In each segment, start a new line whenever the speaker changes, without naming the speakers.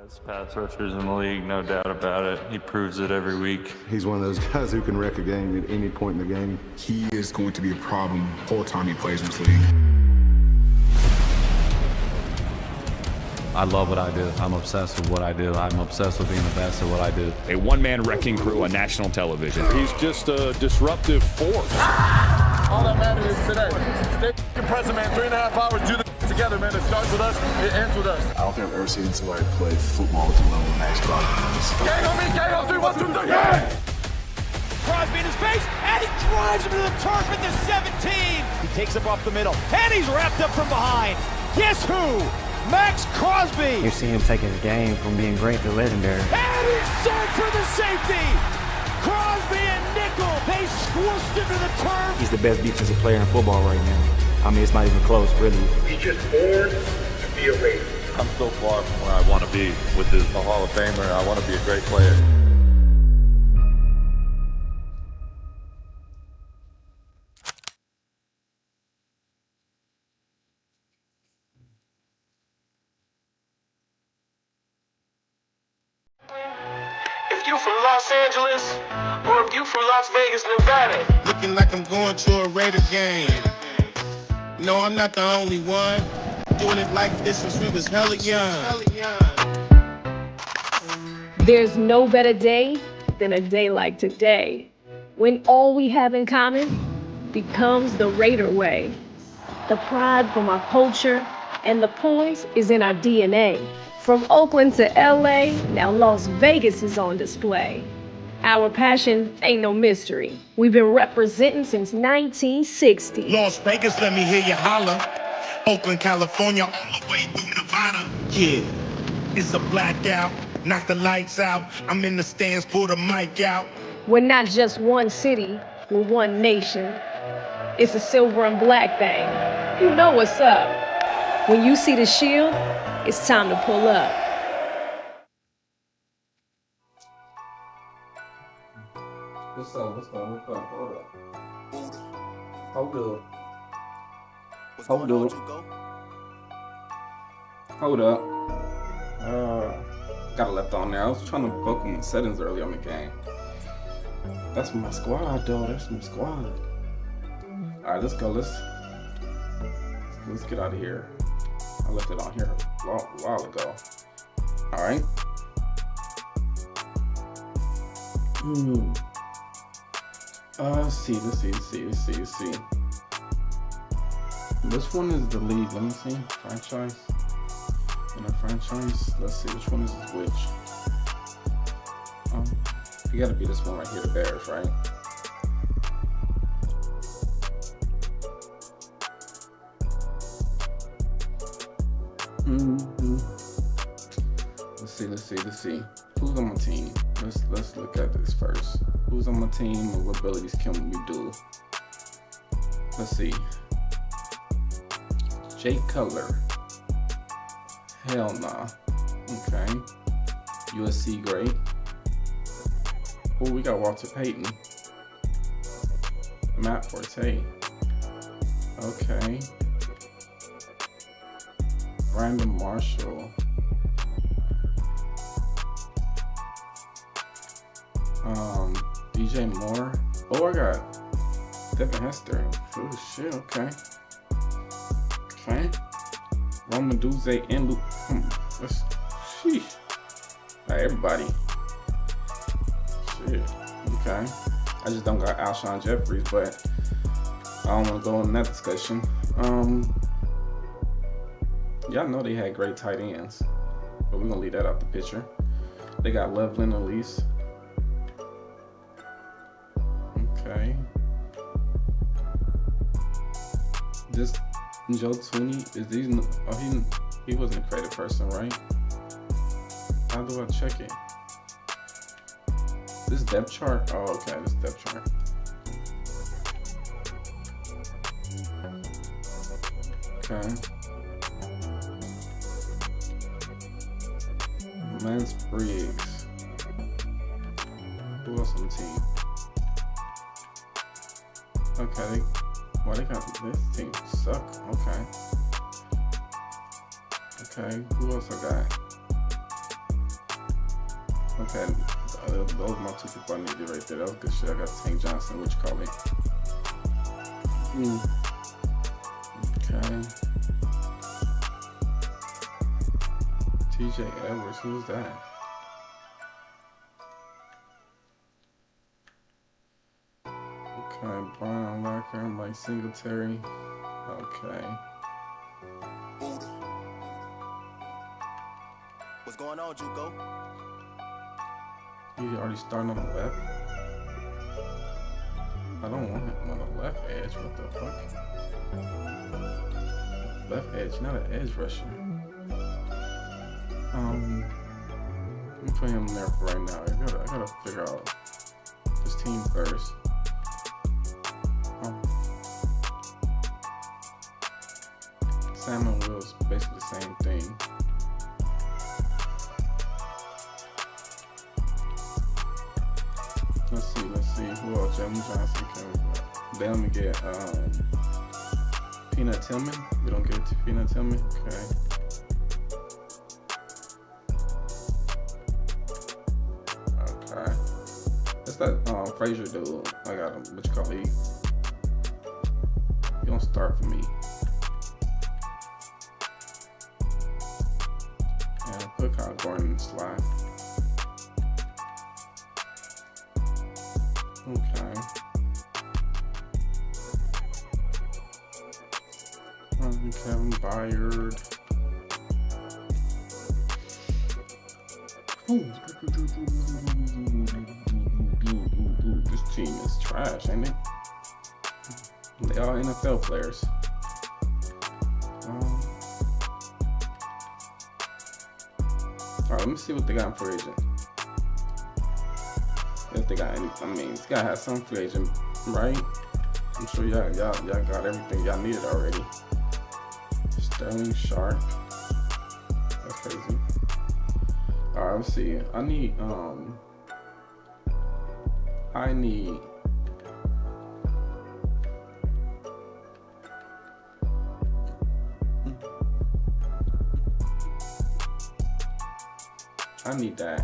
Best pass rushers in the league, no doubt about it. He proves it every week.
He's one of those guys who can wreck a game at any point in the game.
He is going to be a problem the whole time he plays in this league.
I love what I do. I'm obsessed with what I do. I'm obsessed with being the best at what I do.
A one-man wrecking crew on national television.
He's just a disruptive force.
All that matters is today. Stay present, man. 3.5 hours, do this together, man. It starts with us, it ends with us.
I don't think I've ever seen somebody play football to the level Max Crosby does.
Gang on me, gang on 3, 1, 2, 3, yeah!
Crosby in his face, and he drives him to the turf at the 17. He takes him off the middle, and he's wrapped up from behind. Guess who? Max Crosby.
You see him take his game from being great to legendary.
And he's served for the safety. Crosby and Nickel, they squished him to the turf.
He's the best defensive player in football right now. I mean, it's not even close, really.
He's just born to be a Raider.
I'm so far from where I want to be with this Hall of Famer. I want to be a great player.
If you from Los Angeles, or if you from Las Vegas, Nevada.
Looking like I'm going to a Raider game. No, I'm not the only one. Doing it like this since we was hella young.
There's no better day than a day like today, when all we have in common becomes the Raider way. The pride from our culture and the poise is in our DNA. From Oakland to LA, now Las Vegas is on display. Our passion ain't no mystery. We've been representing since 1960.
Las Vegas, let me hear you holler. Oakland, California, all the way through Nevada. Yeah, it's a blackout. Knock the lights out. I'm in the stands, pull the mic out.
We're not just one city, we're one nation. It's a silver and black thing. You know what's up. When you see the shield, it's time to pull up.
What's up? Hold up. Hold up. Got it left on there. I was trying to focus on settings early on the game. That's my squad, though. That's my squad. Alright, let's go. Let's get out of here. I left it on here a while ago. Alright. Let's see. Which one is the league? Let me see. Franchise. In a franchise. Let's see which one is which. You gotta be this one right here, the Bears, right? Let's see. Who's on my team? Let's look at this first. Who's on my team and what abilities can we do? Let's see. Jake Cutler. Hell nah. Okay. USC great. Oh, we got Walter Payton. Matt Forte. Okay. Brandon Marshall. DJ Moore. Oh, I got Devin Hester. Oh shit, okay. Roman Duze and Luke. That's sheesh. Like everybody. Shit. Okay. I just don't got Alshon Jeffries, but I don't want to go in that discussion. Y'all know they had great tight ends, but we're gonna leave that out the picture. They got Loveland Elise. Okay. This Joe Tooney is these? Oh, he wasn't a creative person, right? How do I check it? This depth chart. Oh, okay. This depth chart. Okay. Lance Briggs. Who else on the team? Okay. Why they got this team suck? Okay. Okay. Who else I got? Okay, those are my two people I needed right there. That was good shit. I got Tank Johnson, what you call it. Okay. TJ Edwards, who's that? Okay, Brian Locker, Mike Singletary. Okay.
What's going on, Juco?
He already starting on the left. I don't want him on the left edge. What the fuck? Left edge, not an edge rusher. Let me put him there for right now. I gotta figure out this team first. Sam and Will's basically the same thing. Let's see. Who else? Jalen Johnson can we get? Then we get Peanut Tillman. We don't get to Peanut Tillman. Okay. Okay. That's that Frazier dude. I got him. What you call it? He don't start for me. And put Kyle Gordon in the slide. Okay. Kevin Byard. This team is trash, ain't it? They are NFL players. Alright, let me see what they got in free agent. If they got any, I mean, this guy has some free agent, right? I'm sure y'all got everything y'all needed already. Sterling Sharp. That's crazy. Alright, let's see. I need that.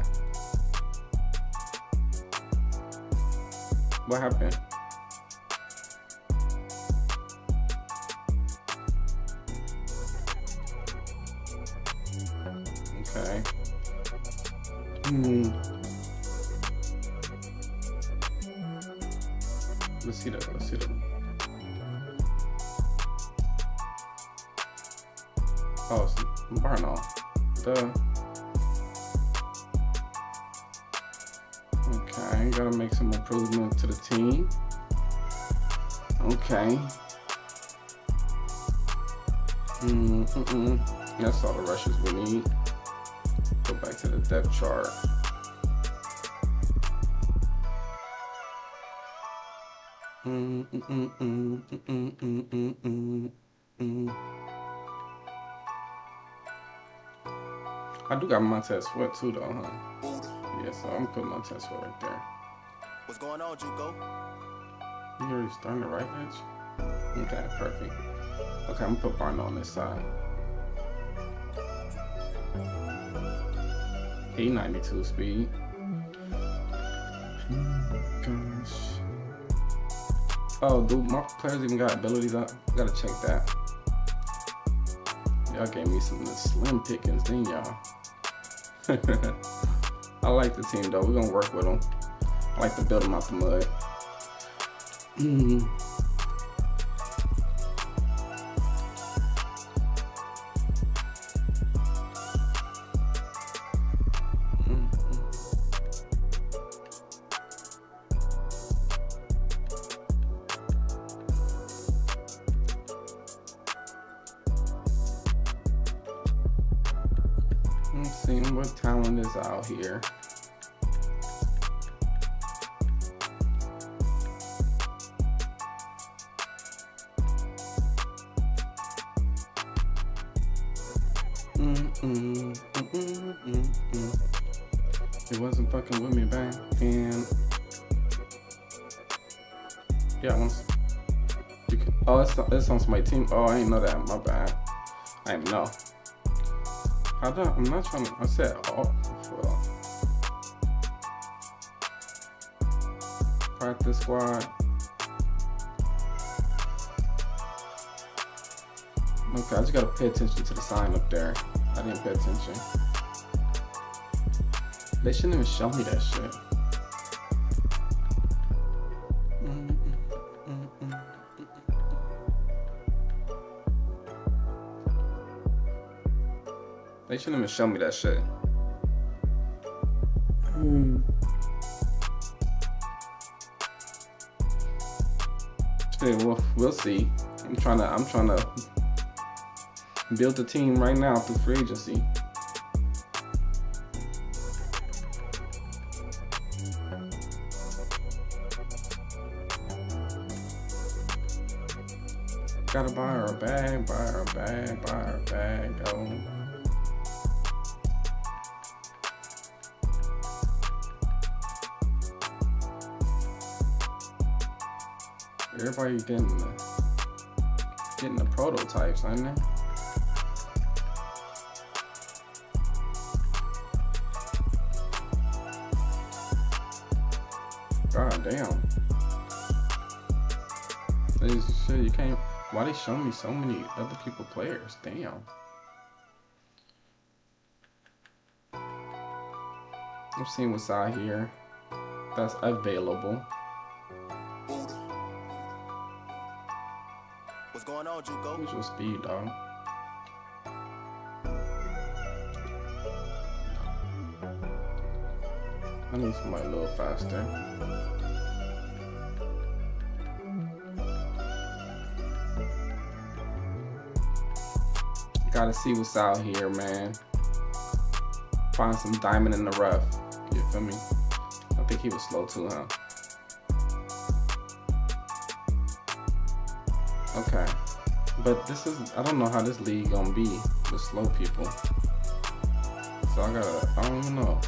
What happened? Okay. Let's see that. Oh, it's Barno. Okay, gotta make some improvement to the team. Okay. That's all the rushes we need. Go back to the depth chart. I do got Montez Sweat too, though, huh? Yeah, so I'm putting Montez Sweat right there.
What's going on, Juco?
You already starting the right edge? Okay, perfect. Okay, I'm gonna put Barno on this side. E92 speed. Gosh. Oh, dude, my players even got abilities up. Gotta check that. Y'all gave me some of the slim pickings, didn't y'all? I like the team though. We're gonna work with them. I like to build them out the mud. Let's see what talent is out here. It wasn't fucking with me back, and yeah, once you can. Oh, it's on my team. Oh, I ain't know that. My bad. I didn't know. I'm not trying to. I said, oh, well, practice squad. Okay, I just gotta pay attention to the sign up there. I didn't pay attention. They shouldn't even show me that shit. They shouldn't even show me that shit. Shit, we'll see. I'm trying to build the team right now through free agency. Gotta buy her a bag, buy her a bag, buy her a bag, though. Everybody getting the prototypes, ain't they? God damn. Shit, you can't. Why they show me so many other people players? Damn. I'm seeing what's out here that's available.
What's going on, Juco?
Visual speed, dog. I need somebody a little faster. Gotta see what's out here, man. Find some diamond in the rough. You feel me? I think he was slow too, huh? Okay. But this is, I don't know how this league gonna be with slow people. So I don't even know.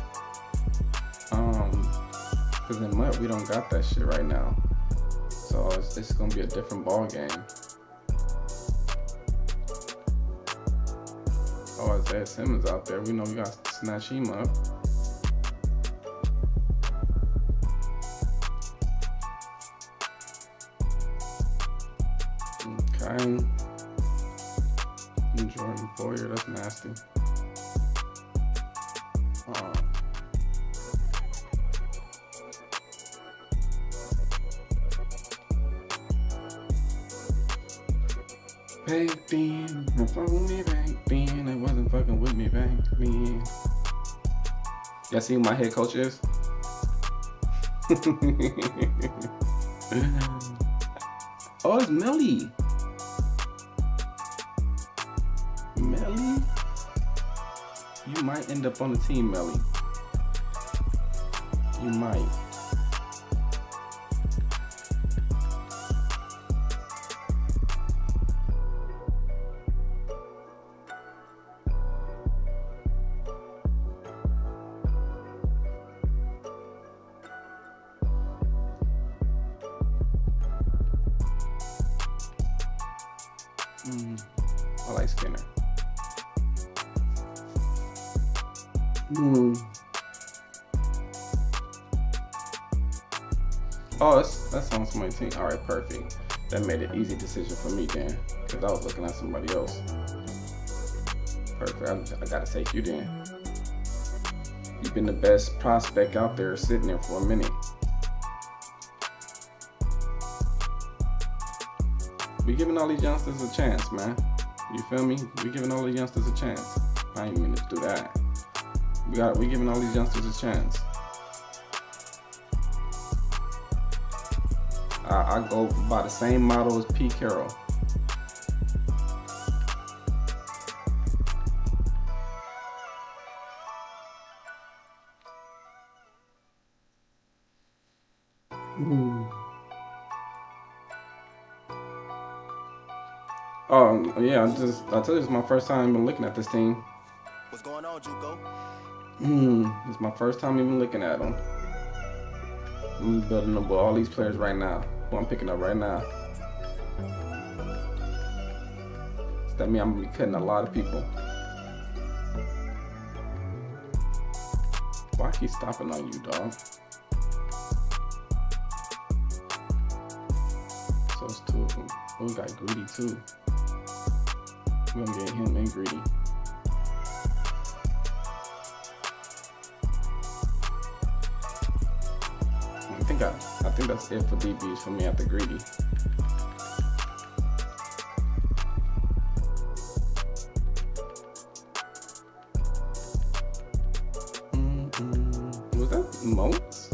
Cause in MUT we don't got that shit right now. So it's gonna be a different ball game. Oh, Isaiah Simmons out there. We know we got to snatch him up. Okay. Jordan Boyer, that's nasty. Back then, don't fuck with me back then. It wasn't fucking with me back then. Y'all see who my head coach is? Oh, it's Melly. Melly? You might end up on the team, Melly. You might. I like Skinner. Oh, that's on somebody's team. All right, perfect. That made an easy decision for me then, because I was looking at somebody else. Perfect. I gotta take you then. You've been the best prospect out there, sitting there for a minute. We giving all these youngsters a chance, man. You feel me? We giving all the youngsters a chance. I ain't mean to do that. We giving all these youngsters a chance. I go by the same model as Pete Carroll. Oh yeah, I told you it's my first time even looking at this team.
What's going on, Juco?
It's my first time even looking at them. I'm building up with all these players right now. Who I'm picking up right now. So that means I'm gonna be cutting a lot of people. Why keep stopping on you, dog? those two of them. Oh, we got Greedy too. We're gonna get him and Greedy. I think that's it for DBs for me at the Greedy. Was that Moats?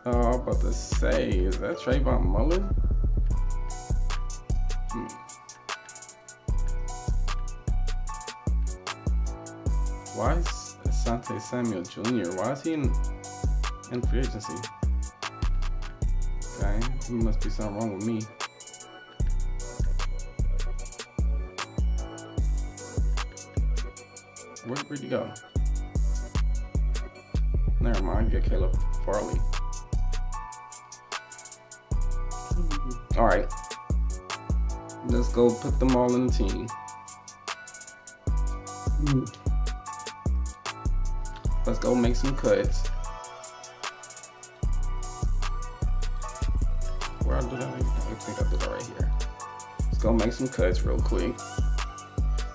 Oh, I was about to say, is that Trayvon Mullen? Why is Asante Samuel Jr.? Why is he in free agency? Okay, there must be something wrong with me. Where'd he go? Never mind, get Caleb Farley. Alright. Let's go put them all in the team. Let's go make some cuts. Where I do that? I think I did that right here. Let's go make some cuts real quick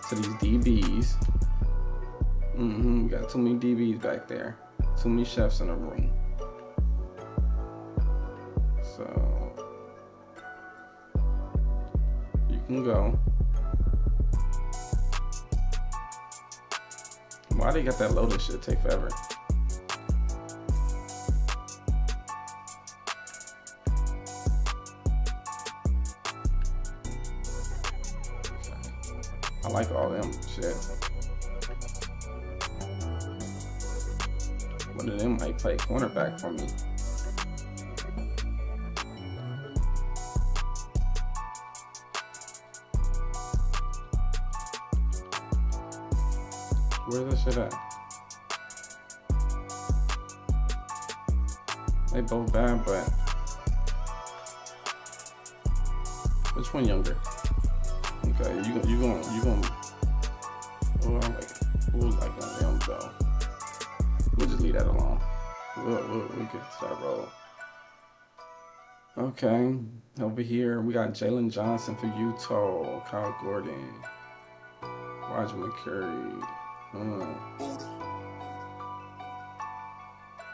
to these DBs. We got too many DBs back there. Too many chefs in the room. So you can go. Why they got that loaded shit take forever? I like all them shit. One of them might play cornerback for me. Where's that shit at? They both bad, but which one younger? Okay, you going. Oh, I like them though. We'll just leave that alone. We'll get that roll. Okay, over here we got Jalen Johnson for Utah, Kyle Gordon, Roger McCurry.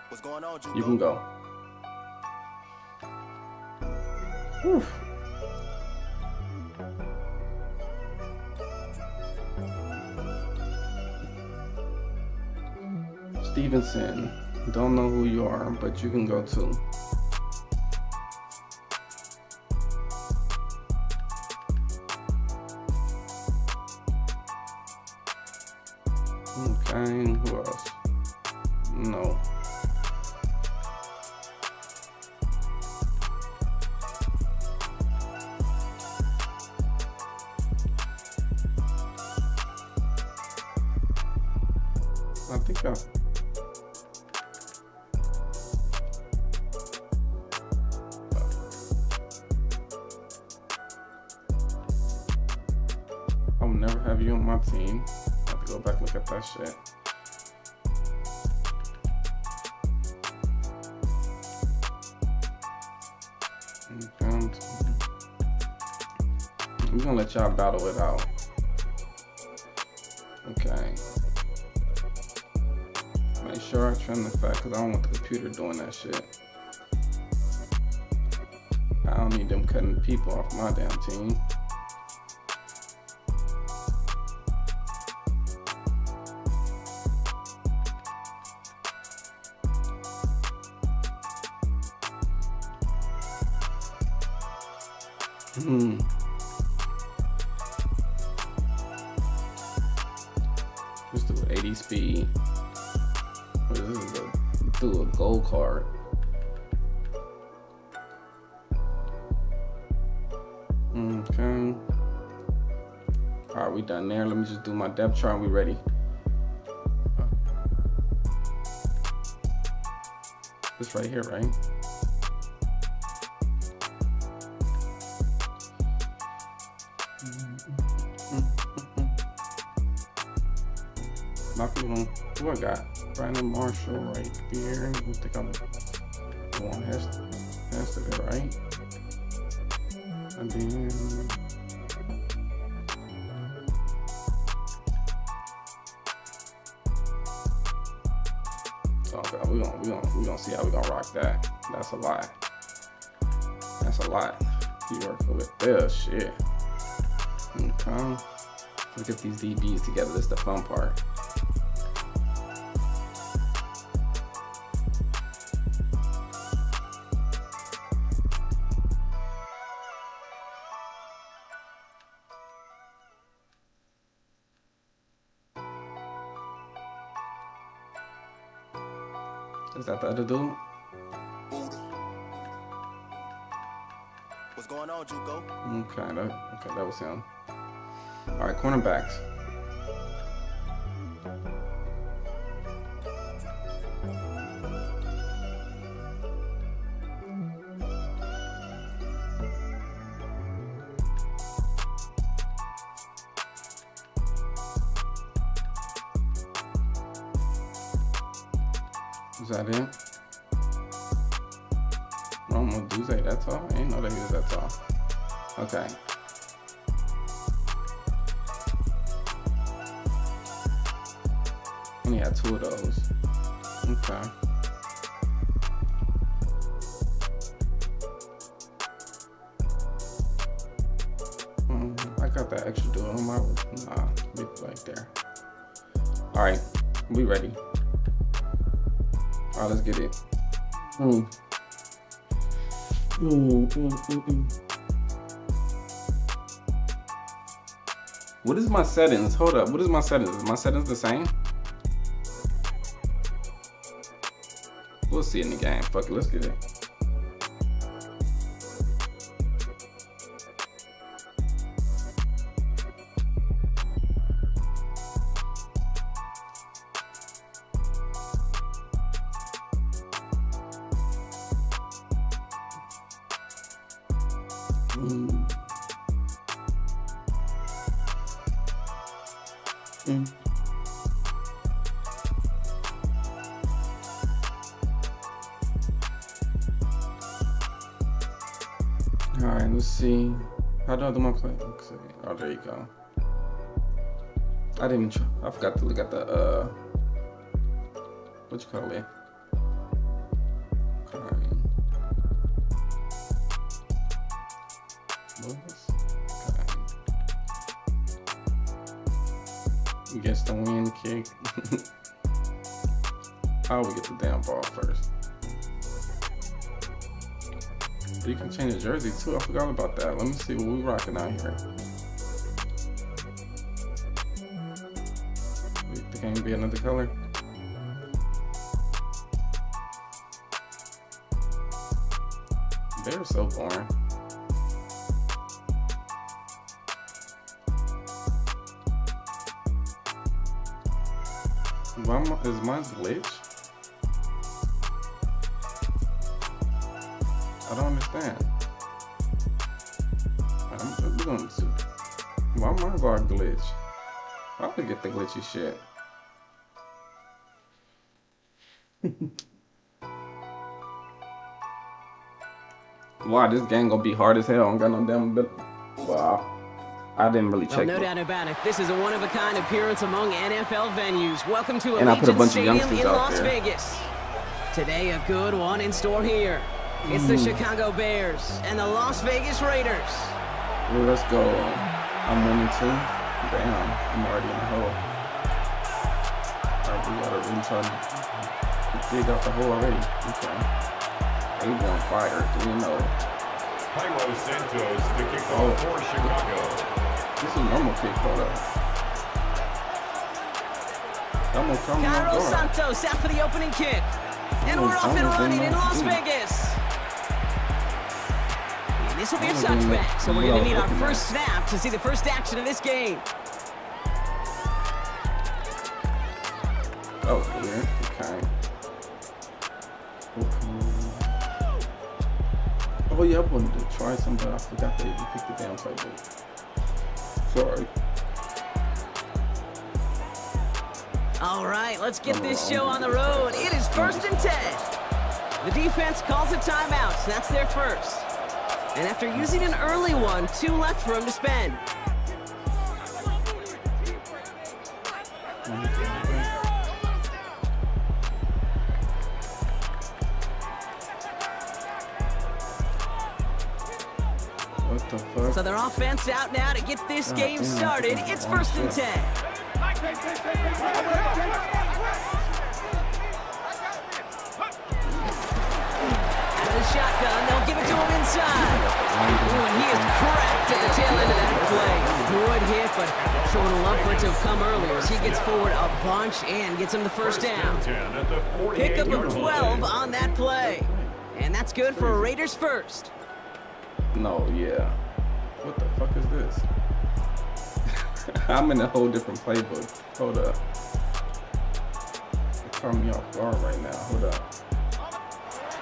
What's going on, Juco?
You can go. Whew. Stevenson, don't know who you are, but you can go too. Okay, who else? No. I think I will never have you on my team. I have to go back and look at that shit. I'm gonna let y'all battle it out. Okay. Make sure I trim the fact because I don't want the computer doing that shit. I don't need them cutting people off my damn team. Let's do 80 speed. This is do a gold card. Okay. Alright, we done there. Let me just do my depth chart and we ready. This right here, right? Who I got? Brandon Marshall right here. I think I'm the one has to be right. And then okay, we gonna see how we gonna rock that. That's a lot. That's a lot. You working with this shit. Okay. Let's get these DBs together. This is the fun part. Is that the other dude?
What's going on, Juco?
Okay, that was him. All right, cornerbacks. Is that it? Romo Duze, that tall? I didn't know that he was that tall. Okay. And he had 2 of those. Okay. I got that extra dude on my, nah, big right there. All right, we ready. All right, let's get it. What is my settings? Hold up. What is my settings? Is my settings the same? We'll see in the game. Fuck it. Let's get it. All right, let's see. How do I do my play? Okay. Oh, there you go. I didn't even try. I forgot to look at the what you call it? Okay. Okay. Gets the win kick. How we get the damn ball first? But you can change the jersey too. I forgot about that. Let me see what we rocking out here. Wait, the game be another color. They're so boring. Is mine glitch? I don't understand. We're gonna see. Why my guard glitch? I would get the glitchy shit. Wow, this game gonna be hard as hell. I don't got no damn bit. Wow. I didn't really check.
No doubt about it. This is a one-of-a-kind appearance among NFL venues. Welcome to
And I put a bunch of
Stadium
youngsters
in
out
Las
there.
Vegas. Today, a good one in store here. It's the Chicago Bears and the Las Vegas Raiders.
Well, let's go. I'm 1-2. Damn, I'm already in the hole. Alright, we gotta really try to dig out the hole already. Okay. They on fire. Do you know?
Jairo Santos to kick off for Chicago.
This is a normal kick, hold up.
Jairo Santos out for the opening kick. And we're off and running in Las Vegas. And this will be a touchback, so we're going to need our first snap to see the first action of this game.
Oh, here. Okay. Oh yeah, I wanted to try some, but I forgot that you picked the damn playbook. Sorry.
All right, let's get this show on the road. It is 1st and 10. The defense calls a timeout, so that's their first. And after using an early one, 2 left for him to spend.
What the fuck?
So their offense out now to get this game started. It's 1st and 10. Out of the shotgun, they'll give it to him inside. Ooh, and he is cracked at the tail end of that play. Good hit, but sure would have loved for it to have come earlier as he gets forward a bunch and gets him the first down. Pickup of 12 on that play. And that's good for a Raiders first.
No, yeah. What the fuck is this? I'm in a whole different playbook. Hold up. It caught me off guard right now. Hold up.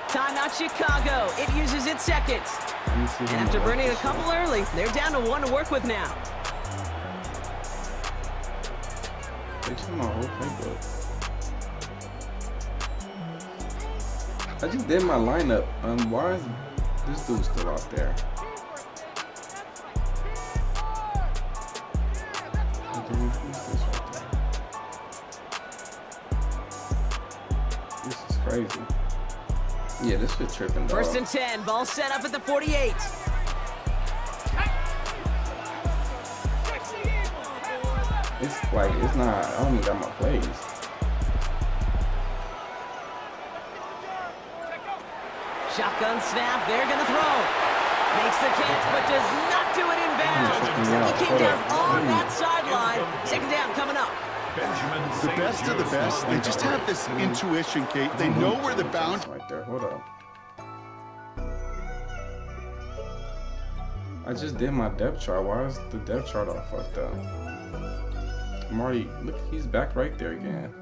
Timeout Chicago. It uses its seconds. And after burning a couple early, they're down to 1 to work with now.
They took my whole playbook. I just did my lineup. Why is this dude still out there? This is crazy. Yeah, this shit tripping, dog.
1st and 10, ball set up at the 48.
It's like, it's not, I don't even got my plays.
Shotgun snap, they're gonna throw. Makes the catch, but does not do it in bounds. He came down on that sideline. 2nd down coming up.
The best of the best, they just have this intuition, Kate. They know where the bounds.
Right there, hold up. I just did my depth chart. Why is the depth chart all fucked up? I'm already, look, he's back right there again.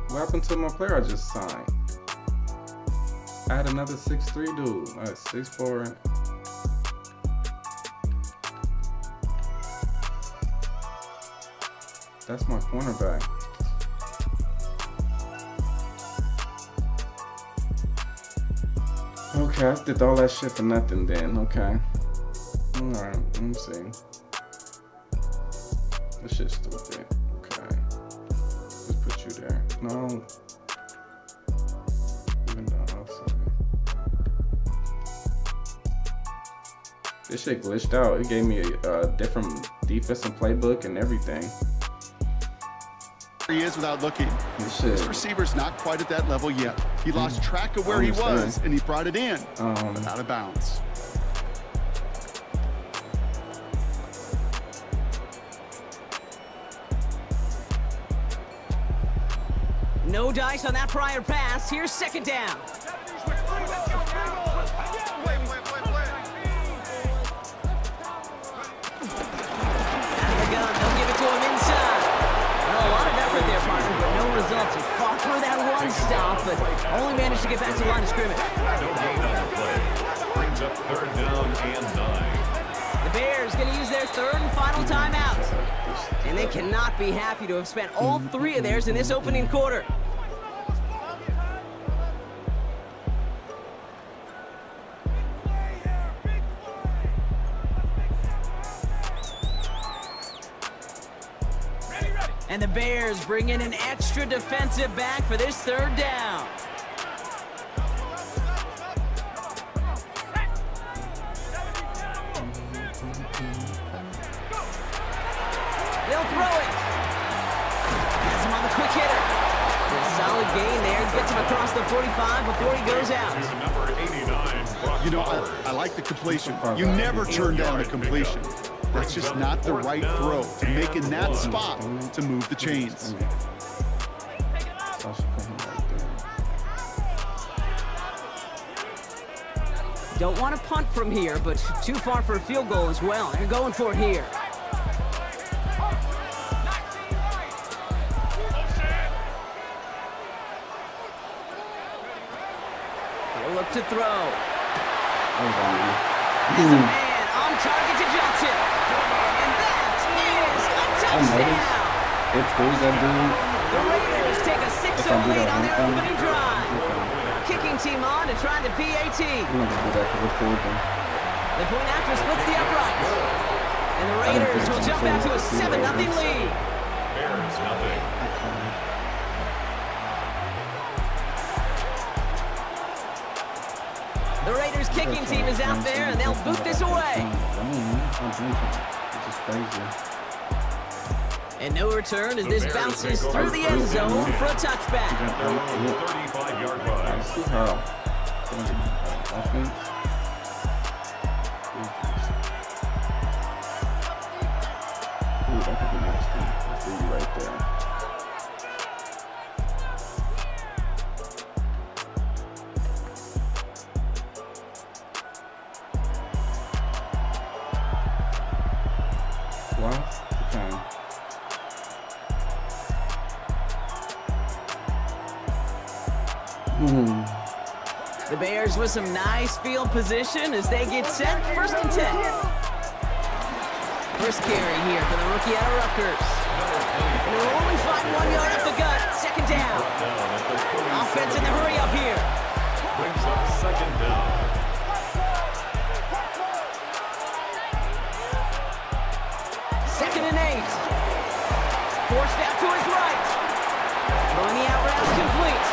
What happened to my player I just signed? I had another 6'3" dude. I had 6'4". That's my cornerback. Okay, I did all that shit for nothing then. Okay. Alright, let me see. This shit's stupid. Okay. Let's put you there. No. Even though outside. This shit glitched out. It gave me a different defensive playbook and everything.
He is without looking. This receiver's not quite at that level yet. He lost track of where he was, and he brought it in, but out of bounds.
No dice on that prior pass. Here's 2nd down. Out of the gun, they'll give it to him inside. Well, a lot of effort there, partner, but no results. He fought through that one stop, but only managed to get back to the line of scrimmage.
Brings up 3rd down and 9.
The Bears going to use their 3rd and final timeout. And they cannot be happy to have spent all 3 of theirs in this opening quarter. And the Bears bring in an extra defensive back for this 3rd down. They'll throw it. Has him on the quick hitter. A solid gain there. Gets him across the 45 before he goes out.
Number 89,
You know, I like the completion. You never turn down a completion. That's just not the right throw to make in that spot to move the chains.
Don't want to punt from here, but too far for a field goal as well. They're going for it here. They'll look to throw. He's a man on target to Johnson. And that is a touchdown.
It proves that dude.
The Raiders take a a lead on their opening drive. Kicking team on and trying to PAT. The point after splits the uprights. And the Raiders will jump out to a 7-0 lead.
Bears nothing.
The Raiders kicking team is out there and they'll boot this away. And no return as this bounces through the end zone for a touchback.
35-yard line.
Right there.
The Bears with some nice field position as they get set. 1st and 10. First carry here for the rookie out of Rutgers. And they'll only find 1 yard up the gut. 2nd down. Offense in the hurry up here.
Brings up 2nd down.
Second and 8. Forced out to his right. Throwing the out route complete.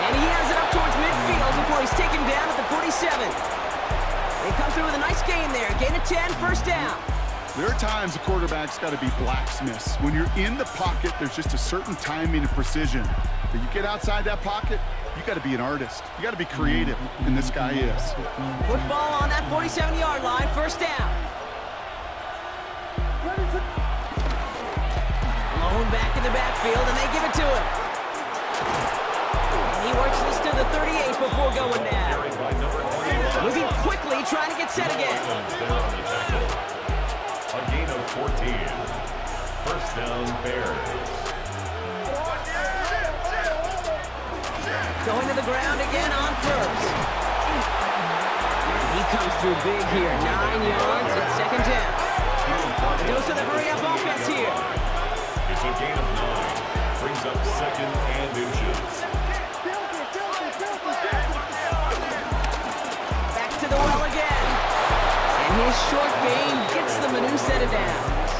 And he has it up towards midfield before he's taken down at the 47. They come through with a nice gain there. Gain of 10, 1st down.
There are times a quarterback's got to be blacksmiths. When you're in the pocket, there's just a certain timing and precision. But you get outside that pocket, you got to be an artist. You got to be creative, and this guy is.
Football on that 47-yard line, 1st down. Lone back in the backfield, and they give it to him. And he works this to the 38 before going down. Moving quickly, trying to get set again.
A gain of 14. 1st down, Bears.
Going to the ground again on 1st. He comes through big here. 9 yards at 2nd down. Dose of the hurry-up offense here.
It's a gain of 9. Brings up 2nd and inches.
Back to the well again. And his short gain gets them a new set of downs.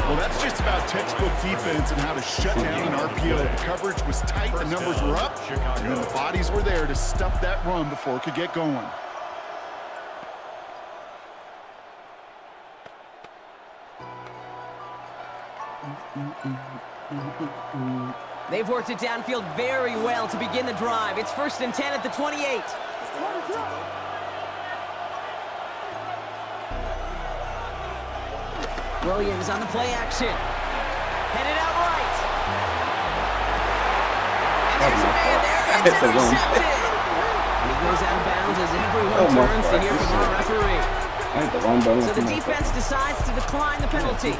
Well, that's just about textbook defense and how to shut down an RPO. The coverage was tight, the numbers were up, and then the bodies were there to stuff that run before it could get going.
They've worked it downfield very well to begin the drive. It's 1st and 10 at the 28. Williams on the play action. Headed out right. And there's a man there. It's intercepted. And he goes out of bounds as everyone turns to hear from our referee. So the defense decides to decline the penalty.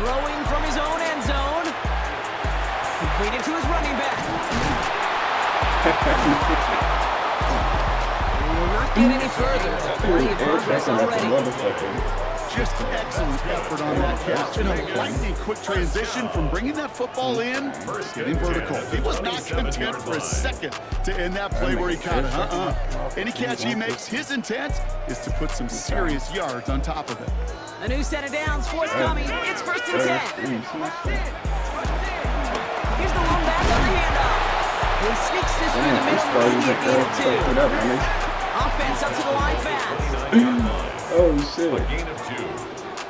Throwing from his own end zone. Completed to his running back. Will not get any further. Plenty of progress already.
Just an excellent effort on that catch and a lightning quick transition from bringing that football in, getting vertical. He was not content for a second to end that play where he caught it. Any catch he makes, his intent is to put some serious yards on top of it.
A new set of downs forthcoming. It's 1st and 10. Here's the long back on the handoff. He sneaks this through the middle, maybe a gain of 2. Offense up to the line fast.
Oh, shit.
A gain of 2.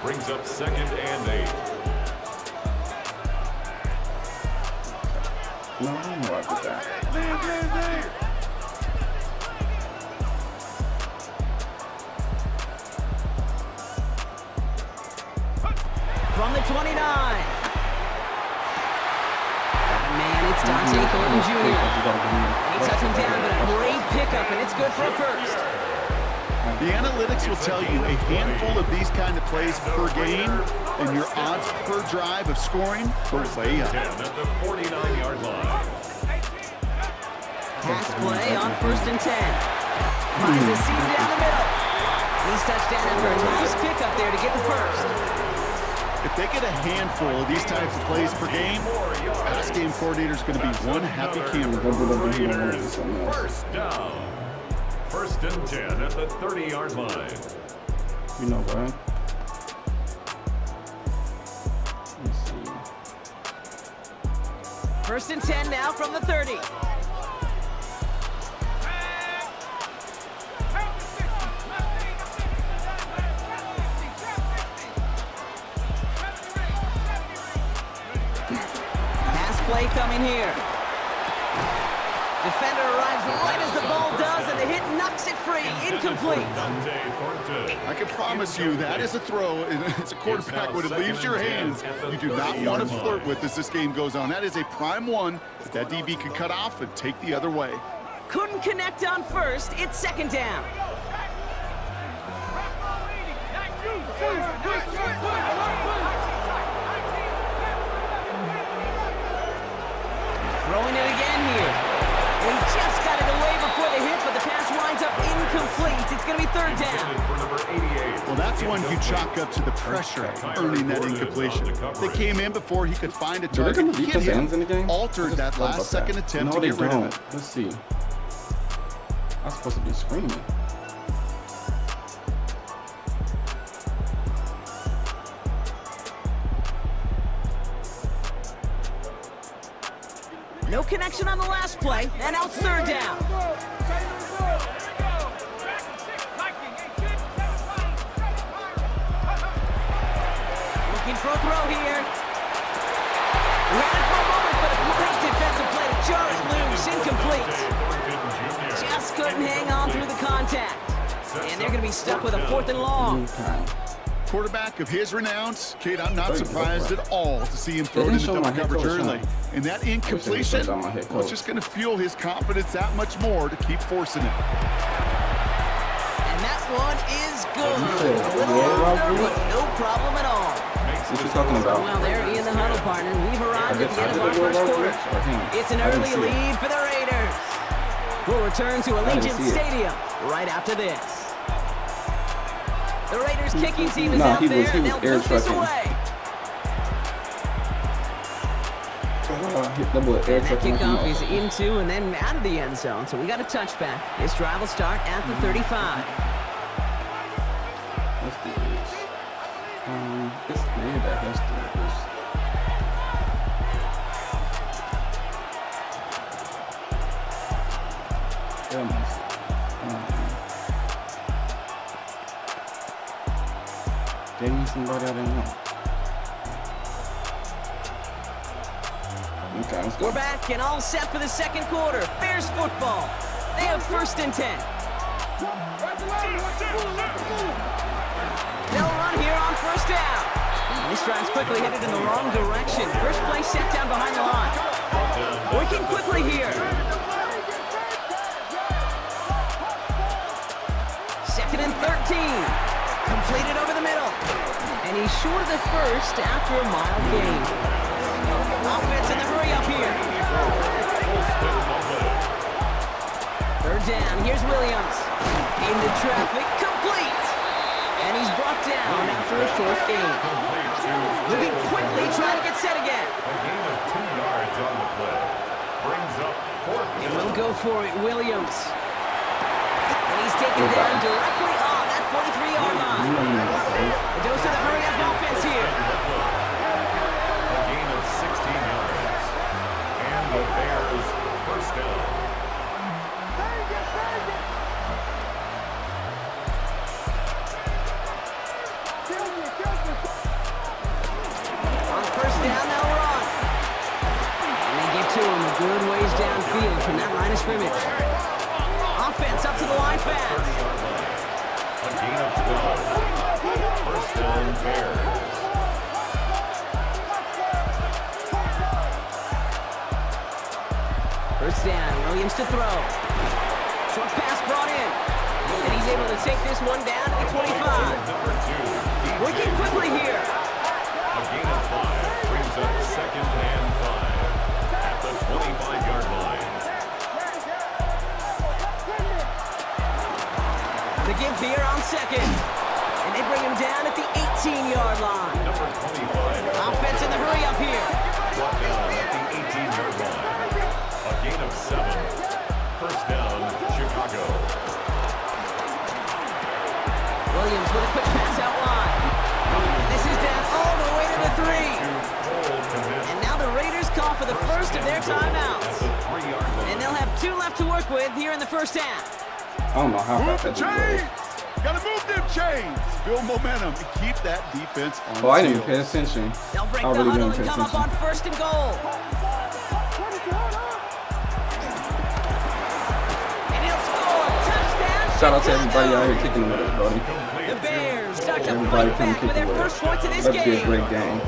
Brings up 2nd and 8.
No, I don't know about that.
From the 29. Man, it's Dante Thornton Jr. He took him down, but a great pickup, and it's good for a 1st.
The analytics will tell you a handful of these kind of plays per game, and your odds per drive of scoring go way up.
At the 49-yard line.
Pass play on 1st and 10. Finds a seam down the middle. He's touchdown after a nice pickup there to get the first.
If they get a handful of these types of plays per game, pass game coordinator's going to be one happy camper.
First down. 1st and 10 at the 30-yard line.
You know what? Let's see.
1st and 10 now from the 30. Play coming here. Defender arrives right as the ball does, and the hit knocks it free. Incomplete.
I can promise you that is a throw. It's a quarterback when it leaves your hands. You do not want to flirt with as this game goes on. That is a prime one that DB can cut off and take the other way.
Couldn't connect on 1st. It's 2nd down. Throwing it again here. He just got it away before the hit, but the pass winds up incomplete. It's going to be 3rd down.
Well, that's one you chalk up to the pressure earning that incompletion. They came in before he could find a target, hit him, altered that last second attempt to get rid of it.
Let's see. I'm supposed to be screaming.
No connection on the last play, and now it's 3rd down. Looking for a throw here. Ran it for a moment, but a great defensive play to jar it loose. Incomplete. Just couldn't hang on through the contact. And they're going to be stuck with a 4th and long.
Quarterback of his renounce, Kate, I'm not surprised at all to see him throw it into double coverage early. And that incompletion, well, it's just going to fuel his confidence that much more to keep forcing it.
And that one is good. A little longer, but no problem at all.
What you talking about?
Well, there in the huddle, partner. We've arrived at the end of our first quarter. It's an early lead for the Raiders. We'll return to Allegiant Stadium right after this. The Raiders kicking team is out there, and they'll put this away. And that kickoff is into and then out of the end zone, so we got a touchback. This drive will start at the 35.
Let's do this. Let's do this. Gave me somebody I didn't know. Okay, let's go.
We're back and all set for the 2nd quarter. Bears football. They have 1st and 10. They'll run here on 1st down. This drive's quickly headed in the wrong direction. First play set down behind the line. Working quickly here. 2nd and 13. Completed over the middle. And he's short of the first after a mild gain. Offense in the hurry up here. 3rd down. Here's Williams. Into traffic. Complete. And he's brought down after a short gain. Moving quickly, trying to get set again.
A gain of 2 yards on the play. Brings up 4th.
And we'll go for it, Williams. And he's taken down directly on that 43-yard line. A dose of the hurry-up offense here.
A gain of 16 yards. And the Bears 1st down.
On 1st down, they'll run. And they get to him a good ways downfield from that line of scrimmage. Offense up to the line fast.
A gain of 12. 1st down, Bears.
1st down, Williams to throw. Short pass brought in. And he's able to take this one down to the 25. Working quickly here.
A gain of 5 brings up 2nd and 5 at the 25-yard line.
The give here on 2nd. And they bring him down at the 18-yard line.
Number 25.
Offense in the hurry up here.
Brought down at the 18-yard line. A gain of 7. First down, Chicago.
Williams with a quick pass out wide. And this is down all the way to the 3. And now the Raiders call for the first of their timeouts. And they'll have 2 left to work with here in the first half.
I don't know how
Move
fast
the
that
chains. Got to move them chains. Build momentum and keep that defense on
Oh, I
the
didn't even pay attention.
They'll break
I
the
really
huddle
didn't
and
pay
come up on
attention.
1st and goal. And he'll score. Touchdown.
Shout out to everybody out here kicking with us, buddy.
The Bears start to
Everybody
fight
come
back with
kick
their
with
first
us.
points of this
Let's be a
game.
great game.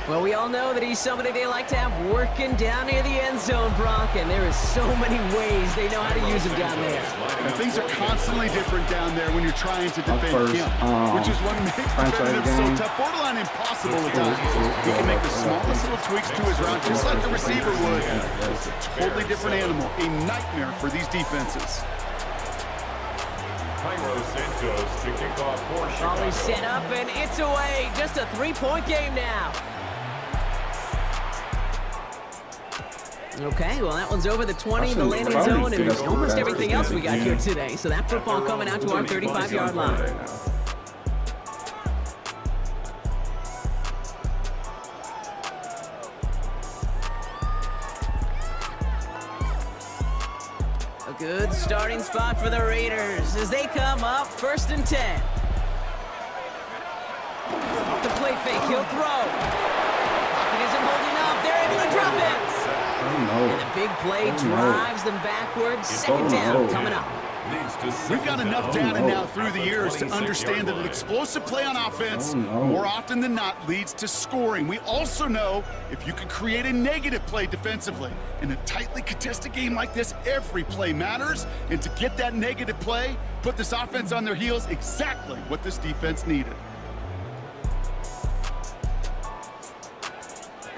Well, we all know that he's somebody they like to have working down near the end zone, Brock, and there is so many ways they know how to use him down there.
And things are constantly different down there when you're trying to defend
first,
him, which is what makes
franchise
defending so
game.
tough, borderline impossible at times. He can make the smallest little tweaks to his route, just like the receiver would. It's a totally different animal, a nightmare for these defenses.
Cairo Santos to kick off for Chicago.
Always set up, and it's away. Just a 3-point game now. Okay, well, that one's over the 20, the landing zone, and almost everything else we got here today. So that football coming out to our 35-yard line. A good starting spot for the Raiders as they come up 1st and 10. Off the play fake, he'll throw. Pocket isn't holding up. They're able to drop it. And the big play drives them backwards. 2nd down coming up.
We've got enough data now through the years to understand that an explosive play on offense more often than not leads to scoring. We also know if you can create a negative play defensively. In a tightly contested game like this, every play matters. And to get that negative play, put this offense on their heels, exactly what this defense needed.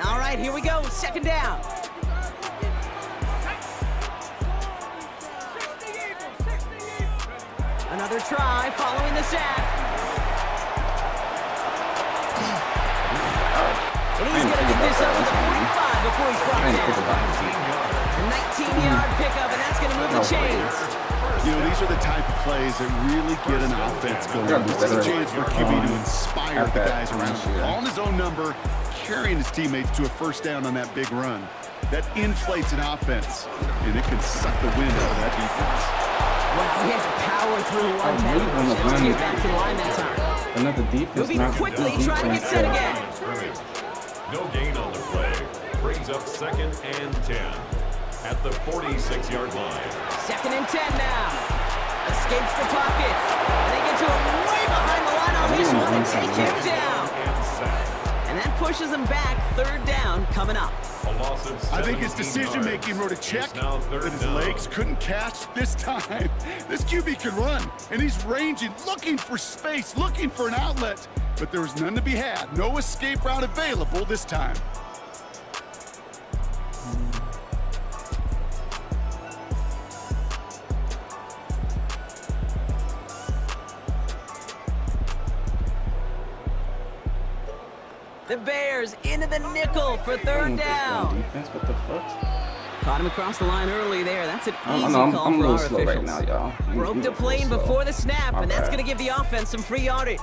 All right, here we go. 2nd down. Another try following the sack. And he's going to get this up to the 45 before he's brought down. A 19-yard pickup, and that's going to move the chains.
You know, these are the type of plays that really get an offense going. This is a chance for QB to inspire the guys around him. Calling his own number, carrying his teammates to a 1st down on that big run. That inflates an offense, and it can suck the wind out of that defense.
Well, he had to power through one tackle. Just get back to the line that time.
Another defense.
Moving quickly, trying to get set again.
No gain on the play. Brings up 2nd and 10 at the 46-yard line.
2nd and 10 now. Escapes the pocket. And they get to him way behind the line on this one and take him down. And that pushes him back. 3rd down coming up.
I think his decision-making wrote a check that his legs couldn't catch this time. This QB can run, and he's ranging, looking for space, looking for an outlet. But there was none to be had. No escape route available this time.
The Bears into the nickel for 3rd down.
Defense, what the fuck?
Caught him across the line early there. That's an easy call
I'm
for
a
our
little slow
officials.
right now, y'all.
Broke the plane before the snap,
My
and that's
bad.
going to give the offense some free yardage.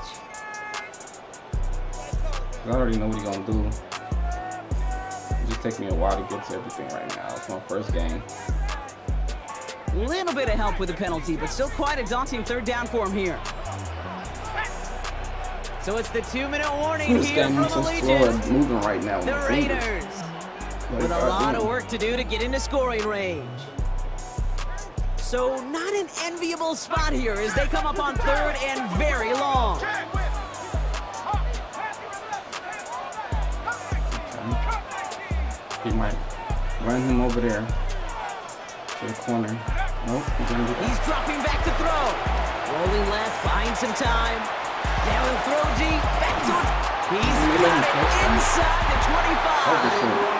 I already know what he's gonna do. It just takes me a while to get to everything right now. It's my 1st game.
A little bit of help with the penalty, but still quite a daunting 3rd down for him here. So it's the 2-minute warning
This
here
game
from
is so slow
Allegiant.
at moving right now.
The Raiders with a lot of work to do to get into scoring range. So not an enviable spot here as they come up on 3rd and very long.
He might run him over there to the corner. Nope.
He's dropping back to throw. Rolling left, buying some time. Now he'll throw deep. Back to it. He's got it inside the 25.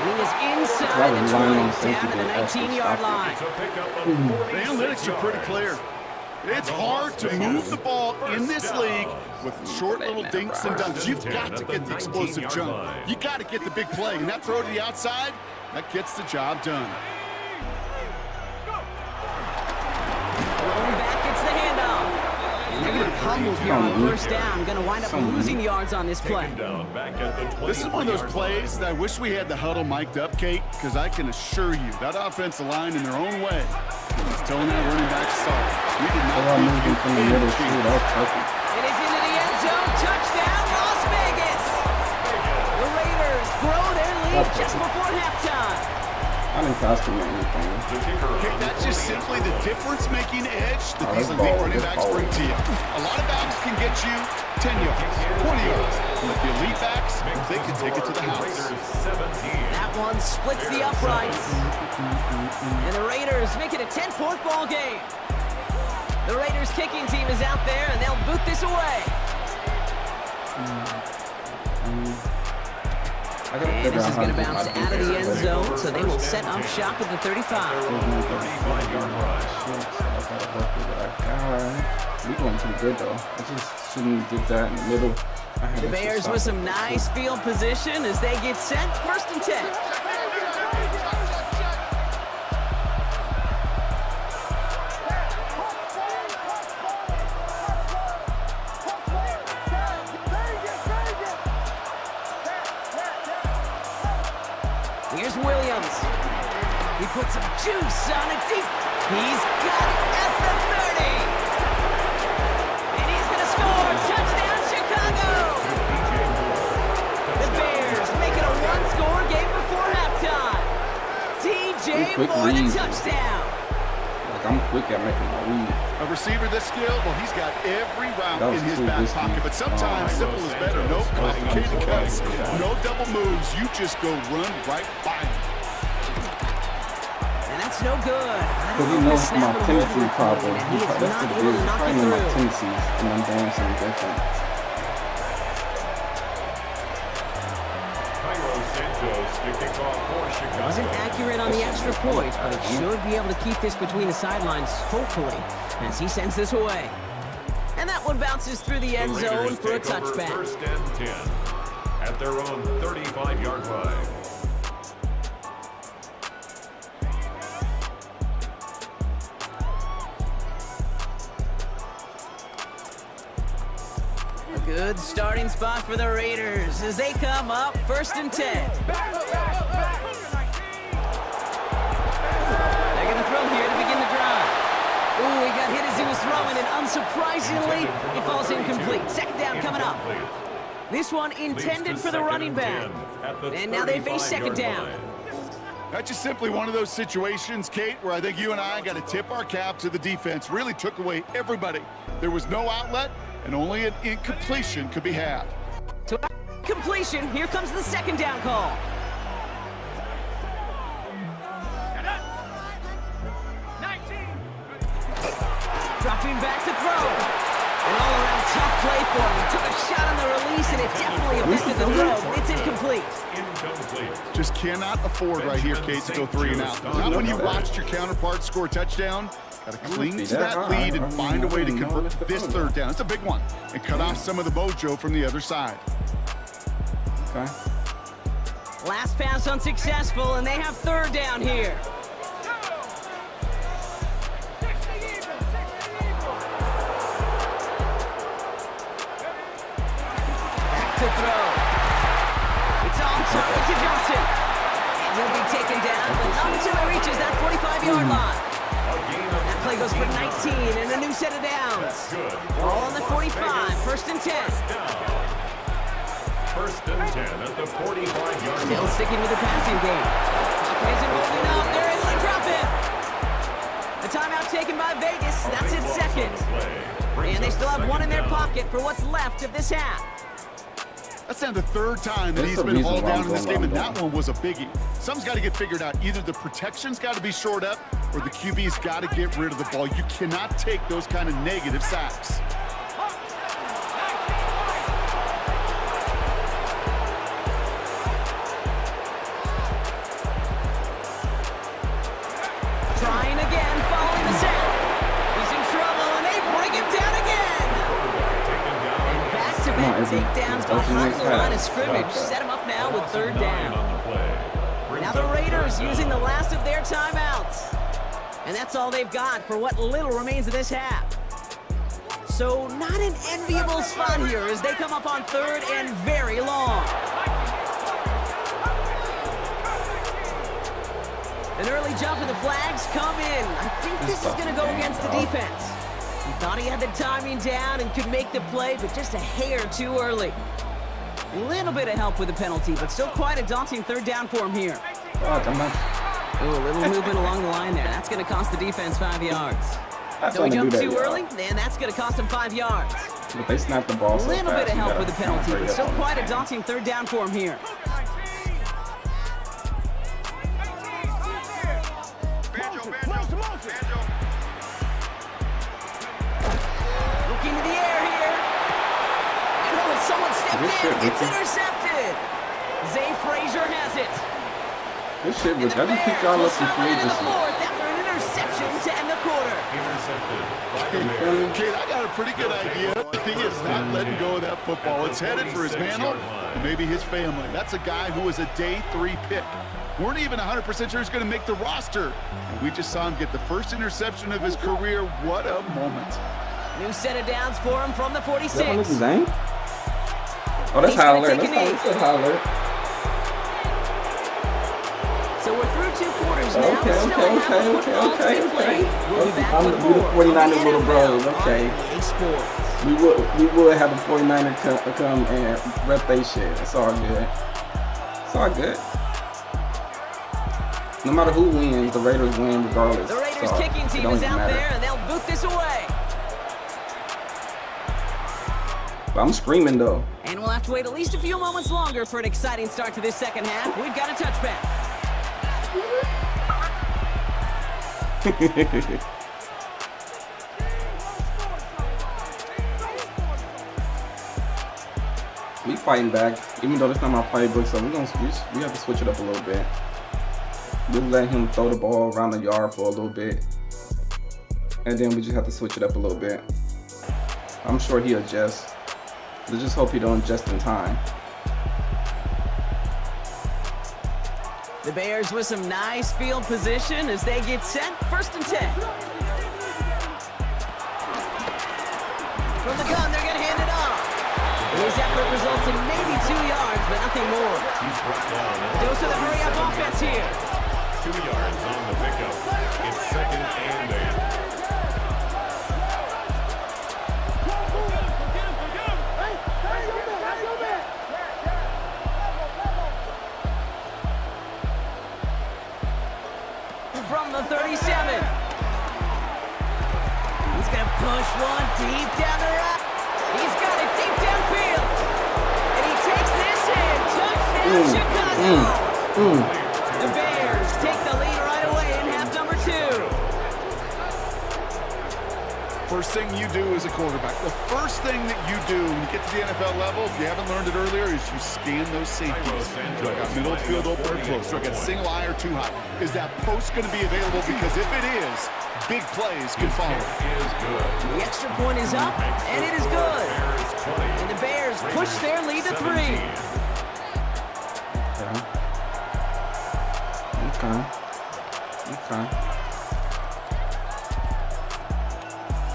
He is inside the 20, down to the 19-yard line.
The analytics are pretty clear. It's hard to move the ball in this league with short little dinks and dunks. You've got to get the explosive jump. You got to get the big play. And that throw to the outside, that gets the job done.
Rolling back, gets the handoff. And they're going to pummel here on first down. Going to wind up losing yards on this play.
This is one of those plays that I wish we had the huddle mic'd up, Kate, because I can assure you that offensive line in their own way is telling that running back solid. We did not give you any chance.
It is into the end zone. Touchdown, Las Vegas. The Raiders grow their lead just before halftime.
I didn't cost him anything.
Okay, that's just simply the difference-making edge that these elite running backs bring to you. A lot of backs can get you 10 yards, 20 yards. But the elite backs, they can take it to the house.
That one splits the uprights. And the Raiders make it a 10-point ball game. The Raiders kicking team is out there, and they'll boot this away. And this is going to bounce out of the end zone, so they will set up shop at the 35.
We're going pretty good, though. I just shouldn't get that in the middle.
The Bears with some nice field position as they get set. 1st and 10. Here's Williams. He puts some juice on it deep. He's got it at the 30. And he's going to score. Touchdown, Chicago. The Bears make it a one-score game before halftime. TJ Moore, the touchdown.
Like, I'm quick at making my read.
A receiver this skilled, well, he's got every route in his back pocket. But sometimes simple is better. No complicated cuts, no double moves. You just go run right by him.
And that's no good.
Because he knows my tendency problem. That's the deal. I know my tendencies, and I'm doing something different.
Wasn't accurate on the extra point, but he should be able to keep this between the sidelines, hopefully, as he sends this away. And that one bounces through the end zone for a touchback.
1st and 10 at their own 35-yard line.
A good starting spot for the Raiders as they come up 1st and 10. They're going to throw here to begin the drive. Ooh, he got hit as he was throwing, and unsurprisingly, it falls incomplete. 2nd down coming up. This one intended for the running back. And now they face 2nd down.
That's just simply one of those situations, Kate, where I think you and I got to tip our cap to the defense. Really took away everybody. There was no outlet, and only an incompletion could be had.
To completion, here comes the 2nd down call. Dropping back to throw. An all-around tough play for him. He took a shot on the release, and it definitely affected the throw. It's incomplete.
Just cannot afford right here, Kate, to go 3 and out. Not when you watched your counterpart score a touchdown. Got to cling to that lead and find a way to convert this 3rd down. It's a big one. And cut off some of the mojo from the other side.
Okay.
Last pass unsuccessful, and they have 3rd down here. To throw. It's on target to Johnson. And he'll be taken down, but not until he reaches that 45-yard line. That play goes for 19 and a new set of downs. All on the 45, 1st and 10.
1st and 10 at the 45-yard line.
Still sticking with the passing game. Isn't holding up. They're able to drop it. A timeout taken by Vegas. That's its 2nd. And they still have 1 in their pocket for what's left of this half.
That's now the third time that he's been hauled down in this game, and that one was a biggie. Something's got to get figured out. Either the protection's got to be shored up, or the QB's got to get rid of the ball. You cannot take those kind of negative sacks.
Trying again, following the sack. He's in trouble, and they bring him down again. And back-to-back takedowns behind the line of scrimmage. Set him up now with third down. Now the Raiders using the last of their timeouts. And that's all they've got for what little remains of this half. So not an enviable spot here as they come up on third and very long. An early jump and the flags come in. I think this is going to go against the defense. He thought he had the timing down and could make the play, but just a hair too early. A little bit of help with the penalty, but still quite a daunting third down for him here. Ooh, a little movement along the line there. That's going to cost the defense 5 yards. So he jumped too early, and that's going to cost him 5 yards.
But they snapped the ball so
a little bit of help with the penalty, but still quite a daunting third down for him here. Looking to the air here. And oh, someone stepped in. It's intercepted. Zay Frazier has it.
This shit was every pick y'all up in free agency.
After an interception to end the quarter.
Kid, I got a pretty good idea. He is not letting go of that football. It's headed for his mantle and maybe his family. That's a guy who was a day 3 pick. Weren't even 100% sure he's going to make the roster. And we just saw him get the first interception of his career. What a moment.
New set of downs for him from the 46.
Oh, that's high alert. That's high alert.
So we're through 2 quarters now.
Okay. I'm the 49er little bros. Okay. We would have a 49er come and rep they shit. It's all good. It's all good. No matter who wins, the Raiders win regardless.
The Raiders kicking team is out there, and they'll boot this away.
But I'm screaming though.
And we'll have to wait at least a few moments longer for an exciting start to this second half. We've got a touchback. We fighting back, even though this not my playbook, so we have to switch it up a little bit. We'll let him throw the ball around the yard for a little bit, and then we just have to switch it up a little bit. I'm sure he'll adjust. Let's just hope he don't adjust in time. The Bears with some nice field position as they get set. 1st and 10. From the gun, they're going to hand it off. His effort results in maybe 2 yards, but nothing more. Dose of the hurry-up offense here.
2 yards on the pickup. It's 2nd and 8.
From the 37. He's going to push one deep down the right. He's got it deep downfield. And he takes this in. Touchdown, Chicago. The Bears take the lead right away in half number 2.
First thing you do as a quarterback, the first thing that you do when you get to the NFL level, if you haven't learned it earlier, is you scan those safeties. Do I got middle of the field open or close? Do I got single eye or too high? Is that post going to be available? Because if it is, big plays can follow.
The extra point is up, and it is good. And the Bears push their lead to 3.
Okay.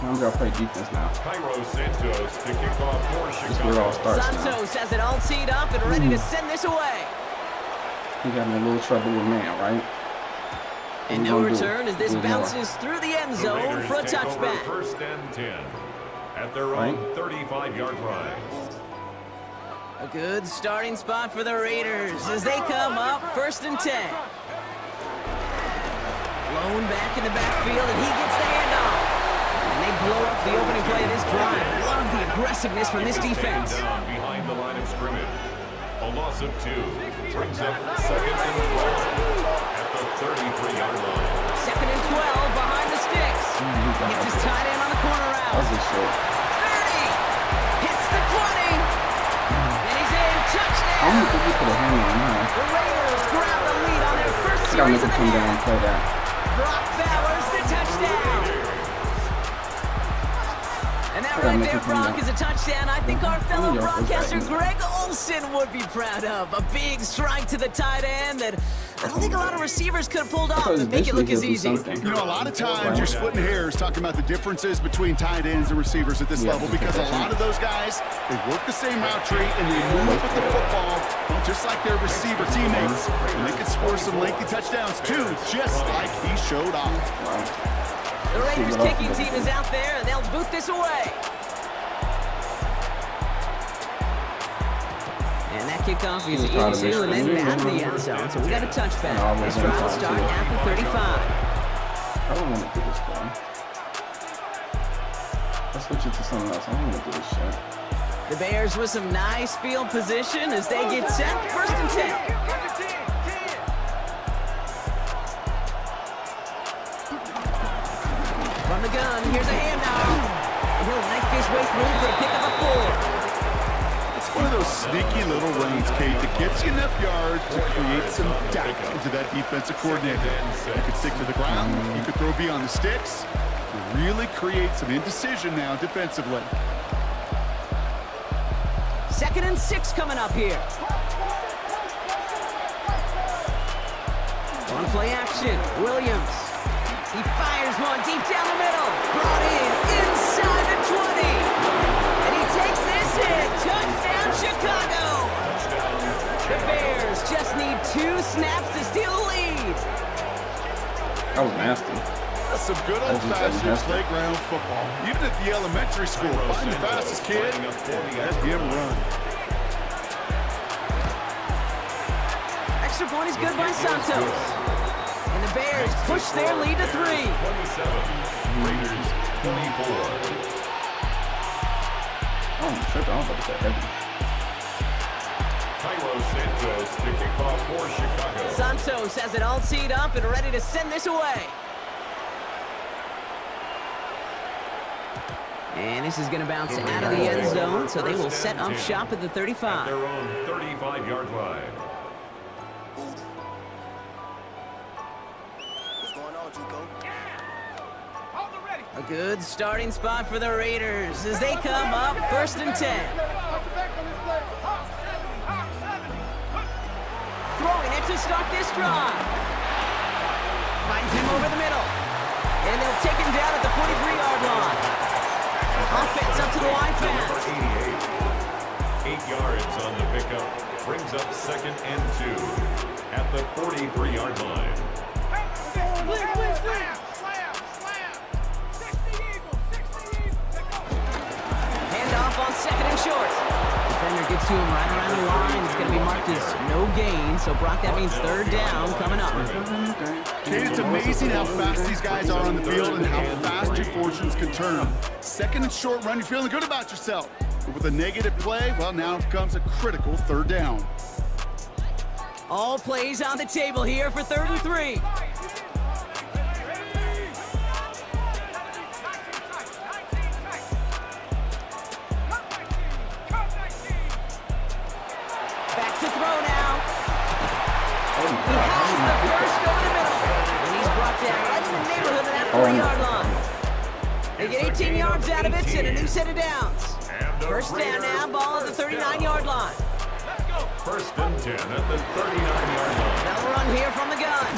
I'm gonna play defense now.
Cairo Santos to kick off for Chicago.
This is where it all starts now.
Santos has it all teed up and ready to send this away.
He got in a little trouble with man, right?
And no return as this bounces through the end zone for a touchback.
1st and 10 at their own 35-yard line.
A good starting spot for the Raiders as they come up 1st and 10. Lone back in the backfield, and he gets the handoff. And they blow up the opening play of this drive. Love the aggressiveness from this defense.
Down behind the line of scrimmage. A loss of 2 brings up 2nd and 12 at the 33-yard line.
2nd and 12 behind the sticks. Gets his tight end on the corner route. 30. Hits the 20. And he's in. Touchdown. The Raiders grab the lead on their first series of the half. Brock Bowers the touchdown. And that right there, Brock, is a touchdown I think our fellow broadcaster Greg Olsen would be proud of. A big strike to the tight end that I don't think a lot of receivers could have pulled off and make it look as easy.
You know, a lot of times you're splitting hairs talking about the differences between tight ends and receivers at this level because a lot of those guys, they work the same route tree and they move with the football just like their receiver teammates. And they can score some lengthy touchdowns too, just like he showed off.
The Raiders kicking team is out there, and they'll boot this away. And that kickoff is into and then out of the end zone. So we got a touchback. This drive will start at the 35.
I don't want to do this, bro. Let's switch it to something else. I don't want to do this shit.
The Bears with some nice field position as they get set. 1st and 10. From the gun, here's a handoff. He'll knife his way through for a pickup of 4.
It's one of those sneaky little runs, Kate, that gets you enough yards to create some doubt into that defensive coordinator. You could stick to the ground, you could throw beyond the sticks, you really create some indecision now defensively.
2nd and 6 coming up here. On play action, Williams. He fires one deep down the middle. Brought in inside the 20. And he takes this hit. Touchdown, Chicago. The Bears just need 2 snaps to steal the lead.
That was nasty.
That's some good old-fashioned playground football. Even at the elementary school, find the fastest kid, let him run.
Extra point is good by Santos. And the Bears push their lead to 3.
27. Raiders 24.
Oh, I'm tripping. I was about to say heavy.
Cairo Santos to kick off for Chicago.
Santos has it all teed up and ready to send this away. And this is going to bounce out of the end zone, so they will set up shop at the 35.
At their own 35-yard line.
A good starting spot for the Raiders as they come up 1st and 10. Throwing it to start this drive. Finds him over the middle. And they'll take him down at the 43-yard line. Offense up to the line fast.
88. 8 yards on the pickup. Brings up 2nd and 2 at the 43-yard line.
Handoff on 2nd and short. Defender gets to him right around the line. It's going to be marked as no gain. So, Brock, that means 3rd down coming up.
Kate, it's amazing how fast these guys are on the field and how fast your fortunes can turn. 2nd and short run, you're feeling good about yourself. But with a negative play, well, now comes a critical 3rd down.
All plays on the table here for 3rd and 3. Back to throw now. He has the first over the middle. And he's brought down right in the neighborhood of that 40-yard line. They get 18 yards out of it and a new set of downs. 1st down now, ball at the 39-yard line.
1st and 10 at the 39-yard line.
They'll run here from the gun.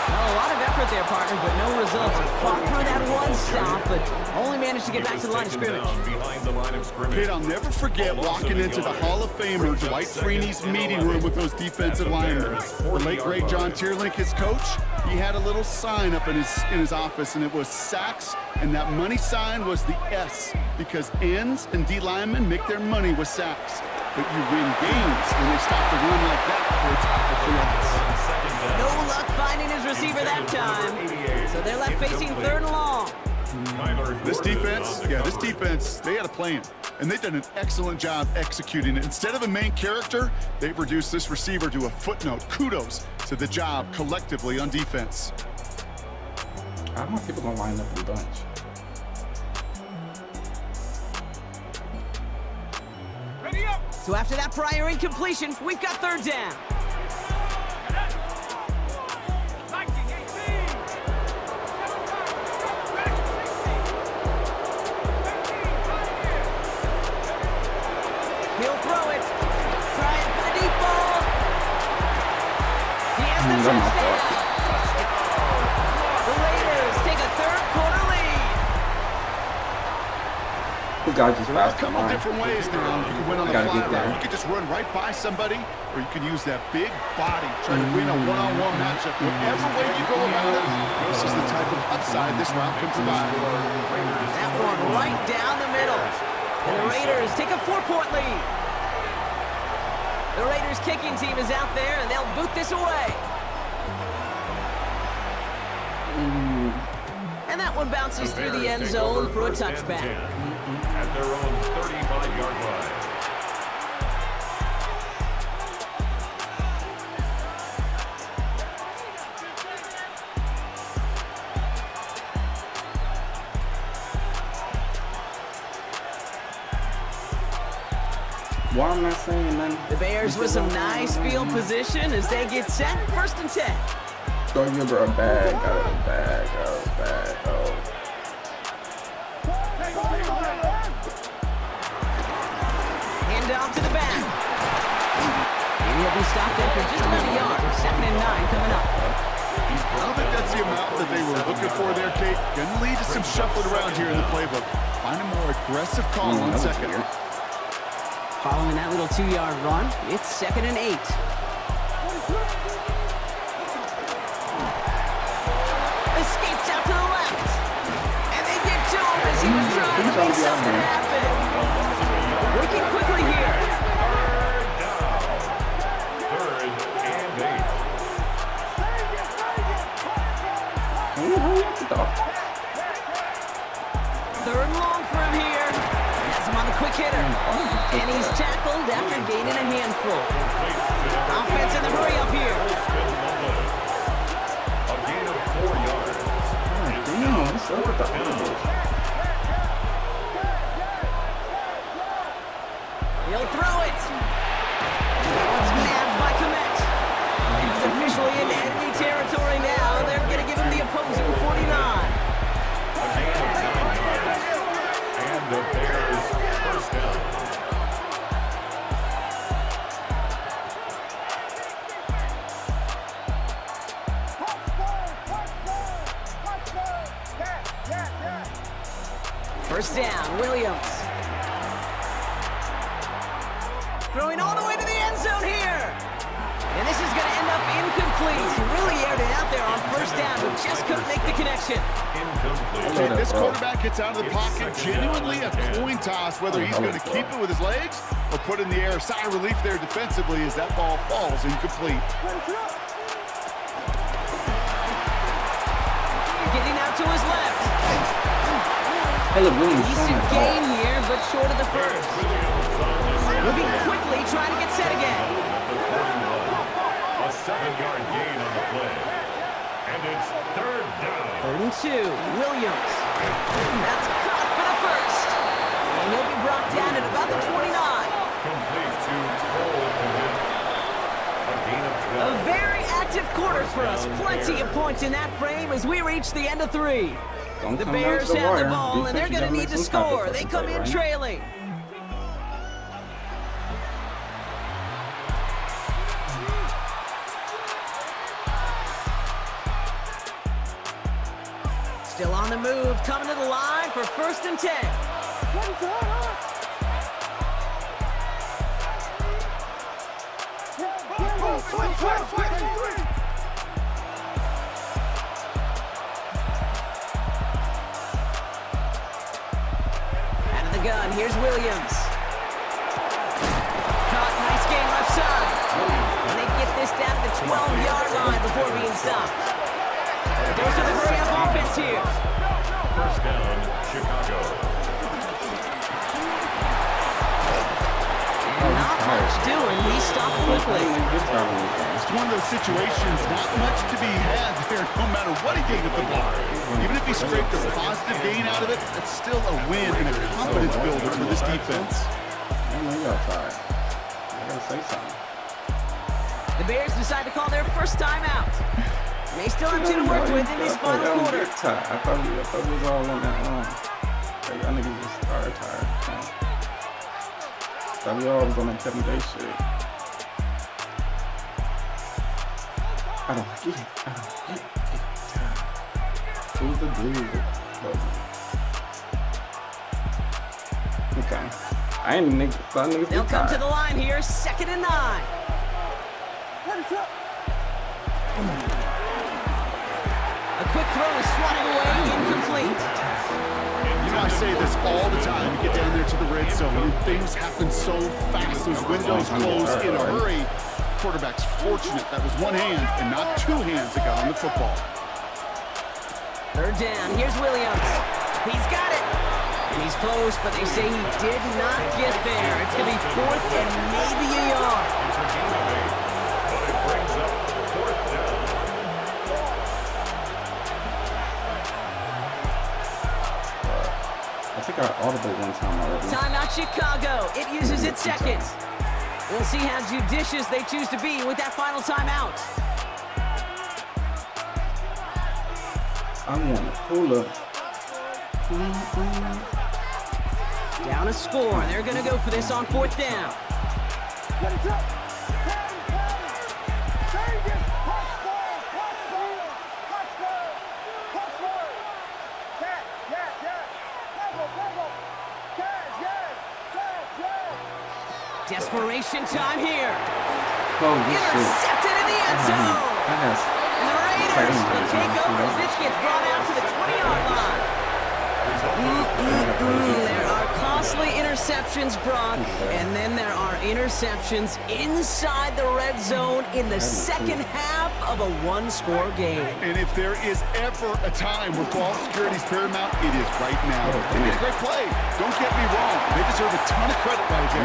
Well, a lot of effort there, partner, but no results. Fought through that one stop, but only managed to get back to the line of scrimmage.
Kate, I'll never forget walking into the Hall of Famer Dwight Freeney's meeting room with those defensive linemen. The late, great John Tierlink, his coach, he had a little sign up in his office, and it was sacks, and that money sign was the S, because ends and D linemen make their money with sacks. But you win games when they stop the run like that for its offense.
No luck finding his receiver that time. So they're left facing 3rd and long.
This defense, they had a plan, and they've done an excellent job executing it. Instead of a main character, they've reduced this receiver to a footnote. Kudos to the job collectively on defense.
How are people gonna line up in bunch?
So after that prior incompletion, we've got third down. He'll throw it. Trying for the deep ball. He has the touchdown. The Raiders take a third-quarter lead.
There are a couple different ways now. You can win on the fly route. You can just run right by somebody, or you can use that big body, try to win a one-on-one matchup. Whatever way you go about it, this is the type of upside this route can provide.
That one right down the middle. And the Raiders take a 4-point lead. The Raiders kicking team is out there, and they'll boot this away. And that one bounces through the end zone for a touchback.
At their own 35-yard line.
Why am I saying nothing?
The Bears with some nice field position as they get set. 1st and 10.
Throw your bro a bag, bag.
Hand off to the back. And he'll be stopped in for just about a yard. 2nd and 9 coming up.
I don't think that's the amount that they were looking for there, Kate. Gonna lead to some shuffling around here in the playbook. Find a more aggressive call on 2nd.
Following that little 2-yard run, it's 2nd and 8. Escapes out to the left. And they get to him as he was trying to make something happen. Working quickly here.
Third and
8. Third and long for him here. Has him on the quick hitter. And he's tackled after gaining a handful. Offense in the hurry up here.
A gain of 4 yards.
What's up with the Eagles?
He'll throw it. It's nabbed by Komet. And he's officially in enemy territory now. They're going to give him the opposing 49.
A gain of 9 yards. And the Bears first down.
First down, Williams. Throwing all the way to the end zone here. And this is going to end up incomplete. He really aired it out there on first down, but just couldn't make the connection.
Okay, this quarterback gets out of the pocket, genuinely a coin toss, whether he's going to keep it with his legs or put it in the air. Sigh of relief there defensively as that ball falls incomplete.
Getting out to his left.
Decent
gain here, but short of the first. Moving quickly, trying to get set again.
A 7-yard gain on the play. And it's third down.
3rd and 2, Williams. That's caught for the first. And he'll be brought down at about the 29.
Complete to Cole Komet. A gain of 12.
A very active quarter for us. Plenty of points in that frame as we reach the end of 3. The Bears have the ball, and they're going to need to score. They come in trailing. Still on the move, coming to the line for 1st and 10. Out of the gun, here's Williams. Caught, nice game left side. And they get this down to the 12-yard line before being stopped. Goes to the hurry-up offense here.
First down, Chicago.
Not much doing. He stopped quickly.
It's one of those situations, not much to be had there, no matter what he gained at the ball. Even if he scraped a positive gain out of it, it's still a win and a confidence builder for this defense.
I gotta say something.
The Bears decide to call their first timeout. They still have 2 to work with in this final quarter.
I thought we was all on that line. Y'all niggas just started tired. I thought we all was on that Kevin Day shit. I don't get it. Who's the dude? Okay. I ain't niggas.
They'll come to the line here, 2nd and 9. A quick throw is swatted away, incomplete.
You know, I say this all the time. You get down there to the red zone, and things happen so fast. Those windows close in a hurry. Quarterback's fortunate that was one hand and not 2 hands that got on the football.
3rd down. Here's Williams. He's got it. And he's close, but they say he did not get there. It's going to be 4th and maybe a yard.
It's a gain of 8, but it brings up 4th down.
I think I audible one time already.
Timeout Chicago. It uses its seconds. We'll see how judicious they choose to be with that final timeout.
I want to pull up.
Down a score. They're going to go for this on 4th down. Desperation time here. Intercepted in the end zone. And the Raiders will take over as this gets brought out to the 20-yard line. There are costly interceptions, Brock, and then there are interceptions inside the red zone in the second half of a 1-score game.
And if there is ever a time where ball security is paramount, it is right now. They made a great play. Don't get me wrong. They deserve a ton of credit right there.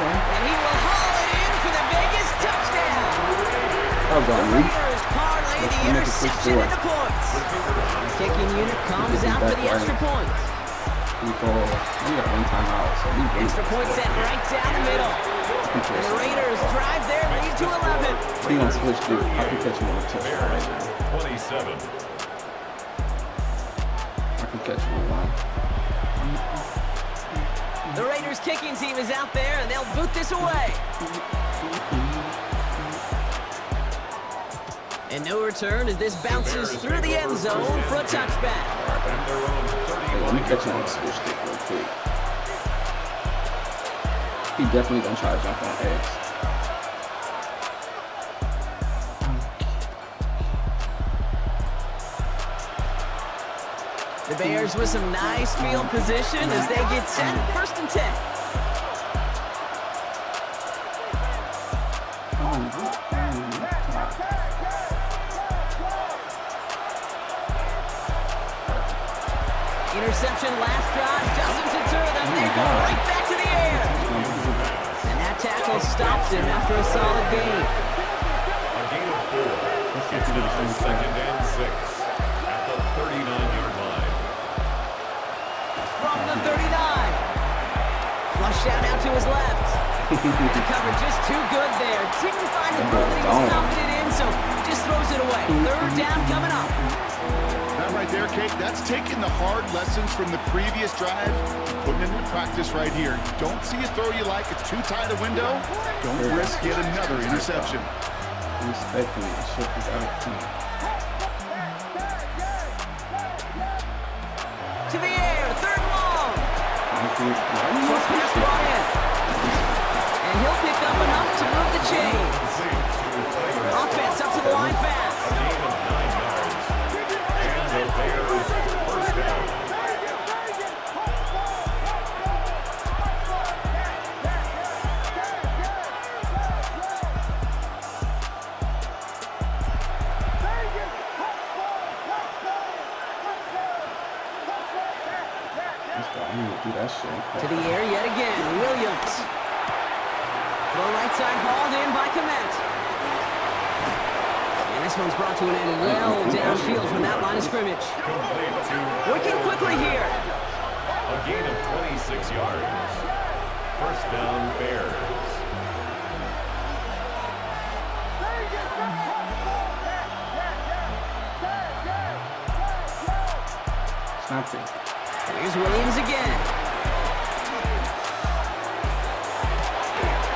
And he will haul it in for the Vegas touchdown.
The
Raiders parlay the interception into points. Kicking unit comes out for the extra point.
We got 1 timeout, so we
extra point set right down the middle. And the Raiders drive their lead to 11.
He gonna switch to. I can catch him on a touchdown right now.
27.
I can catch him on 1.
The Raiders kicking team is out there, and they'll boot this away. And no return as this bounces through the end zone for a touchback.
Hey, let me catch him on a switch stick real quick. He definitely gonna try to jump on X.
The Bears with some nice field position as they get set. 1st and 10. Interception last drive doesn't deter them. They go right back to the air. And that tackle stops him after a solid gain.
A gain of 4. It's now 2nd and 6 at the 39-yard line.
From the 39. Flushed out to his left. The cover just too good there. Didn't find the throw that he was confident in, so just throws it away. 3rd down coming up.
That right there, Kate, that's taking the hard lessons from the previous drive, putting it into practice right here. You don't see a throw you like, it's too tight a window, don't risk yet another interception.
Respectfully, the shit is out.
To the air, 3rd long. Short pass brought in. And he'll pick up enough to move the chains. Offense up to the line fast. To the air yet again, Williams. The right side hauled in by Komet. And this one's brought to an end well downfield from that line of scrimmage. Working quickly here.
A gain of 26 yards. First down, Bears.
Here's Williams again.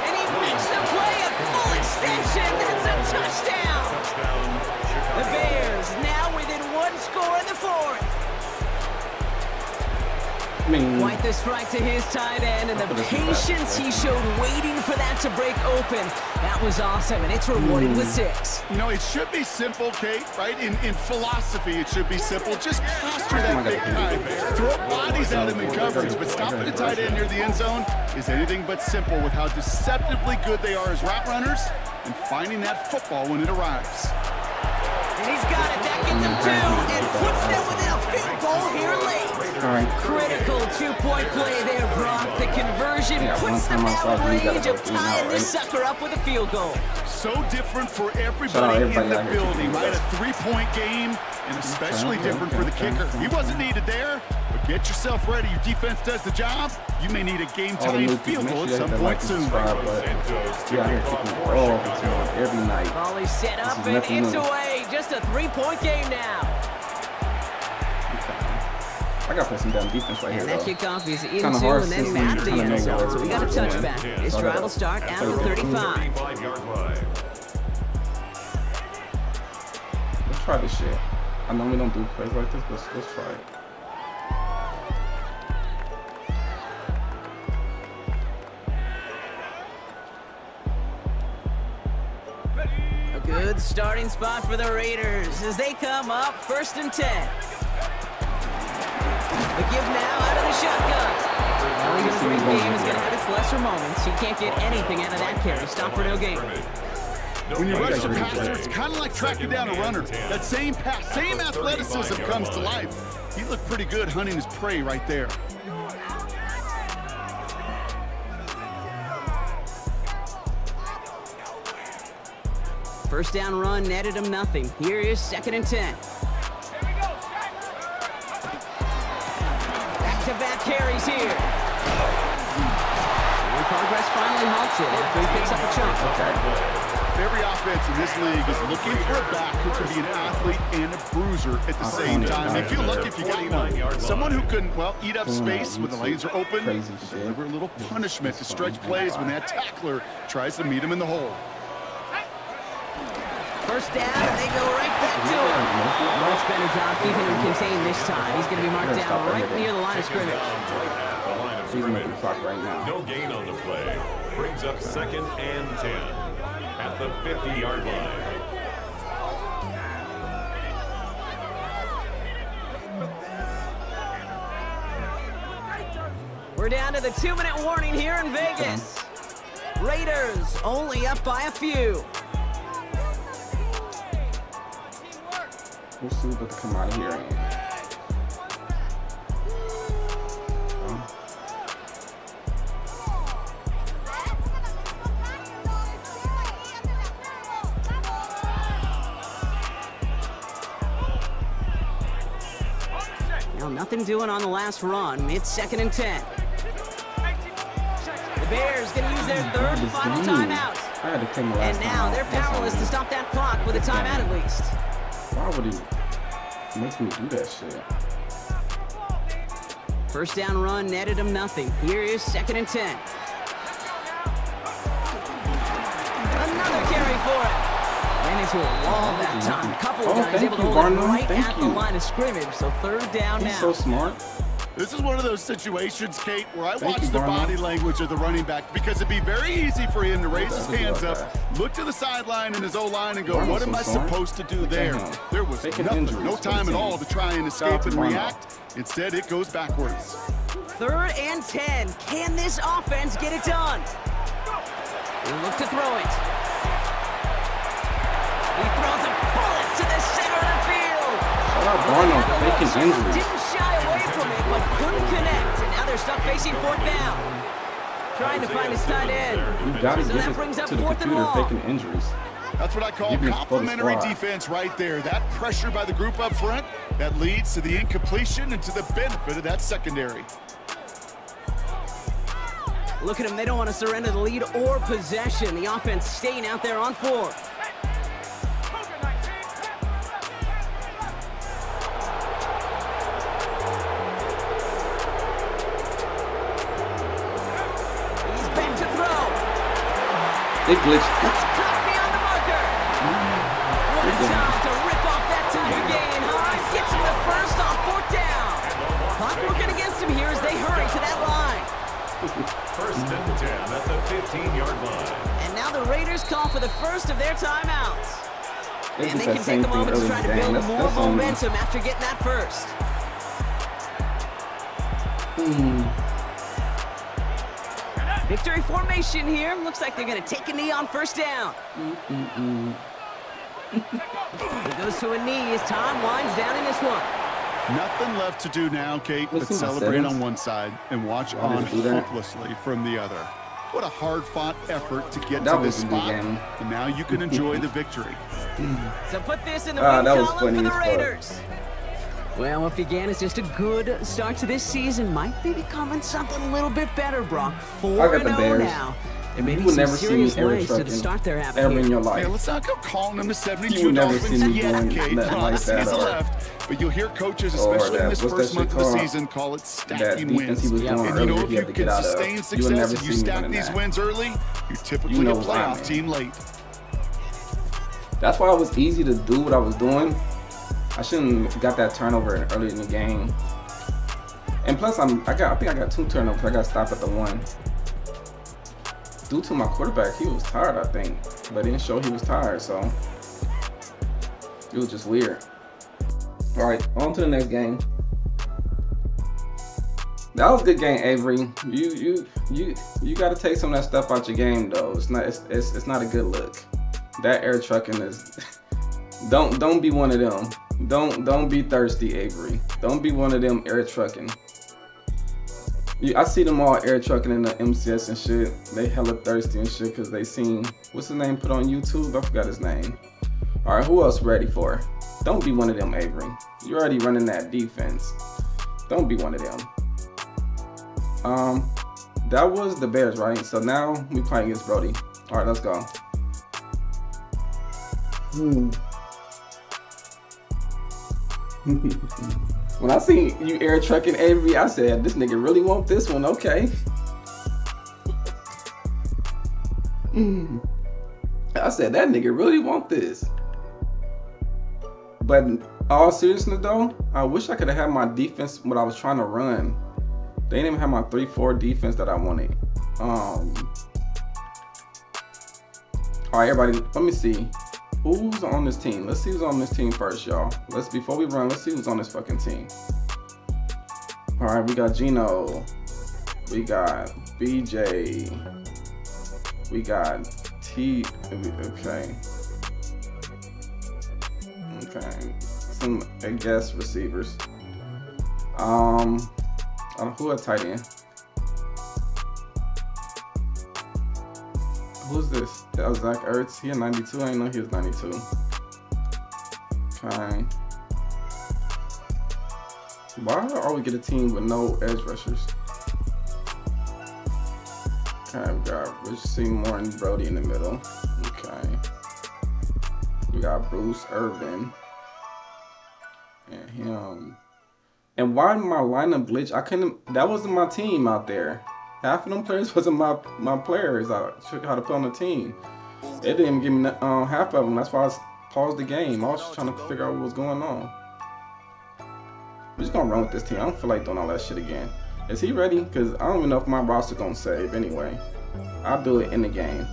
And he makes the play a full extension. That's a touchdown. The Bears now within one score in the fourth. Quite the strike to his tight end, and the patience he showed waiting for that to break open. That was awesome, and it's rewarded with 6.
You know, it should be simple, Kate, right? In philosophy, it should be simple. Just posture that big guy. Throw bodies at him in coverage, but stopping a tight end near the end zone is anything but simple with how deceptively good they are as route runners and finding that football when it arrives.
And he's got it. That gets him 2 and puts them within a field goal here late. Critical 2-point play there, Brock. The conversion puts them out of range of tying this sucker up with a field goal.
So different for everybody in the building, right? A 3-point game, and especially different for the kicker. He wasn't needed there, but get yourself ready. Your defense does the job. You may need a game-tying field goal at some point soon.
Every night.
Ball is set up and it's away. Just a 3-point game now.
I got to play some damn defense right here.
And that kickoff is into and then Matt the end zone. So we got a touchback. This drive will start at the 35.
Let's try this shit. I know we don't do plays like this, but let's try it.
A good starting spot for the Raiders as they come up 1st and 10. The give now out of the shotgun. Well, even a great game is going to have its lesser moments. You can't get anything out of that carry. Stop for no gain.
When you rush a passer, it's kind of like tracking down a runner. That same pass, same athleticism comes to life. He looked pretty good hunting his prey right there.
First down run netted him nothing. Here is 2nd and 10. Back-to-back carries here. And progress finally halted after he picks up a chunk.
Every offense in this league is looking for a back who can be an athlete and a bruiser at the same time. They feel lucky if you got one. Someone who can, well, eat up space when the lanes are open, and deliver a little punishment to stretch plays when that tackler tries to meet him in the hole.
First down, and they go right back to him. Much better job keeping him contained this time. He's going to be marked down right near the line of scrimmage.
No gain on the play. Brings up 2nd and 10 at the 50-yard line.
We're down to the 2-minute warning here in Vegas. Raiders only up by a few.
We'll see what to come out of here.
Well, nothing doing on the last run. It's 2nd and 10. The Bears going to use their 3rd and final timeout. And now they're powerless to stop that clock with a timeout at least.
Why would he make me do that shit?
First down run netted him nothing. Here is 2nd and 10. Another carry for him. Ran into a wall that time. A couple of guys able to hold him right at the line of scrimmage. So 3rd down now.
He's so smart.
This is one of those situations, Kate, where I watch the body language of the running back because it'd be very easy for him to raise his hands up, look to the sideline in his O-line and go, what am I supposed to do there? There was nothing, no time at all to try and escape and react. Instead, it goes backwards.
3rd and 10. Can this offense get it done? He'll look to throw it. He throws a bullet to the center of the field.
Shout out Darnold faking injuries.
Didn't shy away from it, but couldn't connect. And now they're they're stuck facing fourth down. Trying to find his tight end.
You gotta
So
get
that
it
brings up
to the
fourth and
computer
long.
faking injuries.
That's what I call
Even for the
complimentary
squad.
defense right there. That pressure by the group up front, that leads to the incompletion and to the benefit of that secondary.
Look at them. They don't want to surrender the lead or possession. The offense staying out there on fourth. He's back to throw.
They glitched.
That's caught beyond the marker. What a time to rip off that time to gain, huh? Gets him the first on fourth down. Clock working against him here as they hurry to that line.
First and 10 at the 15-yard line.
And now the Raiders call for the first of their timeouts.
They
And
did
they
that
can
same
take a
thing
moment to
early
try
in
to
the game.
build
That's
more
on them.
momentum after getting that first. Victory formation here. Looks like they're going to take a knee on first down. He goes to a knee as time winds down in this one.
Nothing left to do now, Kate, but
Listen to
celebrate
settings.
on one side and watch
Why
on
did they do that?
hopelessly from the other. What a hard-fought effort to get
That
to this
was a good
spot,
game.
and now you can enjoy the victory.
So put this in the
Ah,
win
that was
column
funny
for the
as fuck.
Raiders. Well, what began as just a good start to this season might be becoming something a little bit better, Brock.
I got the
4-0
Bears.
now. There may
You
be
will
some
never see me
serious
ever
legs to the
trucking
start they're having
ever in
here.
your
Hey,
life.
let's not go calling them the
You
72
will never
Dolphins
see me
yet,
doing
Kate.
nothing like
Honestly,
that,
is
or-
left. But you'll hear coaches,
Or
especially in
that-
this
what's
first
that
month
shit
of the
called?
season, call it
That
stacking
defense
wins.
he was doing
And you
earlier,
know,
he
if
had
you
to
can
get out of.
sustain
You will
success
never
and you
see me
stack
winning
these
that.
wins early, you're typically
You know
a
what I
playoff
mean.
team late.
That's why it was easy to do what I was doing. I shouldn't have got that turnover early in the game. And plus, I think I got 2 turnovers. I got stopped at the 1. Due to my quarterback, he was tired, I think, but he didn't show he was tired, so it was just weird. All right, on to the next game. That was a good game, Avery. You got to take some of that stuff out your game, though. It's not a good look. That air trucking is. Don't be one of them. Don't be thirsty, Avery. Don't be one of them air trucking. I see them all air trucking in the MCS and shit. They hella thirsty and shit because they seen, what's his name put on YouTube? I forgot his name. All right, who else ready for it? Don't be one of them, Avery. You're already running that defense. Don't be one of them. That was the Bears, right? So now we playing against Brody. All right, let's go. When I seen you air trucking Avery, I said, this nigga really want this one, okay. I said, that nigga really want this. But in all seriousness though, I wish I could have had my defense what I was trying to run. They didn't even have my 3-4 defense that I wanted. All right, everybody, let me see. Who's on this team? Let's see who's on this team first, y'all. Before we run, let's see who's on this fucking team. All right, we got Gino. We got BJ. We got T. Okay. Some guest receivers. Who a tight end? Who's this? That was Zach Ertz. He a 92. I didn't know he was 92. Okay. Why are we get a team with no edge rushers? Okay, we got Rich Seymour and Brody in the middle. Okay. We got Bruce Irvin. And him. And why my lineup glitch? I couldn't. That wasn't my team out there. Half of them players wasn't my players. I showed how to play on the team. It didn't even give me half of them. That's why I paused the game. I was just trying to figure out what was going on. We're just gonna run with this team. I don't feel like doing all that shit again. Is he ready? Because I don't even know if my roster gonna save anyway. I'll do it in the game.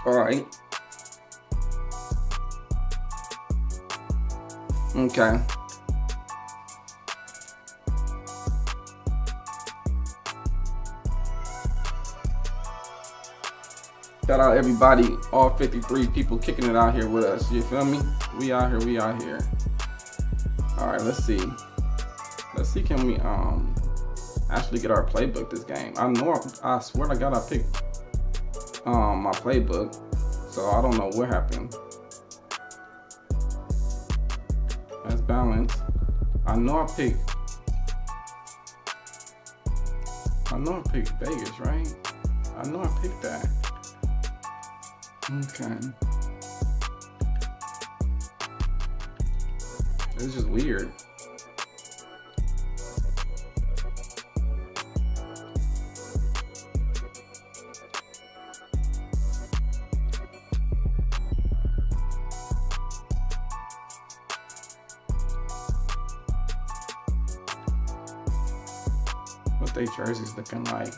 All right. Okay. Shout out everybody, all 53 people kicking it out here with us. You feel me? We out here, we out here. All right, let's see. Let's see, can we actually get our playbook this game? I swear to God, I picked my playbook, so I don't know what happened. That's balance. I know I picked Vegas, right? I know I picked that. Okay. It's just weird. What they jerseys looking like?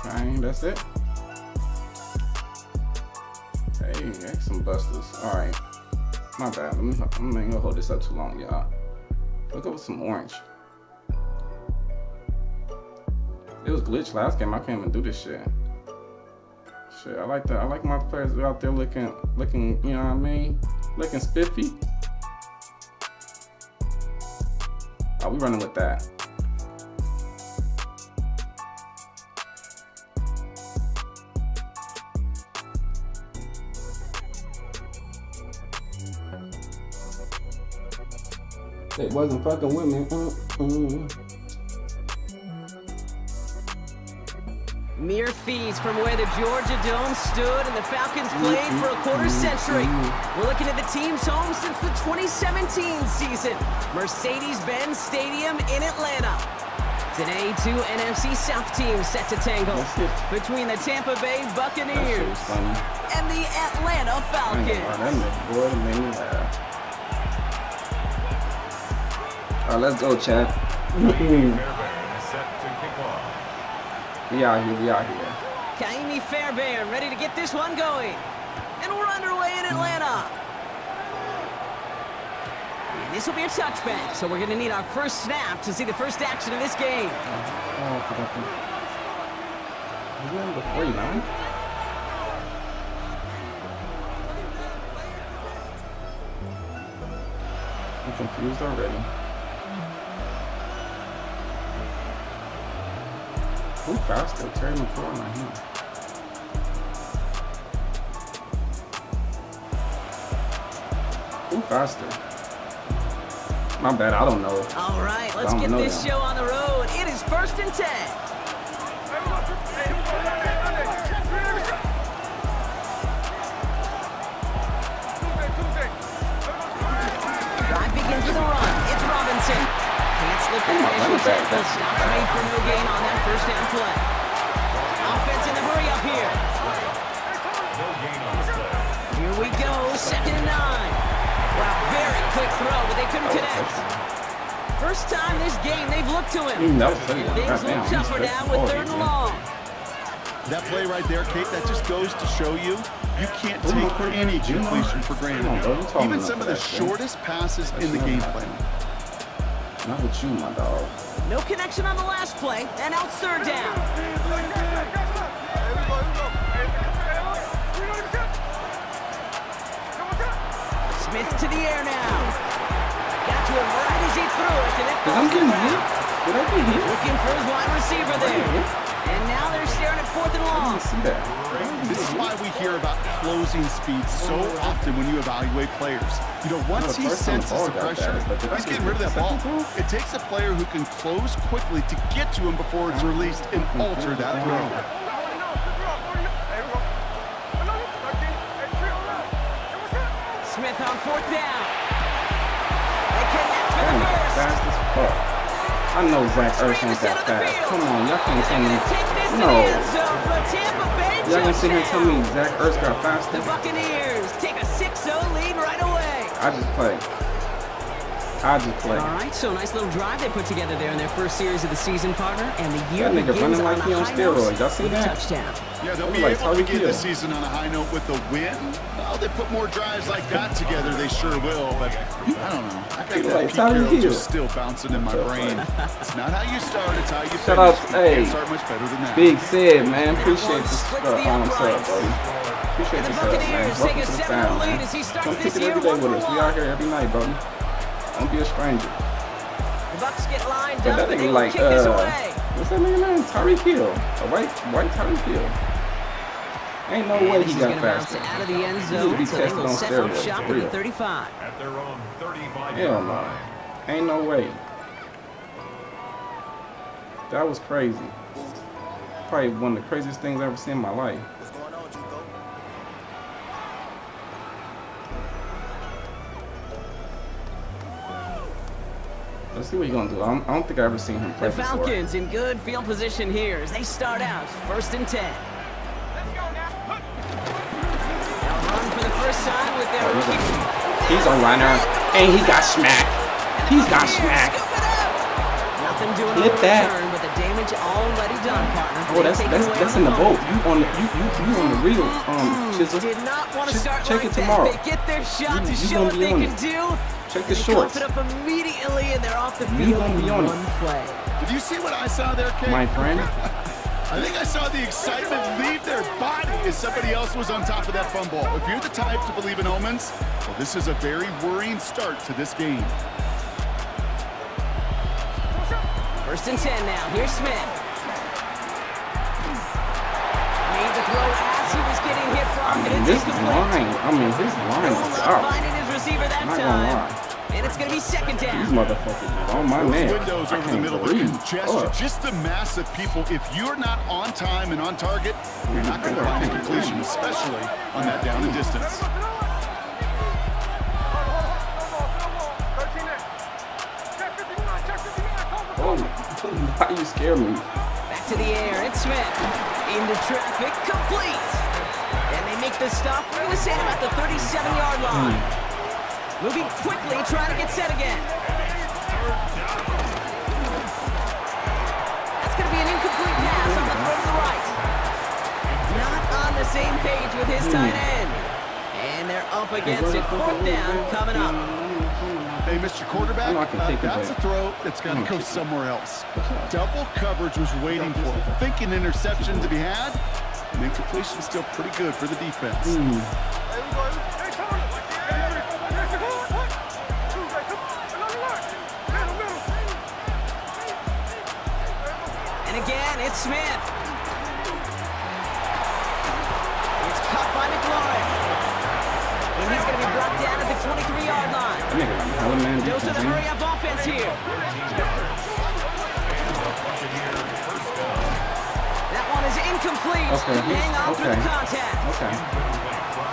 Okay, that's it. Hey, some busters. All right, my bad. I'm not gonna hold this up too long, y'all. Let's go with some orange. It was glitched last game. I can't even do this shit. Shit, I like that. I like my players out there looking, you know what I mean? Looking spiffy. Oh, we running with that. They wasn't fucking with me.
Mere feeds from where the Georgia Dome stood and the Falcons played for a quarter century. We're looking at the team's home since the 2017 season, Mercedes-Benz Stadium in Atlanta. Today, two NFC South teams set to tangle between the Tampa Bay Buccaneers and the Atlanta Falcons.
All right, let's go, chat. We out here, we out here.
Kaimi Fairbairn ready to get this one going. And we're underway in Atlanta. And this will be a touchback, so we're going to need our first snap to see the first action of this game.
Oh, is it number 49? I'm confused already. Who faster? Terry McLaurin right here. Who faster? My bad, I don't know.
All right, let's get this show on the road. It is 1st and 10. Drive begins with a run. It's Robinson. Can't slip the initial tackle. Stops made for no gain on that first down play. Offense in the hurry up here. Here we go, 2nd and 9. Wow, very quick throw, but they couldn't connect. First time this game they've looked to him. Things look tougher now with 3rd and long.
That play right there, Kate, that just goes to show you can't take any completion for granted. Even some of the shortest passes in the game plan.
Not with you, my dog.
No connection on the last play, and now it's 3rd down. Smith to the air now. Got to him right as he threw it, and it falls to the ground.
Did I get hit?
Looking for his wide receiver there. And now they're staring at 4th and long.
This is why we hear about closing speed so often when you evaluate players. You know, once he senses the pressure, he's getting rid of that ball. It takes a player who can close quickly to get to him before it's released and alter that throw.
Smith on 4th down. They connect for the first.
Fast as fuck. I know Zach Ertz ain't that fast. Come on, y'all can't tell me. No. Y'all gonna sit here and tell me Zach Ertz got faster?
The Buccaneers take a 6-0 lead right away.
I just played. I just play.
All right, so nice little drive they put together there in their first series of the season, partner. And the year
That nigga
begins
running like
on
he
a
on
high
steroids.
note
Y'all see
with a
that?
touchdown.
Yeah, they'll be
like
able to begin
Hill.
the season on a high note with a win. Well, they put more drives like that together, they sure will. But I don't know. I think that
like
Pete
Tyreek
Carroll
Hill.
just still bouncing in my brain. It's not how you start, it's how you finish.
Shout out,
You
hey,
can't start much better than that.
Big Sid, man. Appreciate the
Splits
sub,
the
sub,
uprights.
buddy. Appreciate
And
the
the
sub, man.
Buccaneers
Welcome
take a
to the
7-0
sound,
lead
man.
as he starts
Come
this
kick it
year
every day with
1-1.
us. We out here every night, buddy. Don't be a stranger.
The Bucs get lined
But
up
that
and
nigga
they
like,
kick this away.
what's that nigga name? Tyreek Hill. A white Tyreek Hill. Ain't no way
This
he
is
got
gonna bounce
faster.
out of the end
He
zone,
need to be
so they
tested
will
on
set up
steroids,
shop
for
at the
real.
35.
At their own 35-yard
Hell no.
line.
Ain't no way. That was crazy. Probably one of the craziest things I've ever seen in my life.
What's going on, Juco?
Let's see what he's gonna do. I don't think I've ever seen him play
The
before.
Falcons in good field position here as they start out 1st and 10. They'll run for the first time with their rookie.
He's a runner, and he got smacked. He's got smacked.
Nothing doing
Flip
on the
that.
return, but the damage already done, partner.
Oh, that's in the boat. You on the real chisel.
Did not want to start
check
like
it tomorrow.
that. They get their shot to
You
show
gonna
what
be
they
on
can
it.
do.
Check the
They
shorts.
cough it up immediately, and they're off the
You
field
gonna be
in
on
one
it.
play.
Did you see what I saw there, Kate?
My friend.
I think I saw the excitement leave their body as somebody else was on top of that fumble. If you're the type to believe in omens, well, this is a very worrying start to this game.
1st and 10 now. Here's Smith. Made the throw as he was getting hit from it. It's
This
incomplete.
his line is up.
Finding his receiver that
Not gonna
time.
lie.
And it's going to be 2nd
These
down.
motherfuckers on my
Those
man.
windows
I
over the
can't
middle are
breathe.
congested. Just the mass of people. If you're not on time and on target, you're not going to find a completion, especially on that down and distance.
Oh, why you scare me?
Back to the air. It's Smith. Into traffic. Complete. And they make the stop. We're going to say about the 37-yard line. Moving quickly, trying to get set again. That's going to be an incomplete pass on the throw to the right. Not on the same page with his tight end. And they're up against it. 4th down coming up.
Hey, Mr. Quarterback, that's a
it.
throw that's got to go somewhere else. Double coverage was waiting for him. Thinking interception to be had, and incompletion still pretty good for the defense.
And again, it's Smith. It's caught by McLaurin. And he's going to be brought down at the 23-yard line.
That nigga like hella man
Dose of the
defense.
hurry-up offense here. That one is incomplete.
Okay,
Hang on through the contact.
Okay.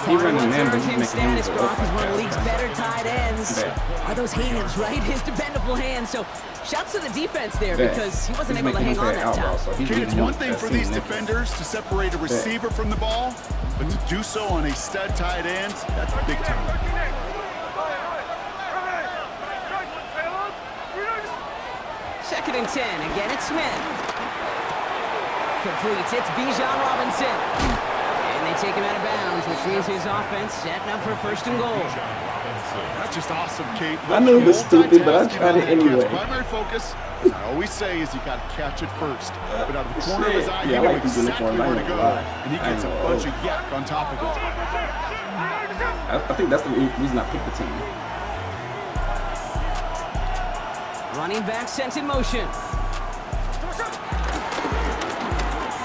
He running man, but he's
Him
making him
status,
look
Brock, is
like
one of the
that.
league's better tight ends.
Bet.
Are those hands, right? His dependable hands. So, shouts to the defense there
Bet.
because he wasn't
He's
able to
making
hang
him
on
play
that
outlaw,
time.
so he's
Kate, it's
leaving
one
him
thing
that
for
scene
these
there.
defenders to separate a receiver from the ball, but to do so on a stud tight end, that's big time.
Second and 10. Again, it's Smith. Completes. It's Bijan Robinson. And they take him out of bounds, which means his offense setting up for 1st and goal.
That's just awesome, Kate.
I know it was stupid, but I tried it anyway.
Primary focus, as I always say, is you got to catch it first. But out of the corner of his eye,
Yeah, I
you know
like these
exactly
uniforms. I
where to
ain't
go.
gonna lie.
And he gets a bunch of yak on top of it.
I think that's the reason I picked the team.
Running back sent in motion.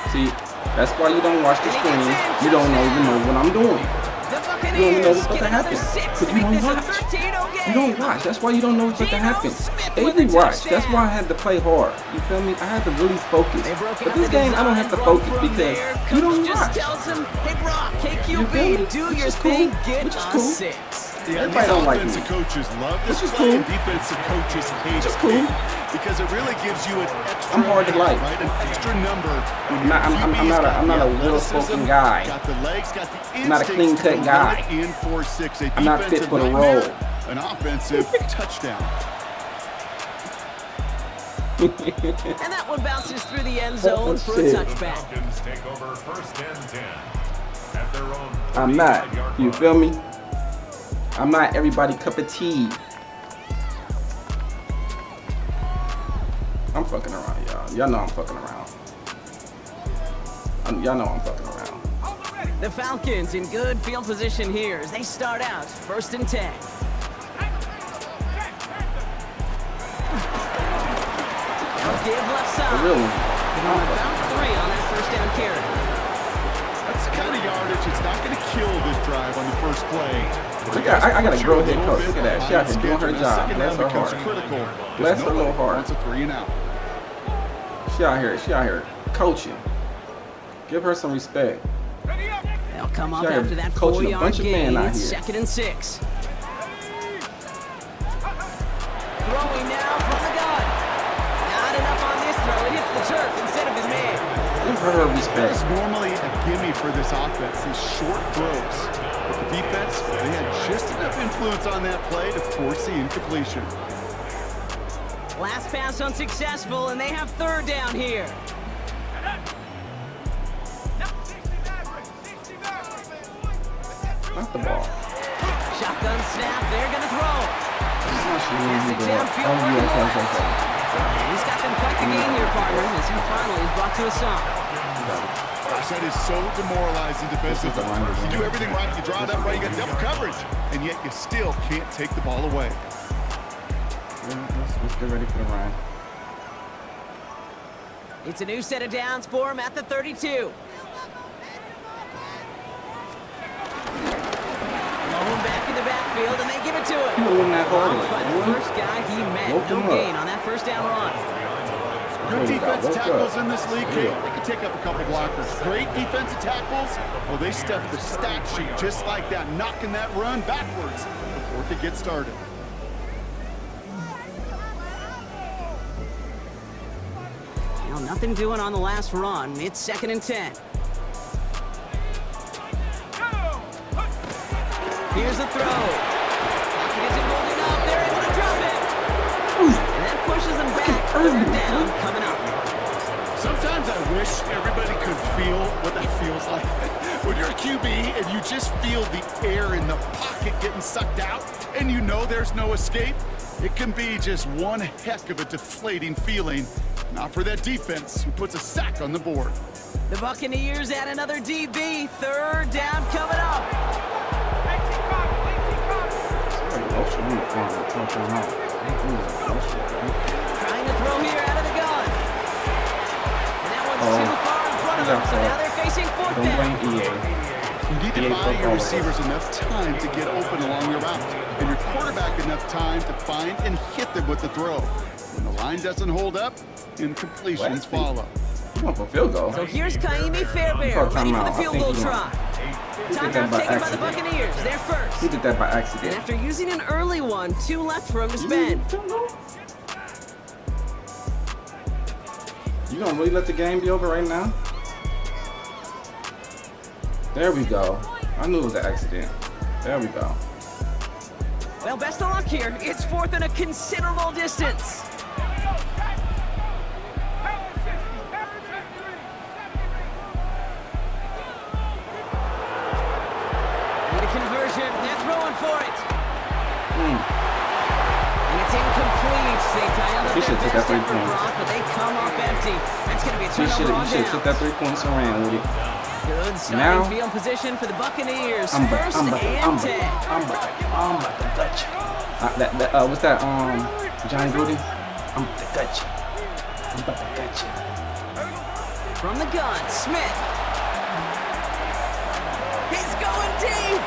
See, that's why you don't watch the screen. You don't even know what I'm doing. You don't even know what's supposed to happen. Because you don't watch. You don't watch. That's why you don't know what's supposed to happen. They watch. That's why I had to play hard. You feel me? I had to really focus. But this game, I don't have to focus because you don't watch.
Tells him, hey Brock,
You feel me?
KQB, do
Which
your
is cool.
thing, get
Which is
a
cool.
6.
Yeah,
Everybody don't like me.
offensive coaches love this
Which is
play,
cool.
and defensive coaches hate
Which is
it,
cool.
because it really gives you an extra.
I'm hard to like.
Right, an extra number.
I'm not a little spoken guy.
Got the legs, got the
I'm not a clean cut guy.
In 4-6,
I'm not fit for the role.
an offensive touchdown.
And that one bounces through the end zone for a touchback.
Falcons take over 1st and 10 at their own.
I'm not. You feel me? I'm not everybody cup of tea. I'm fucking around, y'all. Y'all know I'm fucking around. Y'all know I'm fucking around.
The Falcons in good field position here as they start out 1st and 10. Give left side.
Really?
About 3 on that 1st down carry.
That's the kind of yardage it's not going to kill this drive on the first play.
I got a girl head coach. Look at that. She out here doing her job. Bless her heart. Bless her little heart.
Wants a 3 and out.
She out here coaching. Give her some respect.
They'll come up
She out here
after that
coaching a
4-yard
bunch of men
gain.
out
It's
here.
2nd and 6. Throwing now from the gun. Not enough on this throw. It hits the turf instead of his man.
Give her respect.
It's normally a gimme for this offense, these short throws. But the defense, they had just enough influence on that play to force the incompletion.
Last pass unsuccessful, and they have 3rd down here.
Not the ball.
Shotgun snap. They're going to throw. He's got them quite the game here, partner, as he finally is brought to a stop.
Gosh, that is so demoralizing defensively. You do everything right, you draw it up right, you got double coverage, and yet you still can't take the ball away.
Let's get ready for the run.
It's a new set of downs for him at the 32. Lone back in the backfield, and they give it to him. By the first guy he met. No gain on that 1st down run.
Good defense tackles in this league, Kate. They can take up a couple blockers. Great defensive tackles, well, they stuff the stat sheet just like that, knocking that run backwards before it could get started.
Well, nothing doing on the last run. It's 2nd and 10. Here's the throw. Pocket isn't holding up. They're able to drop it. And that pushes them back. 3rd down coming up.
Sometimes I wish everybody could feel what that feels like. When you're a QB and you just feel the air in the pocket getting sucked out and you know there's no escape, it can be just one heck of a deflating feeling. Not for that defense who puts a sack on the board.
The Buccaneers add another DB. 3rd down coming up. Trying to throw here out of the gun. And that one's too far in front of them, so now they're facing 4th down.
You need to buy your receivers enough time to get open along your route, and your quarterback enough time to find and hit them with the throw. When the line doesn't hold up, incompletions follow.
Going for a field goal.
So here's Kaimi Fairbairn ready for the field goal try. Timeout taken by the Buccaneers. They're first.
He did that by accident.
And after using an early one, 2 left for him to spend.
You gonna really let the game be over right now? There we go. I knew it was an accident. There we go.
Well, best of luck here. It's 4th and a considerable distance. Need a conversion. They're throwing for it. And it's incomplete. They tie up their best effort block, but they come up empty. That's going to be a turnover on
He should have took that 3 points and ran with it.
Good starting field position for the Buccaneers. 1st and 10.
I'm about to touch. What's that? Johnny Booty? I'm about to touch. I'm about to touch.
From the gun, Smith. He's going deep.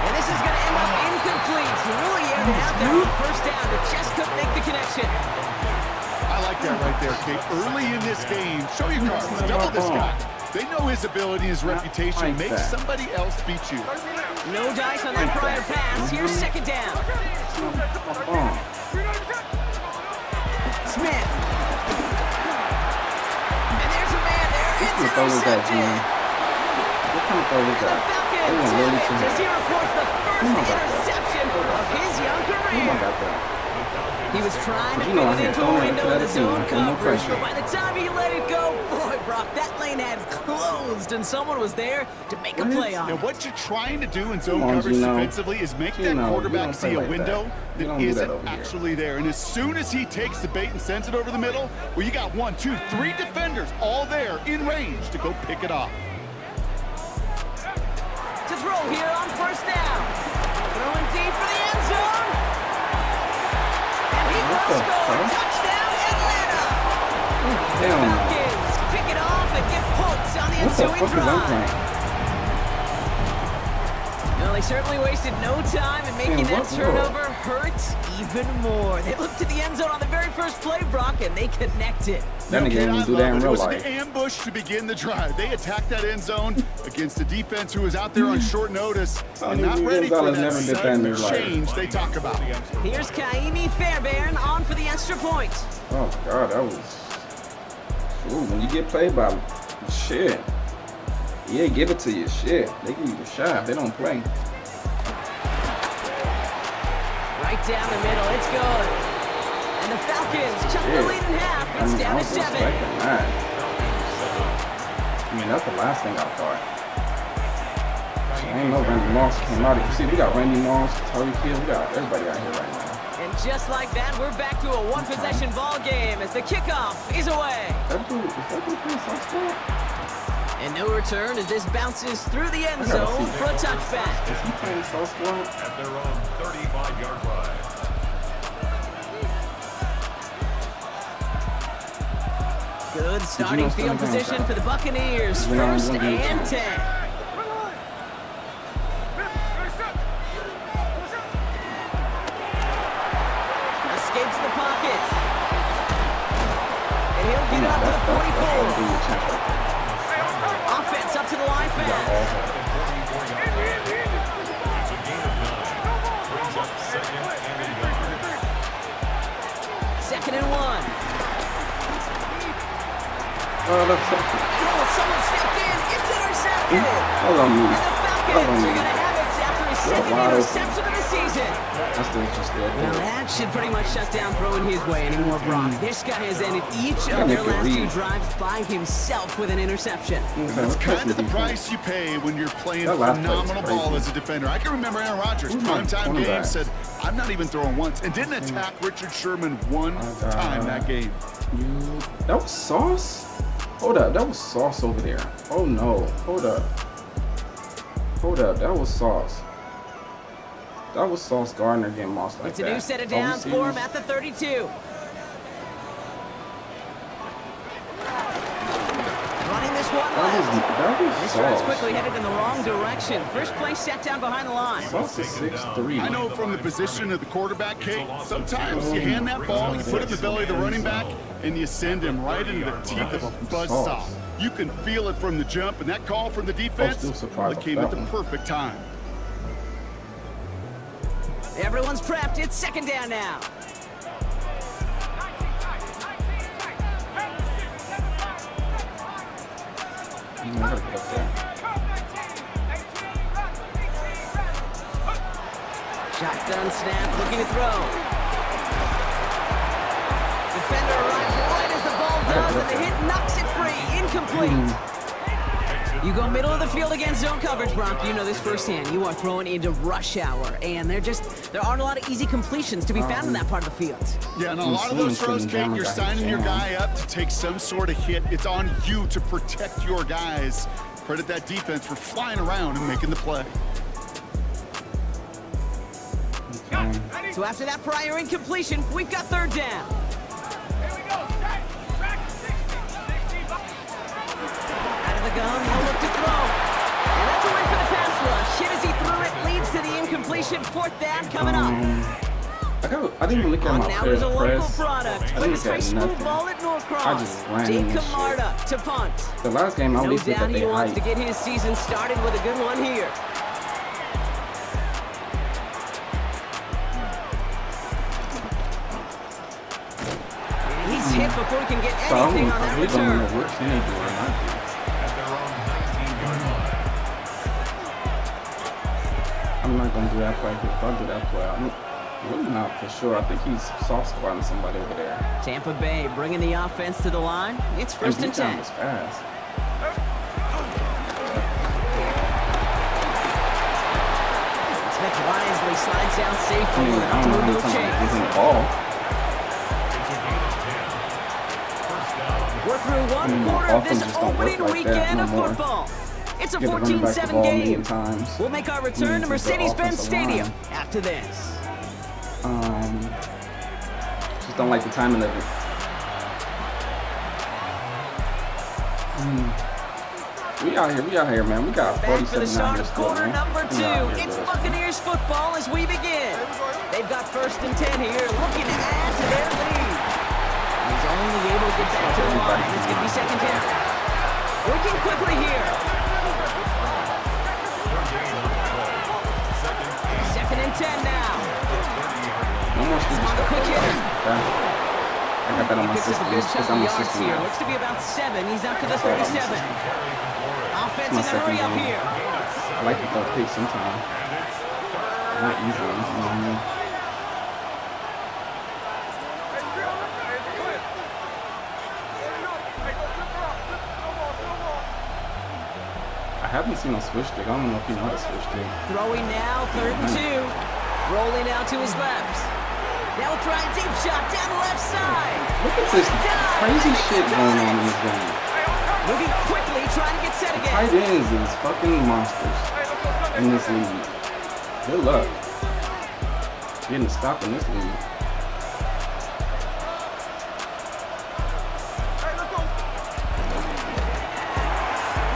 And this is going to end up incomplete. Really had it out there on 1st down, but just couldn't make the connection.
I like that right there, Kate. Early in this game, show your cards. Double this guy. They know his ability, his reputation. Make somebody else beat you.
No dice on that prior pass. Here's 2nd down. Smith. And there's a man there. It's intercepted.
What kind of throw was that?
The Falcons to zero points the first interception of his young career. He was trying to
You know,
fit it
I
into
had
a
thrown
window
it
in the
to
zone
that team. No
coverage,
pressure.
but by the time he let it go, boy, Brock, that lane had closed, and someone was there to make a play on
Now,
it.
what you're trying to do in zone
Come on,
coverage
Gino.
defensively is make that
Gino, you
quarterback
don't
see
play
a
like
window
that. You
that
don't do that
isn't
over here.
actually there. And as soon as he takes the bait and sends it over the middle, well, you got 1, 2, 3 defenders all there in range to go pick it off.
To throw here on first down. Throwing deep for the end zone. And he will score. Touchdown, Atlanta. The Falcons pick it off and get points on the ensuing drive. Well, they certainly wasted no time in making that turnover hurt even more. They looked to the end zone on the very first play, Brock, and they connected.
That nigga didn't do that in
It
real
was
life.
an ambush to begin the drive. They attacked that end zone against a defense who was out there on short notice and not ready for that sudden change they talk about.
Here's Kaimi Fairbairn on for the extra point.
Oh, God, that was... Ooh, when you get played by... Shit. Yeah, give it to you. Shit. They give you the shot. They don't play.
Right down the middle. It's good. And the Falcons chuck the lead in half. It's down to 7.
I mean, that's the last thing I thought. I ain't know Randy Moss came out. You see, we got Randy Moss, Tyreek Hill. We got everybody out here right now.
And just like that, we're back to a one-possession ball game as the kickoff is away. And no return as this bounces through the end zone for a touchback.
Is he playing so squad?
At their own 35-yard line.
Good starting field position for the Buccaneers. First and 10. Escapes the pocket. And he'll get it up to the 44. Offense up to the line fence. Second and 1. Someone stepped in. It's intercepted. And the Falcons are going to have it after his second interception of the season. Well, that should pretty much shut down throwing his way anymore, Brock. This guy has ended each of their last 2 drives by himself with an interception.
That's kind of the price you pay when you're playing phenomenal ball as a defender. I can remember Aaron Rodgers, primetime game, said, I'm not even throwing once, and didn't attack Richard Sherman one time that game.
That was Sauce? Hold up, that was Sauce over there. Oh no, hold up. Hold up, that was Sauce. That was Sauce Gardner getting lost like that.
It's a new set of downs for him at the 32. Running this one left. This drive's quickly headed in the wrong direction. First play set down behind the line.
Sauce is 6'3".
I know from the position of the quarterback, Kate, sometimes you hand that ball, you put it in the belly of the running back, and you send him right into the teeth of a buzzsaw. You can feel it from the jump, and that call from the defense came at the perfect time.
Everyone's prepped. It's second down now. Shotgun snap, looking to throw. Defender arrives right as the ball does, and the hit knocks it free. Incomplete. You go middle of the field against zone coverage, Brock. You know this firsthand. You are throwing into rush hour, and there aren't a lot of easy completions to be found in that part of the field.
Yeah, and a lot of those throws, Kate, you're signing your guy up to take some sort of hit. It's on you to protect your guys. Credit that defense for flying around and making the play.
So after that prior incompletion, we've got third down. Out of the gun, he'll look to throw. And that's a win for the pass rush. Hit as he threw it, leads to the incompletion. Fourth down coming up.
I didn't even look at my
now there's a local
press.
product.
I
Played
didn't
his high
look at
school
nothing.
ball at Norcross.
I just ran
Jake
in this
Camarda to punt.
The last game, I
No
least looked
doubt
at
he
their
wants to
height.
get his season started with a good one here. And he's hit before he can get anything on that return.
I'm not gonna do that play. If I do that play, I'm really not for sure. I think he's soft squatting somebody over there.
Tampa Bay bringing the offense to the line. It's first and 10.
Was fast.
Smith wisely slides down safely.
I don't know how many times he's in the ball.
We're through one quarter of this opening weekend of football. It's a 14-7 game. We'll make our return to Mercedes-Benz Stadium after this.
Just don't like the timing of it. We out here, man. We got 47
Back for the start of
still,
quarter
man.
number 2. It's Buccaneers football as we begin. They've got first and 10 here, looking to add to their lead. He's only able to get back to the line. It's going to be second down. Working quickly here. Second and 10 now.
No more
He's on the quick hitter.
I got that on my system.
Here. Looks to be about 7. He's up to the 37. Offense in a hurry up here.
I like to throw picks sometimes. Not easily, you know what I mean? I haven't seen a switch stick. I don't know if you know how to switch stick.
Throwing now, 3rd and 2. Rolling out to his left. Now we'll try a deep shot down the left side.
Look at this crazy shit going on in this game.
Moving quickly, trying to get set again.
Tight ends is fucking monsters in this league. Good luck getting a stop in this league.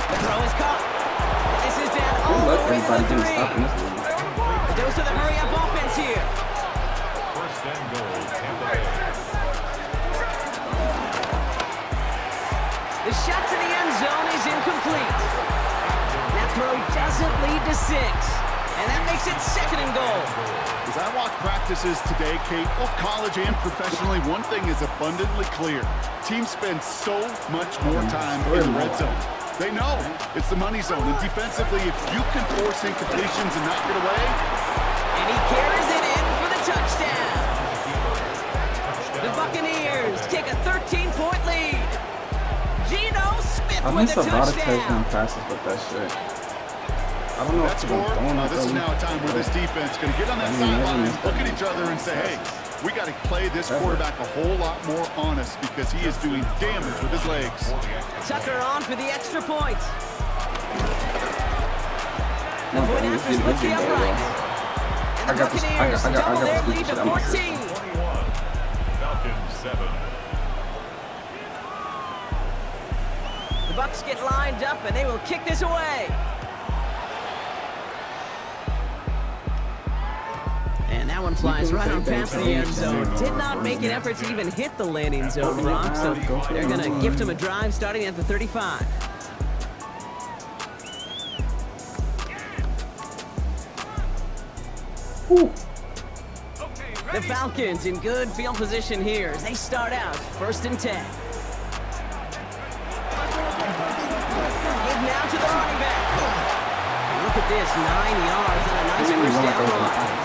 The throw is caught. This is down all
Good luck
the way to
everybody
the
getting a
3.
stop in this league.
The dose of the hurry-up offense here.
First and goal, Tampa Bay.
The shot to the end zone is incomplete. That throw doesn't lead to 6. And that makes it second and goal.
As I watch practices today, Kate, both college and professionally, one thing is abundantly clear. Teams spend so much more time in the red zone. They know it's the money zone. And defensively, if you can force incompletions and knock it away.
And he carries it in for the touchdown. The Buccaneers take a 13-point lead. Geno Smith
I
with
missed
a
a lot of
touchdown.
touchdown passes with that shit. I don't know
That
if
score, this is now a time where this defense is going to get on that sideline, look at each other and say, hey, we got to play this quarterback a whole lot more honest because he is doing damage with his legs.
Tucker on for the extra point. The point after splits the upright. And the Buccaneers double their lead to 14.
Falcons 7.
The Bucs get lined up and they will kick this away. And that one flies right on past the end zone. Did not make an effort to even hit the landing zone, Brock, so they're going to gift him a drive starting at the 35.
Ooh.
The Falcons in good field position here as they start out first and 10. Give now to the running back. And look at this, 9 yards and a nice first down run.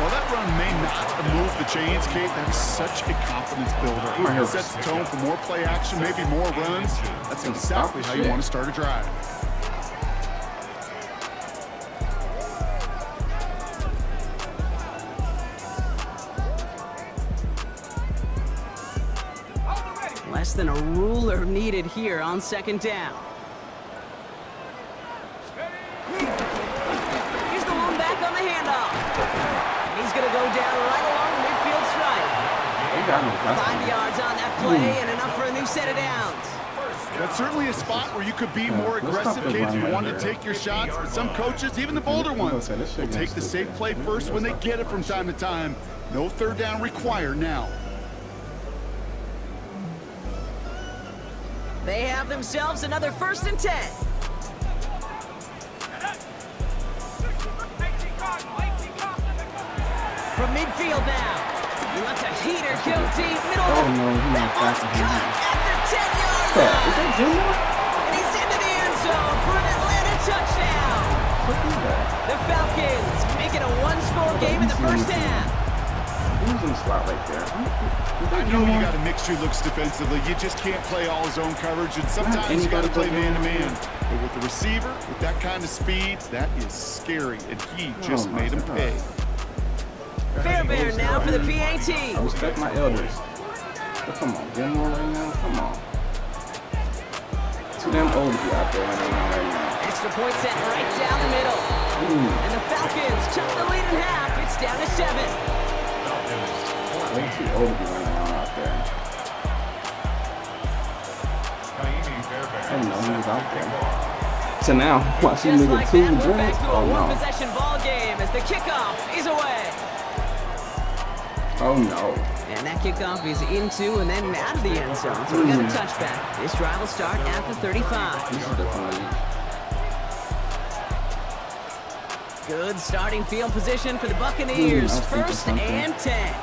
While that run may not move the chains, Kate, that is such a confidence builder. It sets the tone for more play action, maybe more runs. That's exactly how you want to start a drive.
Less than a ruler needed here on second down. Here's the one back on the handoff. And he's going to go down right along the midfield stripe. 5 yards on that play and enough for a new set of downs.
That's certainly a spot where you could be more aggressive, Kate, if you wanted to take your shots. But some coaches, even the bolder ones, will take the safe play first when they get it from time to time. No third down required now.
They have themselves another first and 10. From midfield now. He wants a heater, kill deep, middle. That one's cut at the 10-yard line. And he's into the end zone for an Atlanta touchdown. The Falcons game in the first half.
Who's in the slot right there?
I know you got a mixture looks defensively. You just can't play all zone coverage, and sometimes you got to play man-to-man. But with the receiver, with that kind of speed, that is scary, and he just made him pay.
Fairbairn now for the PAT.
I respect my elders. But come on, get more right now. Come on. Too damn old to be out there right now.
Extra point set right down the middle. And the Falcons took the lead in half. It's down to 7.
Way too old to be running around out there. I didn't know he was out there. So now, watch him make
Like
two
that, we're back
drinks.
to a
Oh no.
one-possession ball game as the kickoff is away.
Oh no.
And that kickoff is into and then out of the end zone. So we got a touchback. This drive will start after 35.
This is definitely.
Good starting field position for the Buccaneers. First and 10.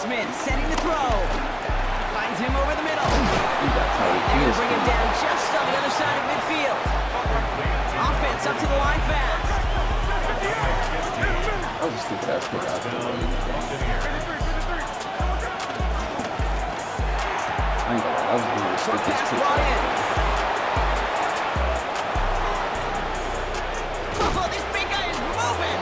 Smith setting the throw. Finds him over the middle. They're going to bring him down just on the other side of midfield. Offense up to the line fast.
That was a stupid ass pick out there. I ain't gonna lie, that was really the stupidest pick out there.
Oh, this big guy is moving.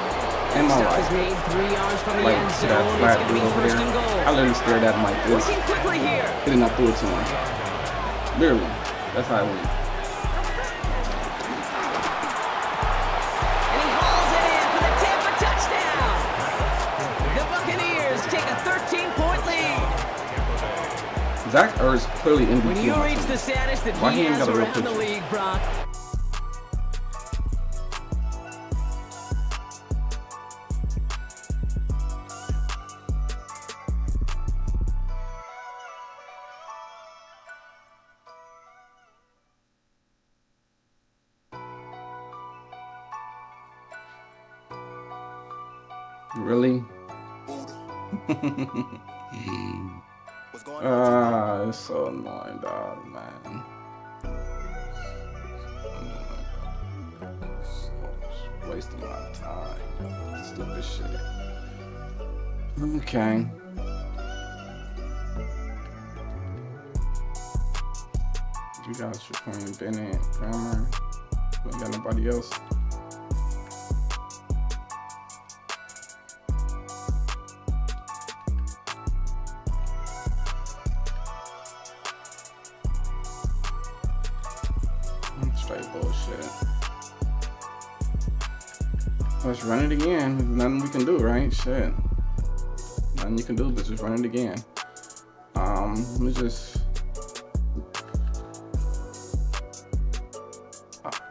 In my
Stop
life.
is made 3 yards from the
Like,
end
see
zone.
that
It's
flat
going to
dude
be
over
first
there?
and goal.
I literally stared at him like this.
Working quickly here.
He did not throw it to him. Literally. That's how it went.
And he hauls it in for the Tampa touchdown. The Buccaneers take a 13-point lead.
Zach Ertz clearly MVP.
When you reach the status that
Why
he
he ain't
has
got a real
around the
picture?
league, Brock.
Really? It's so annoying, dog, man. So wasting my time. Stupid shit. Okay. You got Shaquan Bennett, Kramer. We ain't got nobody else. Straight bullshit. Let's run it again. There's nothing we can do, right? Shit. Nothing you can do but just run it again. Let me just.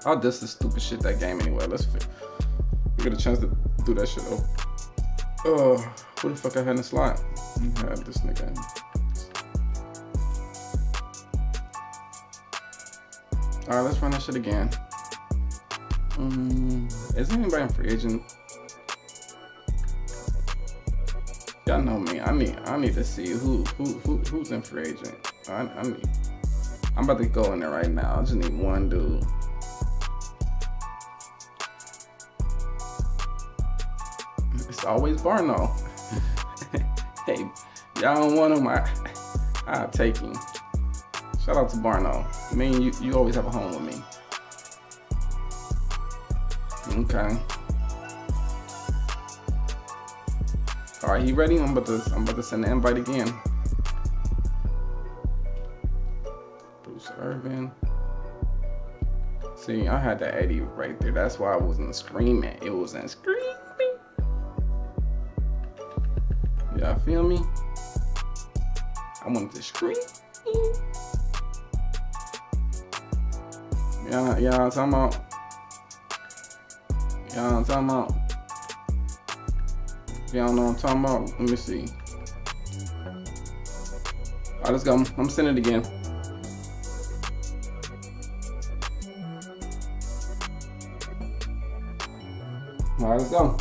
I'll diss this stupid shit that game anyway. We get a chance to do that shit though. Oh, who the fuck I had in the slot? I had this nigga. Alright, let's run that shit again. Is anybody in free agent? Y'all know me. I need to see who's in free agent. I'm about to go in there right now. I just need one dude. It's always Barno. Hey, y'all don't want him? I'll take him. Shout out to Barno. I mean, you always have a home with me. Okay. All right, he ready? I'm about to send the invite again. Bruce Irvin. See, I had the 80 right there. That's why I wasn't screaming. It wasn't screaming. Y'all feel me? I wanted to scream. Y'all talking about? Y'all talking about? Y'all know what I'm talking about? Let me see. Alright, let's go. I'm sending it again. Alright, let's go.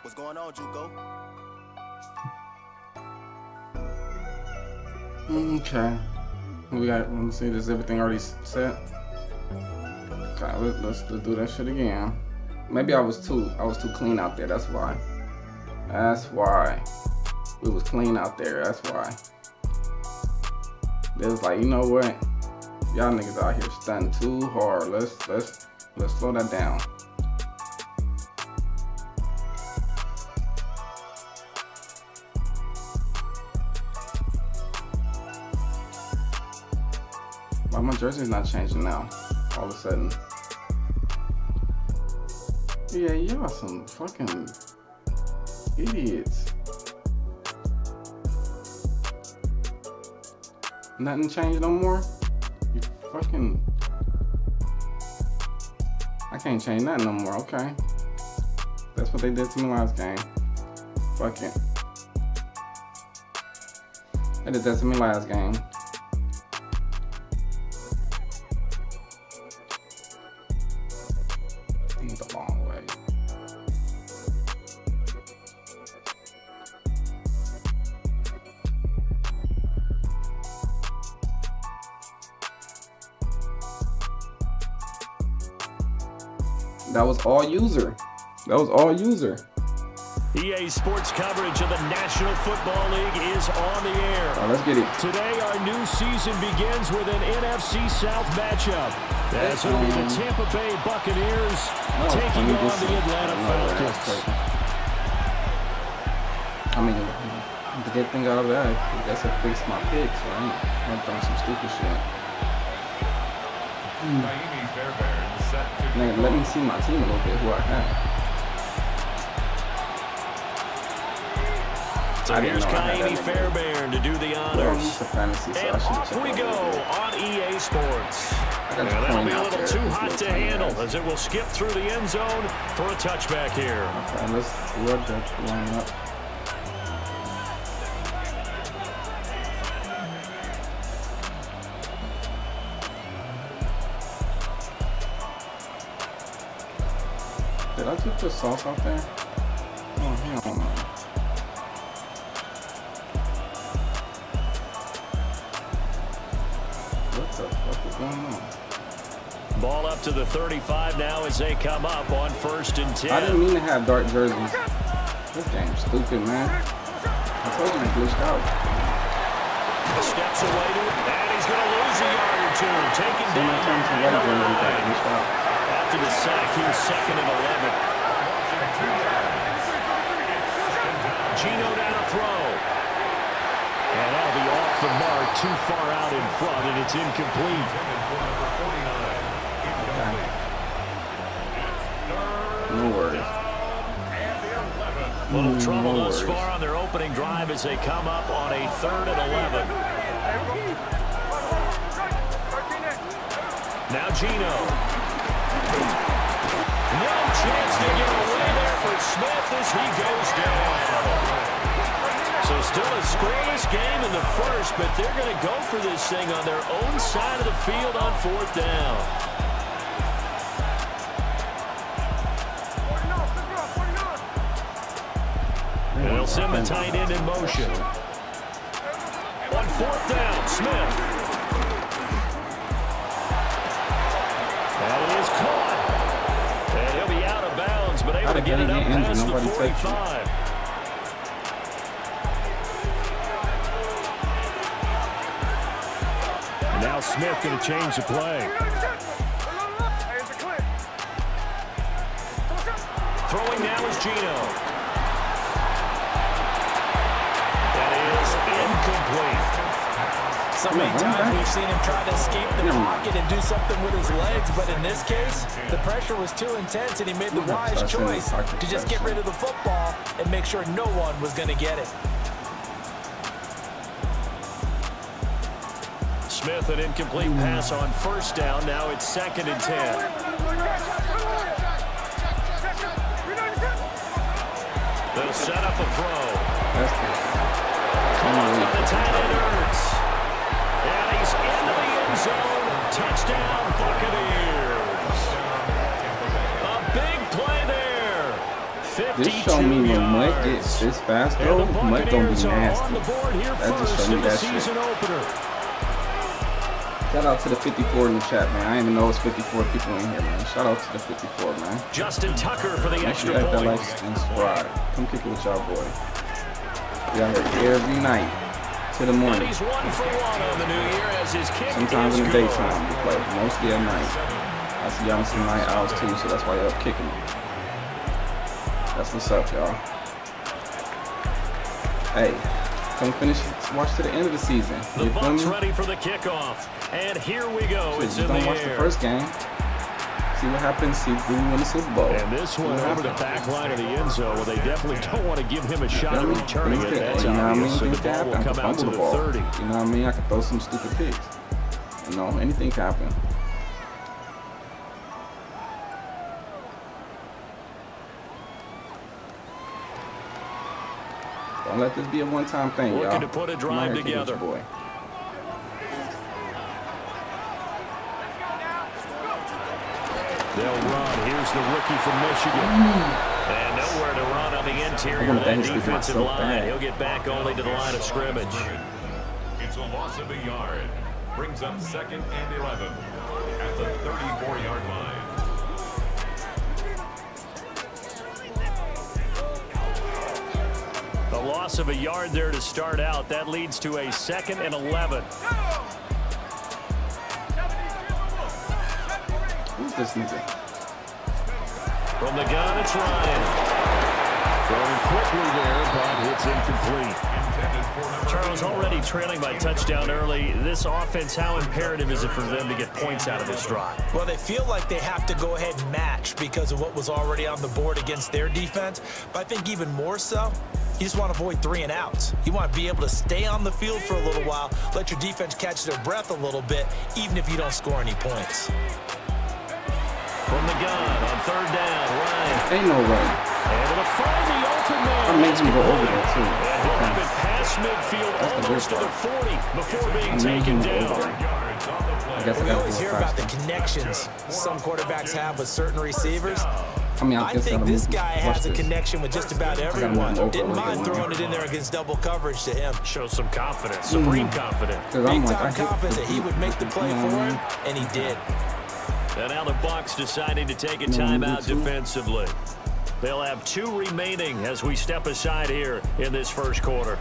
What's going on, Juco?
Okay. We got, let me see, is everything already set? Okay, let's do that shit again. Maybe I was too clean out there, that's why. That's why. We was clean out there, that's why. They was like, you know what? Y'all niggas out here stunting too hard. Let's slow that down. Why my jersey's not changing now? All of a sudden. Yeah, y'all some fucking idiots. Nothing changed no more? You fucking... I can't change nothing no more, okay. That's what they did to me last game. Fuck it. They did that to me last game. The long way. That was all user. That was all user.
EA Sports coverage of the National Football League is on the air.
Oh, let's get it.
Today, our new season begins with an NFC South matchup. As it'll be the Tampa Bay Buccaneers taking on the Atlanta Falcons.
I mean, the good thing out of that, I guess I fixed my picks, right? I'm throwing some stupid shit. Nigga, let me see my team a little bit, who I have.
So here's Kaimi Fairbairn to do the honors.
Fantasy, so
and off we go on EA Sports. Now that'll be a little too hot to handle as it will skip through the end zone for a touchback here.
Okay, let's look that line up. Did I just put sauce out there? Oh, hell no. What the fuck is going on?
Ball up to the 35 now as they come up on 1st and 10.
I didn't mean to have dark jerseys. This game's stupid, man. I told you to glitched out.
Steps away to it, and he's going to lose a yard or two. Taking down after the sack, he was 2nd and 11. Gino down to throw. And that'll be off the mark, too far out in front, and it's incomplete.
No worries.
Little trouble thus far on their opening drive as they come up on a 3rd and 11. Now Gino. No chance to get away there for Smith as he goes down. So still a scoreless game in the first, but they're going to go for this thing on their own side of the field on 4th down. And they'll send the tight end in motion. On 4th down, Smith. That is caught. And he'll be out of bounds, but able to get it up past the 45. And now Smith going to change the play. Throwing now is Gino. Incomplete.
So many times we've seen him try to escape the pocket and do something with his legs, but in this case, the pressure was too intense and he made the wise choice to just get rid of the football and make sure no one was going to get it.
Smith, an incomplete pass on 1st down. Now it's 2nd and 10. They'll set up a throw. The tight end Ertz. And he's into the end zone. Touchdown, Buccaneers. A big play there.
This show me when Mutt gets this fast though, Mutt gonna be nasty. That just showed me that shit. Shout out to the 54 in the chat, man. I didn't even know it's 54 people in here, man. Shout out to the 54, man.
Justin Tucker for the extra point.
That like and subscribe. Come kick it with y'all, boy. We out here every night to the morning.
He's 1 for 1 on the new year as his kick
sometimes in the daytime we play, mostly at night. I see y'all some night owls too, so that's why y'all up kicking me. That's what's up, y'all. Hey, come finish, watch to the end of the season.
The Bucs ready for the kickoff, and here we go. It's in the air.
Don't watch the first game. See what happens. See who wins the Super Bowl.
And this one over the back line of the end zone. Well, they definitely don't want to give him a shot at returning it. That's obvious. So the ball will come out to the 30.
You know what I mean? I could throw some stupid picks. You know, anything can happen. Don't let this be a one-time thing, y'all.
Looking to put a drive together.
Boy.
They'll run. Here's the rookie from Michigan. And nowhere to run on the interior of that defensive line. He'll get back only to the line of scrimmage.
It's a loss of a yard. Brings up 2nd and 11 at the 34-yard line.
The loss of a yard there to start out. That leads to a 2nd and 11.
Who's this nigga?
From the gun, it's Ryan. Throwing quickly there, but it's incomplete. Charles, already trailing by touchdown early. This offense, how imperative is it for them to get points out of this drive?
Well, they feel like they have to go ahead and match because of what was already on the board against their defense. But I think even more so, you just want to avoid 3 and outs. You want to be able to stay on the field for a little while, let your defense catch their breath a little bit, even if you don't score any points.
From the gun on 3rd down, Ryan.
Ain't no way.
And it'll find the open man.
I'm making him go over there too.
And he'll have it past midfield almost to the 40 before being taken down.
I guess
we always hear about the connections some quarterbacks have with certain receivers. I think this guy has a connection with just about everyone. Didn't mind throwing it in there against double coverage to him.
Shows some confidence, supreme confidence.
Big time confidence that he would make the play for him, and he did.
And now the Bucs deciding to take a timeout defensively. They'll have 2 remaining as we step aside here in this first quarter.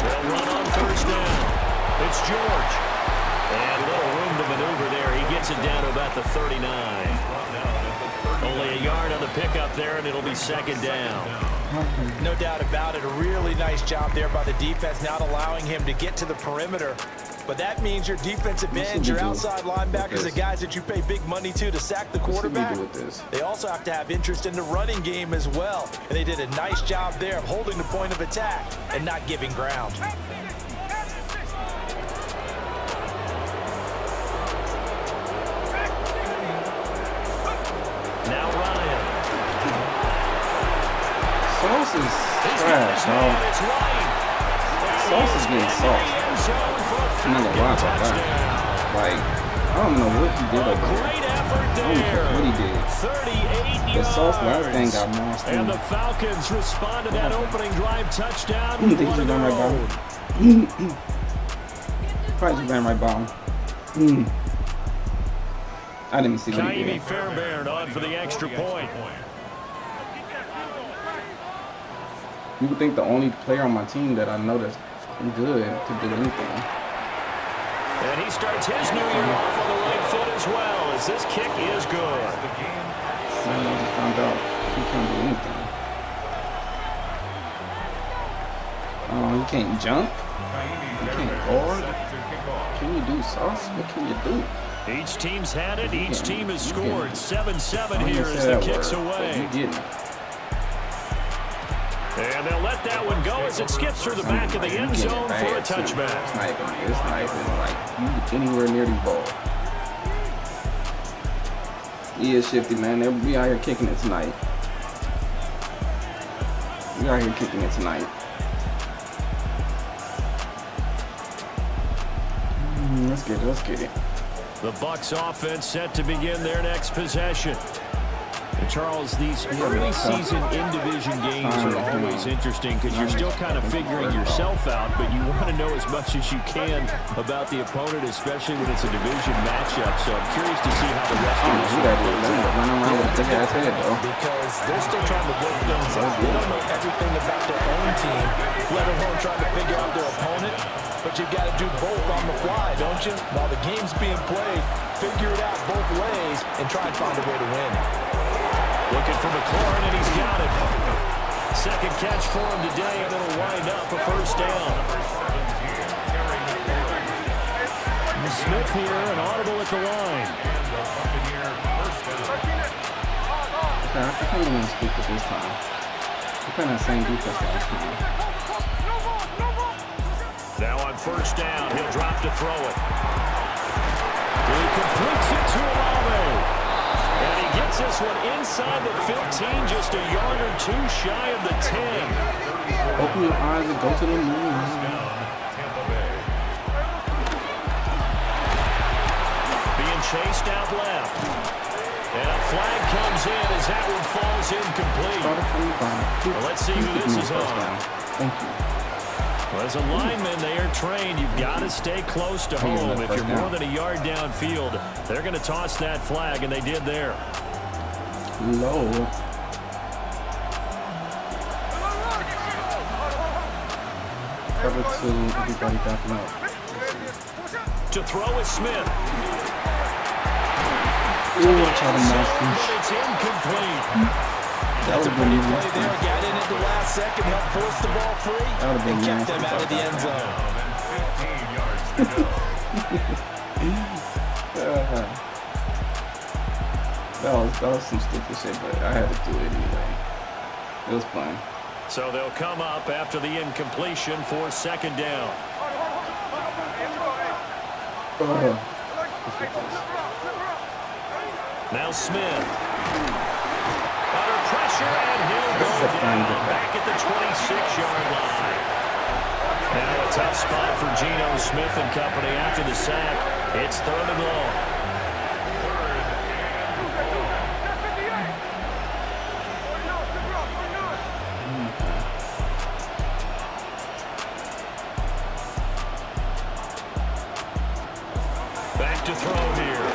They'll run on 1st down. It's George. And a little room to maneuver there. He gets it down to about the 39. Only a yard on the pickup there, and it'll be 2nd down.
No doubt about it. A really nice job there by the defense, not allowing him to get to the perimeter. But that means your defensive ends, your outside linebackers, the guys that you pay big money to sack the quarterback, they also have to have interest in the running game as well. And they did a nice job there of holding the point of attack and not giving ground.
Now Ryan.
Sauce is trash, dog. Sauce is getting sauce. I'm not gonna lie about that. Like, I don't know what he did over there. I don't know what he did. The Sauce last game got nasty.
And the Falcons respond to that opening drive touchdown.
I think he ran right by him. Probably just ran right by him. I didn't see what he did.
Fairbairn on for the extra point.
You would think the only player on my team that I know that's good to do anything.
And he starts his new year off on the right foot as well, as this kick is good.
I just found out he can't do anything. Oh, he can't jump? He can't guard? Can you do Sauce? What can you do?
Each team's had it. Each team has scored. 7-7 here as the kick's away. And they'll let that one go as it skips through the back of the end zone for a touchback.
It's not even like you anywhere near the ball. He is shifty, man. We out here kicking it tonight. We out here kicking it tonight. Let's get it. Let's get it.
The Bucs offense set to begin their next possession. And Charles, these early season in-division games are always interesting because you're still kind of figuring yourself out, but you want to know as much as you can about the opponent, especially when it's a division matchup. So I'm curious to see how the rest of this plays out.
Because they're still trying to work things out. They don't know everything about their own team, let alone trying to figure out their opponent. But you've got to do both on the fly, don't you? While the game's being played, figure it out both ways and try and find a way to win.
Looking for McLaurin, and he's got it. Second catch for him today, and it'll wind up a first down. Smith here, an audible at the line.
Okay, I think I'm going to speak it this time. We're kind of the same defense last time.
Now on first down, he'll drop to throw it. He completes it to Olave. And he gets this one inside the 15, just a yard or two shy of the 10.
Open your eyes and go to the moon.
Being chased out left. And a flag comes in as that one falls incomplete. Well, let's see who this is on.
Thank you.
Well, as a lineman, they are trained. You've got to stay close to home. If you're more than a yard downfield, they're going to toss that flag, and they did there.
Low. Cover two, everybody backing up.
To throw is Smith.
Ooh, try to mask him.
It's incomplete.
That's a pretty play there. Got in at the last second, helped force the ball free, and kept them out of the end zone.
That was some stupid shit, but I had to do it anyway. It was fun.
So they'll come up after the incompletion for second down. Now Smith. Under pressure, and he'll go down back at the 26-yard line. Now a tough spot for Geno Smith and company after the sack. It's third and long. Back to throw here.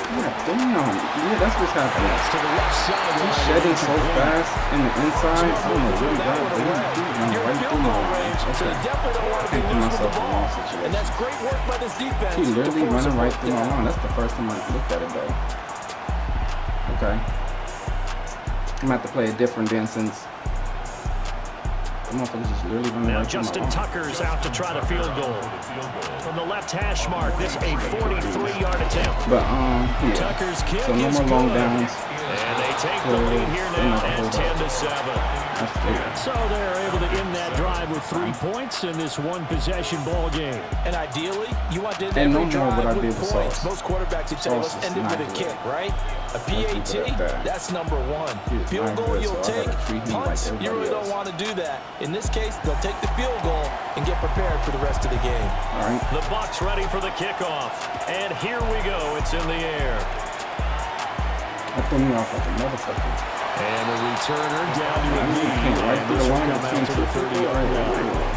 Damn. Yeah, that's what's happening.
To the left side.
He's shedding so fast in the inside. I don't know what he got, but he's right through my range.
So you definitely don't want to be loose with the ball. And that's great work by this defense.
He literally running right through my line. That's the first time I looked at it, though. Okay. I'm going to have to play it different then since the motherfucker's just literally running
now
right through my
Justin
line.
Tucker's out to try the field goal. From the left hash mark, this a 43-yard attempt.
But, yeah.
Tucker's kick
So no
is
more long
good.
downs.
And they take the lead here now at 10-7. So they're able to end that drive with 3 points in this one-possession ball game.
And ideally, you want to end
And no
every
more
drive
what I
with
did with
points.
Sauce.
Most quarterbacks would say, let's
Sauce
end
is
it with
not
a
good.
kick, right? A PAT, that's number one. Field
not
goal
good,
you'll
so I
take,
gotta treat him like
punts, you
everybody
really
else.
don't want to do that. In this case, they'll take the field goal and get prepared for the rest of the game.
All right.
The Bucs ready for the kickoff. And here we go. It's in the air.
That threw me off like a motherfucker.
And the returner down to a knee.
Right through the line between
to the 30-yard line.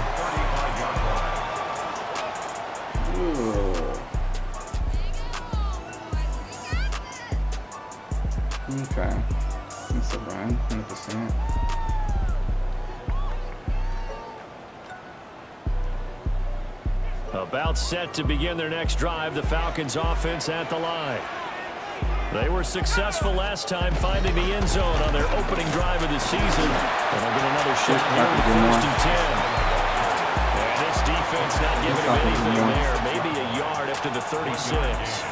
Okay. That's a run, 100%.
About set to begin their next drive, the Falcons offense at the line. They were successful last time finding the end zone on their opening drive of the season. And they'll get another shot here with first and 10. And this defense not giving him anything there. Maybe a yard after the 36.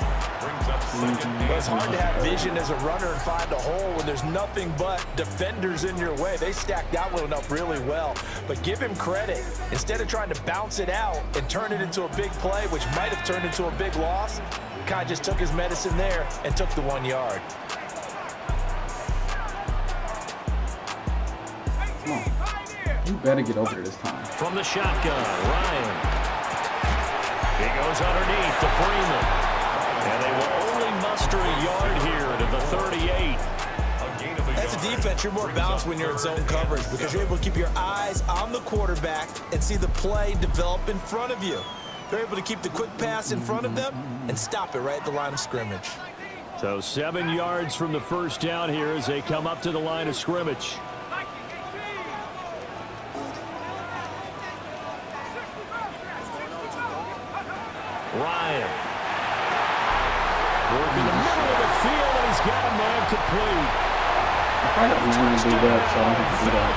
It's hard to have vision as a runner and find a hole when there's nothing but defenders in your way. They stacked that one up really well. But give him credit. Instead of trying to bounce it out and turn it into a big play, which might have turned into a big loss, Kai just took his medicine there and took the 1 yard.
Come on. You better get over there this time.
From the shotgun, Ryan. He goes underneath to Freeman. And they will only
defense, you're more balanced when you're in zone coverage because you're able to keep your eyes on the quarterback and see the play develop in front of you. They're able to keep the quick pass in front of them and stop it right at the line of scrimmage.
So 7 yards from the first down here as they come up to the line of scrimmage. Ryan. Working the middle of the field, and he's got a man complete.
I got the man to do that, so I don't have to do that.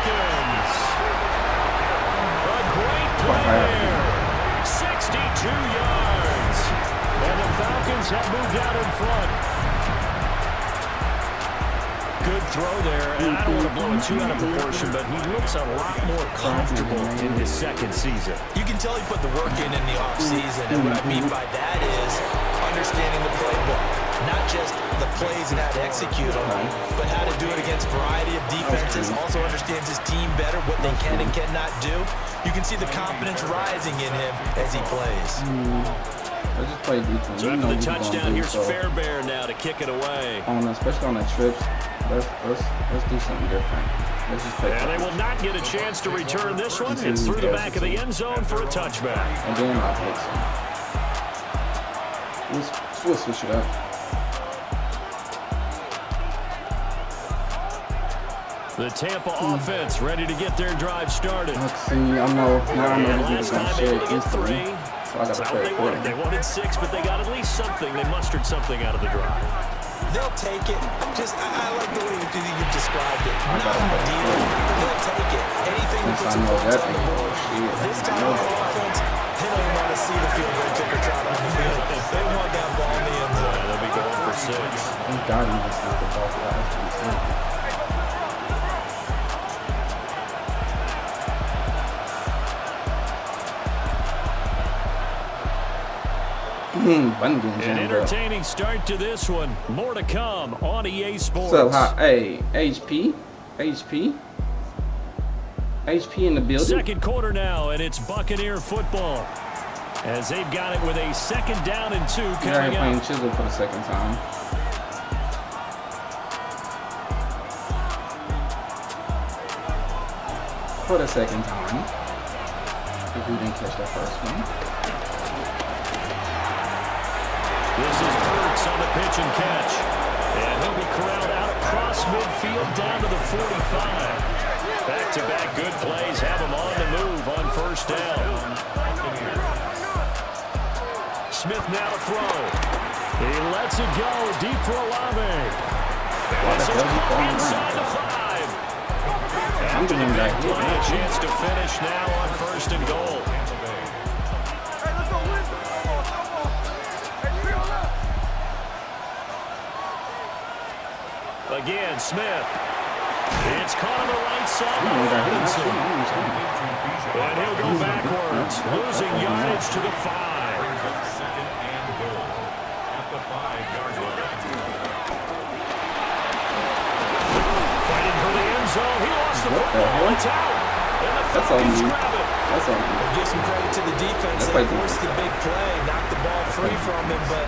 A great play there. 62 yards. And the Falcons have moved out in front. Good throw there, and I don't want to blow it too out of proportion, but he looks a lot more comfortable in his second season.
You can tell he put the work in the offseason, and what I mean by that is understanding the playbook. Not just the plays and how to execute them, but how to do it against a variety of defenses. Also understands his team better, what they can and cannot do. You can see the confidence rising in him as he plays.
I just play defense.
So after the touchdown, here's Fairbairn now to kick it away.
Especially on the trips, let's do something different. Let's just play.
And they will not get a chance to return this one. It's through the back of the end zone for a touchback.
And then I'll take some. We'll switch it up.
The Tampa offense ready to get their drive started.
Let's see. I know this is going to shake instantly. So I got to play it.
They wanted 6, but they got at least something. They mustered something out of the drive.
They'll take it. I like the way you described it. Not ideal, but they'll take it. Anything that puts a point on the board. This time of offense, they don't want to see the field goal kicker trot on the field. They want that ball in the end zone.
They'll be going for 6.
Thank God he just got the ball for that.
An entertaining start to this one. More to come on EA Sports.
So, hey, HP in the building.
Second quarter now, and it's Buccaneer football. As they've got it with a 2nd down and 2 coming
playing
up.
Chisel for the second time. For the second time. If we didn't catch that first one.
This is Burks on the pitch and catch. And he'll be corralled out across midfield down to the 45. Back-to-back good plays have him on the move on first down. Smith now to throw. He lets it go deep for Olave. This is inside the 5. After the big play, a chance to finish now on 1st and goal. Again, Smith. It's caught on the right side of Robinson. And he'll go backwards, losing yardage to the 5. Fighting for the end zone. He lost the football. It's out. And the Falcons grab it.
That's on you.
Give some credit to the defense. They forced the big play, knocked the ball free from him, but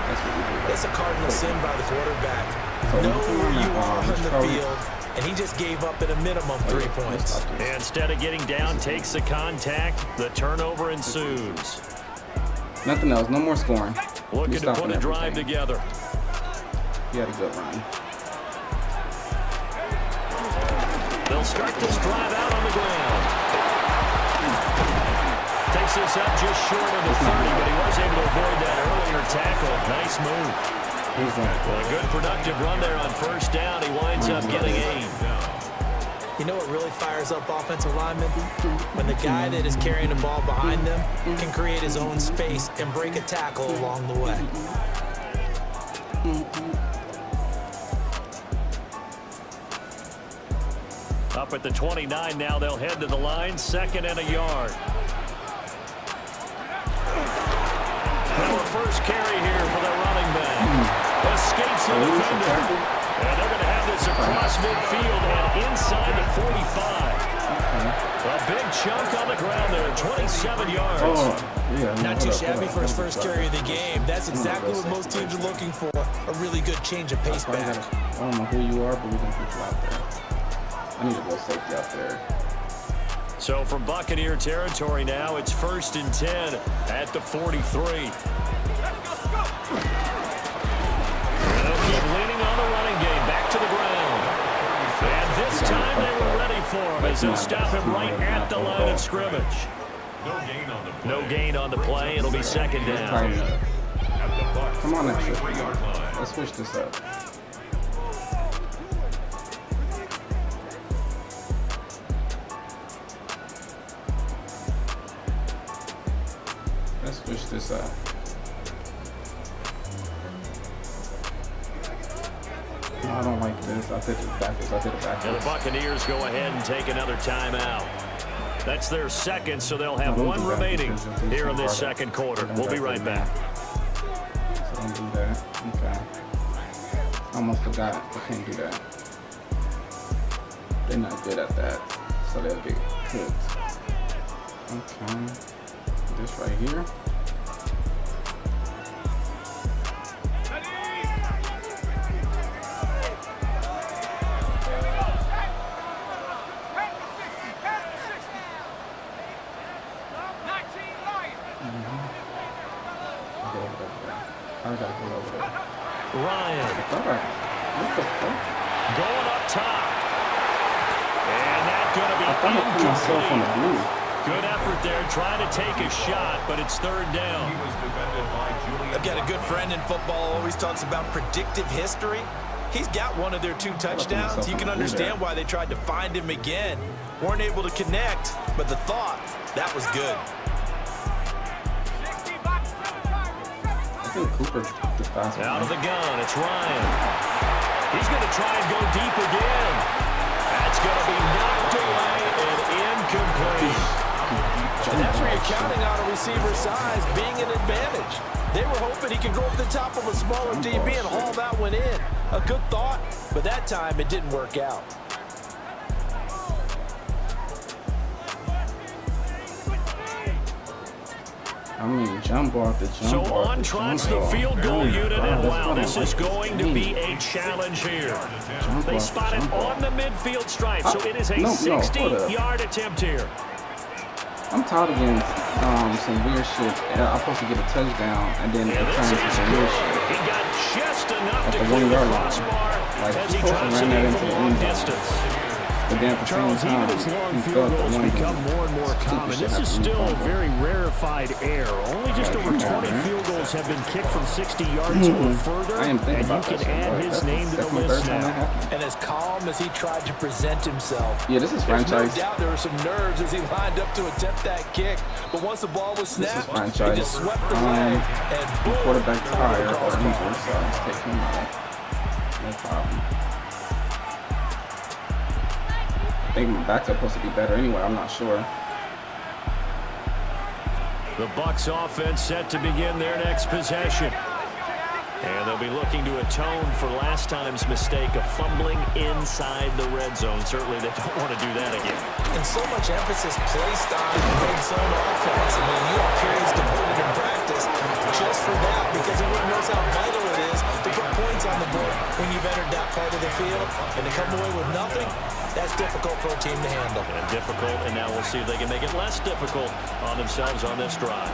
that's a cardinal sin by the quarterback. Know where you are on the field, and he just gave up at a minimum 3 points.
Instead of getting down, takes the contact. The turnover ensues.
Nothing else. No more scoring.
Looking to put a drive together.
He had a good run.
They'll start this drive out on the ground. Takes this up just short of the 30, but he was able to avoid that earlier tackle. Nice move. Well, a good productive run there on first down. He winds up getting 8.
You know what really fires up offensive linemen? When the guy that is carrying the ball behind them can create his own space and break a tackle along the way.
Up at the 29 now, they'll head to the line. 2nd and a yard. Now a first carry here for the running back. Escapes the defender. And they're going to have this across midfield and inside the 45. A big chunk on the ground there, 27 yards.
Not too shabby for his first carry of the game. That's exactly what most teams are looking for. A really good change of pace back.
I don't know who you are, but we're going to put you out there. I need to go safety out there.
So from Buccaneer territory now, it's 1st and 10 at the 43. They'll keep leaning on the running game, back to the ground. And this time they were ready for him as they'll stop him right at the line of scrimmage. No gain on the play. It'll be 2nd down.
Come on, extra. Let's switch this up. Let's switch this up. No, I don't like this. I did it backwards.
And the Buccaneers go ahead and take another timeout. That's their 2nd, so they'll have 1 remaining here in this 2nd quarter. We'll be right back.
So don't do that. Okay. I almost forgot. I can't do that. They're not good at that, so they'll get cooked. Okay. This right here.
Ryan.
What the fuck?
Going up top. And that's going to be incomplete. Good effort there, trying to take a shot, but it's 3rd down.
I've got a good friend in football, always talks about predictive history. He's got one of their 2 touchdowns. You can understand why they tried to find him again. Weren't able to connect, but the thought, that was good.
Out of the gun, it's Ryan. He's going to try and go deep again. That's going to be knocked away and incomplete.
And that's where you're counting on a receiver's size being an advantage. They were hoping he could go over the top of a smaller DB and haul that one in. A good thought, but that time it didn't work out.
I mean, jump off the jump.
So on trots the field goal unit, and wow, this is going to be a challenge here. They spot it on the midfield stripe, so it is a 60-yard attempt here.
I'm tired of getting some weird shit. I'm supposed to get a touchdown, and then it turns into some weird shit.
He got just enough
at
to
the 1 yard line.
Like, as he drops it in from long distance.
But then for
Charles, even as long field goals become more and more common, this is still a very rarefied air. Only just over 20 field goals have been kicked from 60 yards or further, and you can add his name to the list now.
And as calm as he tried to present himself,
yeah, this is franchise.
No doubt there were some nerves as he lined up to attempt that kick, but once the ball was snapped, he just swept away and boom,
quarterback tired or injured, so let's take him out. No problem. I think my back's supposed to be better anyway. I'm not sure.
The Bucs offense set to begin their next possession. And they'll be looking to atone for last time's mistake of fumbling inside the red zone. Certainly they don't want to do that again.
And so much emphasis placed on red zone offense. I mean, you have periods to put it in practice just for that, because everyone knows how vital it is to put points on the board when you've entered that part of the field. And to come away with nothing, that's difficult for a team to handle.
And difficult, and now we'll see if they can make it less difficult on themselves on this drive.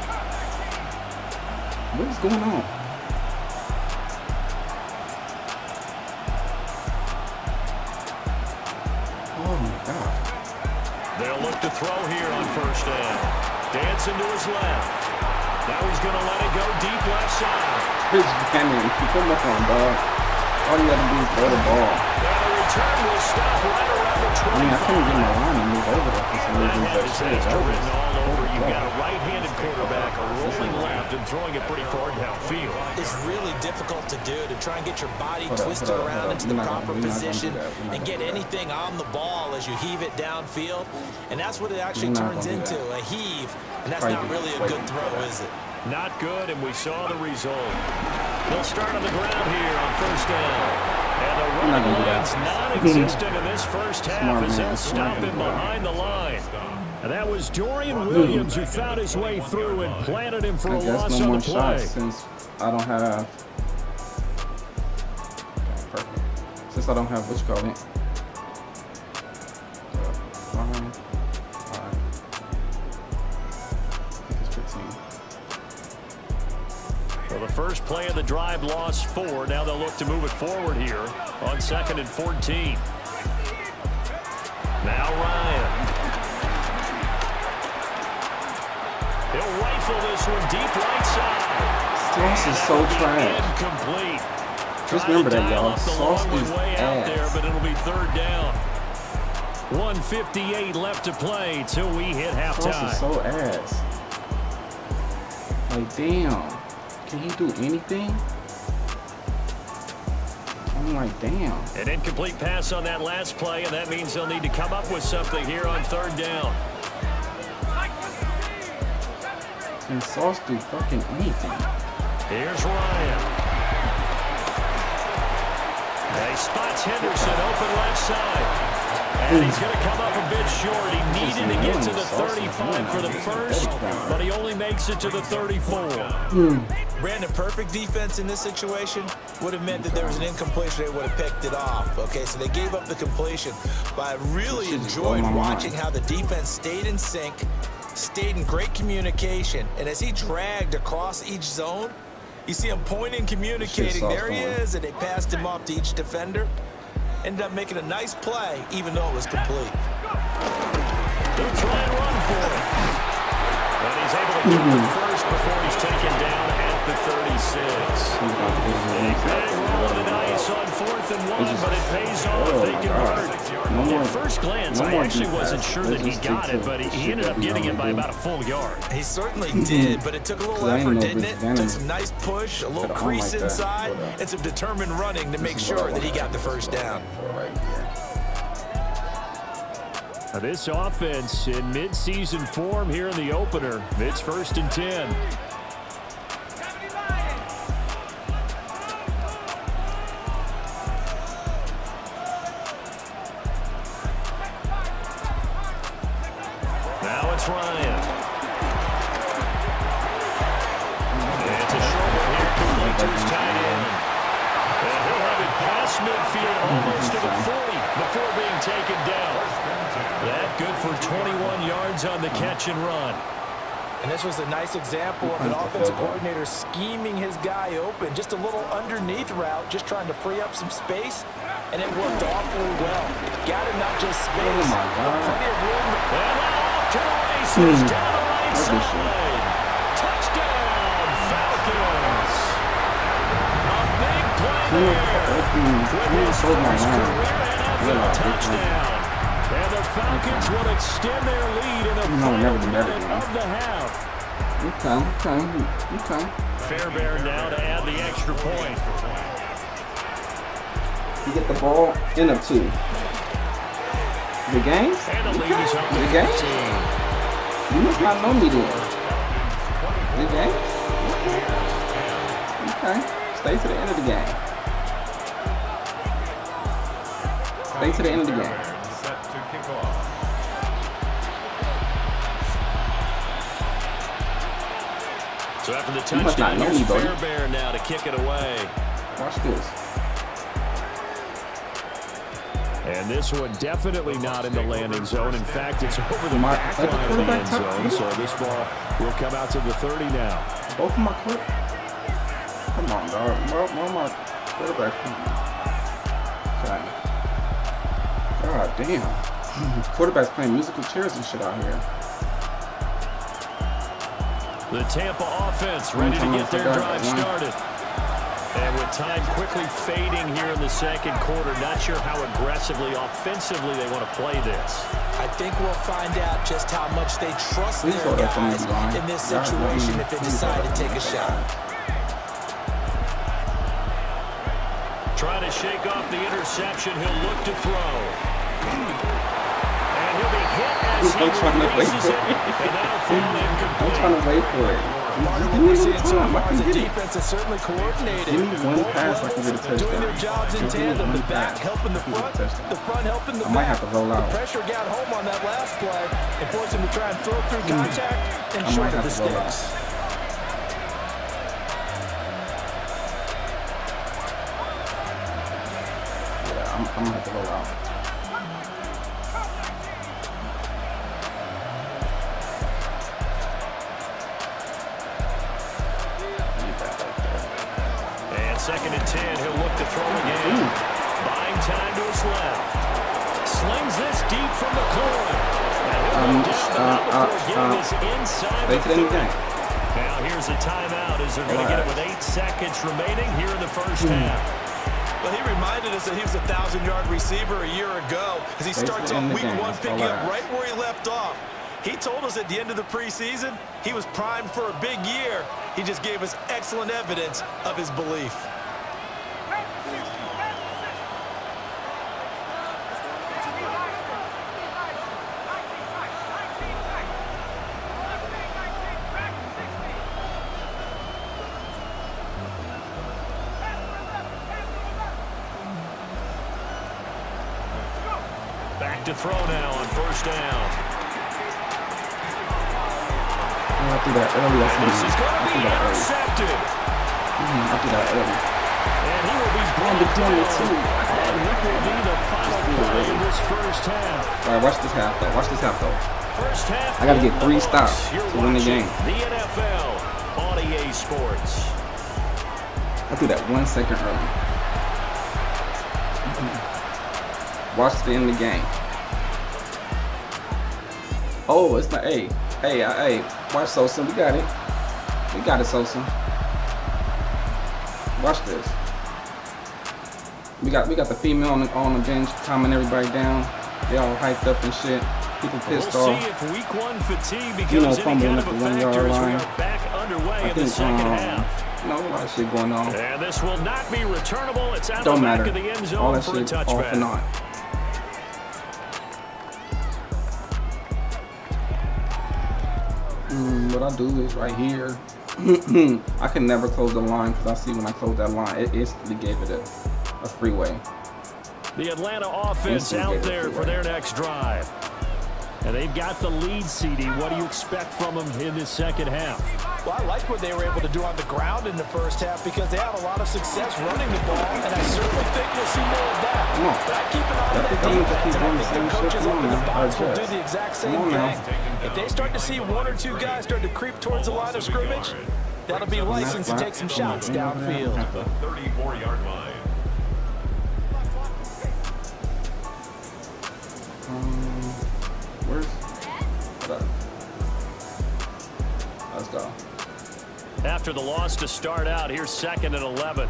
What is going on? Oh my God.
They'll look to throw here on 1st down. Dancing to his left. Now he's going to let it go deep left side.
Chris Cannon, come on, dog. All you got to do is throw the ball.
Return will stop right around the 25.
I mean, I couldn't get my line to move over there for some reason, but shit, that was
all over. You've got a right-handed quarterback rolling left and throwing it pretty far downfield.
It's really difficult to do, to try and get your body twisted around into the proper position and get anything on the ball as you heave it downfield. And that's what it actually turns into, a heave. And that's not really a good throw, is it?
Not good, and we saw the result. They'll start on the ground here on 1st down. And the running line's non-existent in this first half as they'll stop him behind the line. And that was Dorian Williams who found his way through and planted him for a loss on the play.
Since I don't have... Okay, perfect. Since I don't have, what you call it?
first play of the drive lost 4. Now they'll look to move it forward here on 2nd and 14. Now Ryan. He'll rifle this one deep right side.
Sauce is so trash.
Incomplete.
Just remember that, y'all. Sauce is
way out there,
ass.
but it'll be 3rd down. 1:58 left to play till we hit halftime.
Sauce is so ass. Like, damn. Can he do anything? I'm like, damn.
An incomplete pass on that last play, and that means they'll need to come up with something here on 3rd down.
Can Sauce do fucking anything?
Here's Ryan. He spots Henderson open left side. And he's going to come up a bit short. He needed to get to the 35 for the first, but he only makes it to the 34.
Brandon, perfect defense in this situation would have meant that there was an incompletion. They would have picked it off. Okay, so they gave up the completion. But I really enjoyed watching how the defense stayed in sync, stayed in great communication. And as he dragged across each zone, you see him pointing, communicating. There he is, and they passed him off to each defender. Ended up making a nice play, even though it was complete.
They'll try and run for it. And he's able to get it first before he's taken down at the 36. A big roll of the dice on 4th and 1, but it pays off. They convert. At first glance, I actually wasn't sure that he got it, but he ended up getting it by about a full yard.
He certainly did, but it took a little effort, didn't it? Took some nice push, a little crease inside, and some determined running to make sure that he got the first down.
Now this offense in mid-season form here in the opener. It's 1st and 10. Now it's Ryan. It's a short one here, complete to his tight end. And he'll have it past midfield, almost to the 40 before being taken down. That good for 21 yards on the catch and run.
And this was a nice example of an offensive coordinator scheming his guy open. Just a little underneath route, just trying to free up some space. And it worked awfully well. Got him not just space, but plenty of room.
And off to the races down the right side. Touchdown, Falcons. A big play there. With his first career NFL touchdown. And the Falcons will extend their lead in the final minute of the half.
Okay.
Fairbairn now to add the extra point.
You get the ball in up 2. The games?
And the lead is up to
the games? You must not know me then. The games? Okay. Stay to the end of the game. Stay to the end of the game.
So after the touchdown, here's Fairbairn now to kick it away.
Watch this.
And this one definitely not in the landing zone. In fact, it's over the back line of the end zone. So this ball will come out to the 30 now.
Both of my clip. Come on, dog. Where my quarterback? God damn. Quarterbacks playing musical chairs and shit out here.
The Tampa offense ready to get their drive started. And with time quickly fading here in the second quarter, not sure how aggressively, offensively they want to play this.
I think we'll find out just how much they trust their guys in this situation if they decide to take a shot.
Trying to shake off the interception, he'll look to throw. And he'll be hit as he releases it. And that'll fall incomplete.
I'm trying to wait for it.
Part of what we're seeing so far is the defense is certainly coordinated.
Give me one pass, I can get a touchdown.
Doing their jobs in tandem. The back helping the front helping the back.
I might have to roll out.
The pressure got home on that last play and forced him to try and throw through contact and short of the sticks.
Yeah, I'm gonna have to roll out.
2nd and 10. He'll look to throw again. Buying time to his left. Slings this deep from the corner.
They could end the game.
Now here's a timeout as they're going to get it with 8 seconds remaining here in the first half.
Well, he reminded us that he was a 1,000-yard receiver a year ago as he starts off week 1 picking up right where he left off. He told us at the end of the preseason he was primed for a big year. He just gave us excellent evidence of his belief.
Back to throw now on first down.
I threw that early.
This is going to be intercepted.
I threw that early.
And he will be brought down. And what will be the final play in this first half?
All right, watch this half, though. Watch this half, though.
First half.
I got to get 3 stops to win the game.
The NFL on EA Sports.
I threw that 1 second early. Watch the end of the game. Oh, it's not A. Hey, watch Sosa. We got it. We got it, Sosa. Watch this. We got the female on the bench, calming everybody down. They all hyped up and shit. People pissed off.
We'll see if week 1 fatigue becomes any
fumbling
kind
at
of
the
a
1 yard
factor as
line.
we are back underway
I
in the second half.
a lot of shit going on.
And this will not be returnable. It's out
Don't
the back
matter.
of the end
All
zone
that
for a
shit off and
touchback.
on. What I do is right here. I can never close the line because I see when I close that line, it instantly gave it a freeway.
The Atlanta offense out there for their next drive. And they've got the lead, CD. What do you expect from them in this second half?
Well, I like what they were able to do on the ground in the first half because they had a lot of success running the ball, and I certainly think we'll see more of that. But I keep an eye on that defense, and I think the coaches up in the box will do the exact same thing. If they start to see 1 or 2 guys start to creep towards the line of scrimmage, that'll be license to take some shots downfield.
At the 34-yard line.
Let's go.
After the loss to start out, here's 2nd and 11.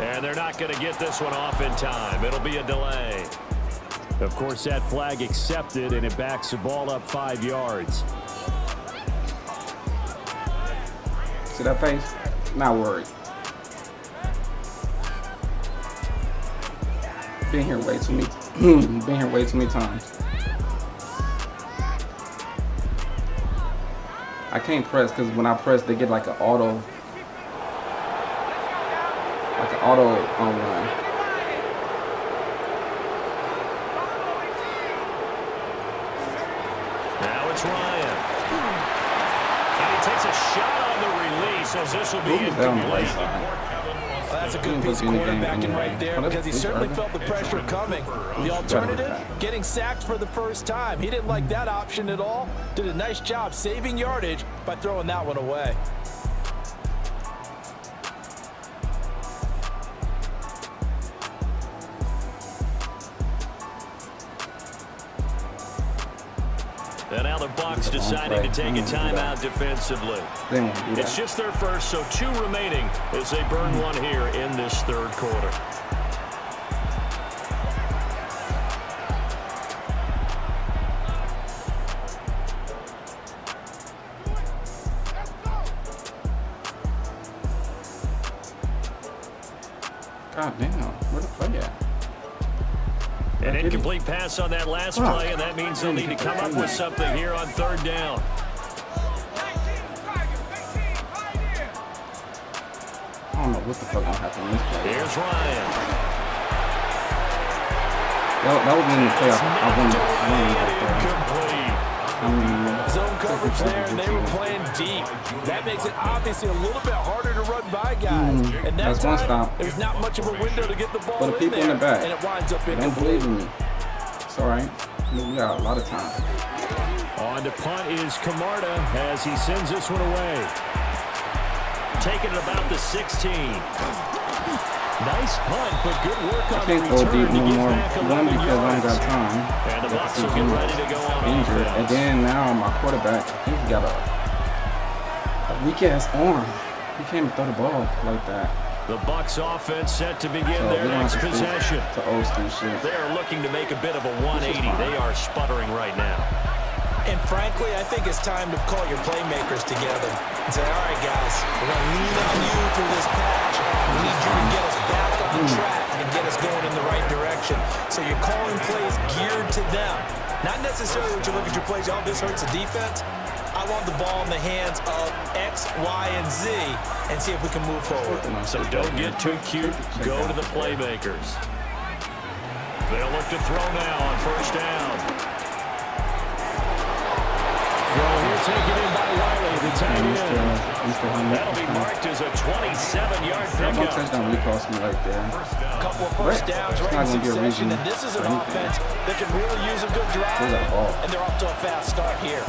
And they're not going to get this one off in time. It'll be a delay. Of course, that flag accepted, and it backs the ball up 5 yards.
See that face? Not worried. Been here way too many times. I can't press because when I press, they get like an auto on one.
Now it's Ryan. And he takes a shot on the release as this will be incomplete.
Well, that's a good piece of quarterbacking right there because he certainly felt the pressure coming. The alternative, getting sacked for the first time. He didn't like that option at all. Did a nice job saving yardage by throwing that one away.
And now the Bucs deciding to take a timeout defensively. It's just their first, so 2 remaining as they burn one here in this 3rd quarter.
God damn, where the play at?
An incomplete pass on that last play, and that means they'll need to come up with something here on 3rd down.
I don't know what the fuck gonna happen in this play.
Here's Ryan.
That was in the playoff. I won right there.
Zone coverage there, and they were playing deep. That makes it obviously a little bit harder to run by guys. And that time, there's not much of a window to get the ball in there, and it winds up incomplete.
Don't believe in me. It's all right. We got a lot of time.
On to punt is Camarda as he sends this one away. Taking it about the 16. Nice punt, but good work on the return to get back 11 yards.
Because I ain't got time.
And the Bucs will get ready to go on
injured. And then now my quarterback, I think he got a weak-ass arm. He can't even throw the ball like that.
The Bucs offense set to begin their next possession.
Old school shit.
They are looking to make a bit of a 180. They are sputtering right now.
And frankly, I think it's time to call your playmakers together and say, all right, guys, we're going to lean on you through this patch. We need you to get us back on the track and get us going in the right direction. So you're calling plays geared to them. Not necessarily when you look at your plays, oh, this hurts the defense. I want the ball in the hands of X, Y, and Z and see if we can move forward.
So don't get too cute. Go to the playmakers. They'll look to throw now on first down. Throw here taken in by Wiley, the tight end. That'll be marked as a 27-yard pickup.
Touchdown really cost me right there.
A couple of first downs right in succession, and this is an offense that can really use a good drive, and they're off to a fast start here.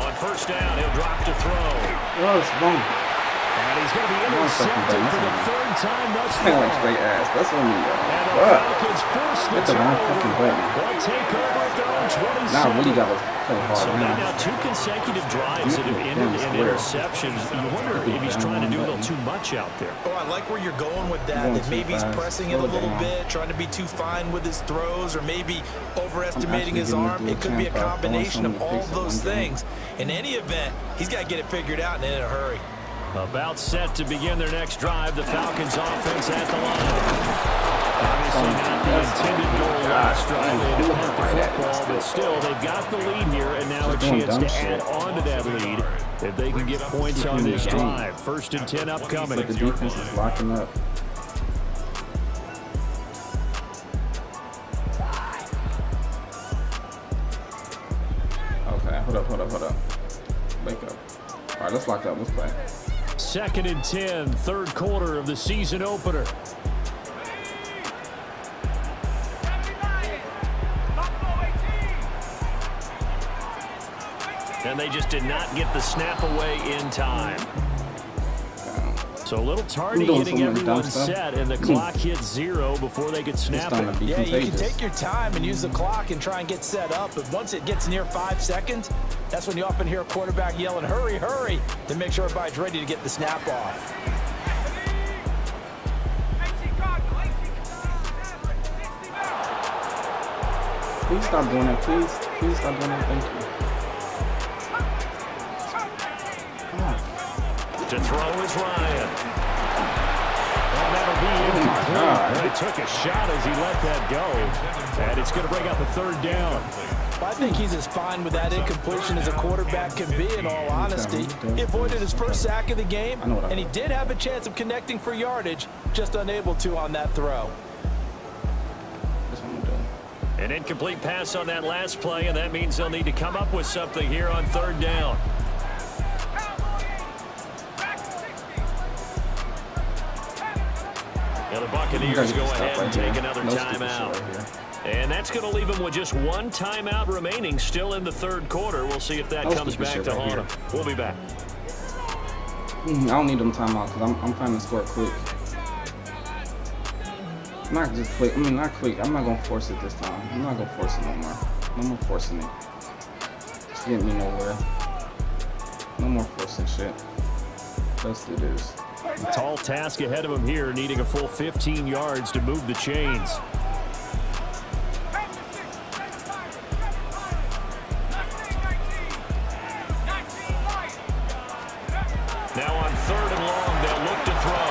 On first down, he'll drop to throw.
Oh, it's wrong.
And he's going to be intercepted for the third time thus far.
Like straight ass. That's what we got.
And the Falcons force the
turnover.
They'll take over at their own 27.
Now really got to play hard.
So now 2 consecutive drives that have ended in interceptions. You wonder if he's trying to do a little too much out there.
Oh, I like where you're going with that. That maybe he's pressing it a little bit, trying to be too fine with his throws, or maybe overestimating his arm. It could be a combination of all those things. In any event, he's got to get it figured out and in a hurry.
About set to begin their next drive, the Falcons offense at the line. Obviously not the intended goal last drive. They had to punt the football, but still, they've got the lead here, and now a chance to add on to that lead if they can get points on this drive. 1st and 10 upcoming.
But the defense is locking up. Okay, hold up. Wake up. All right, let's lock up. Let's play.
2nd and 10, 3rd quarter of the season opener. And they just did not get the snap away in time. So a little tardy getting everyone set, and the clock hits 0 before they could snap it.
Yeah, you can take your time and use the clock and try and get set up, but once it gets near 5 seconds, that's when you often hear a quarterback yelling, hurry, hurry, to make sure everybody's ready to get the snap off.
Please stop doing that, please. Please stop doing that, thank you.
To throw is Ryan. Well, that'll be incomplete. He took a shot as he let that go. And it's going to bring up a 3rd down.
I think he's as fine with that incompletion as a quarterback can be, in all honesty. He avoided his first sack of the game, and he did have a chance of connecting for yardage, just unable to on that throw.
An incomplete pass on that last play, and that means they'll need to come up with something here on 3rd down. And the Buccaneers go ahead and take another timeout. And that's going to leave them with just 1 timeout remaining still in the 3rd quarter. We'll see if that comes back to haunt them. We'll be back.
I don't need them timeouts because I'm trying to score quick. Not just quick. I mean, not quick. I'm not going to force it this time. I'm not going to force it no more. No more forcing it. It's getting me nowhere. No more forcing shit. Let's do this.
A tall task ahead of him here, needing a full 15 yards to move the chains. Now on 3rd and long, they'll look to throw.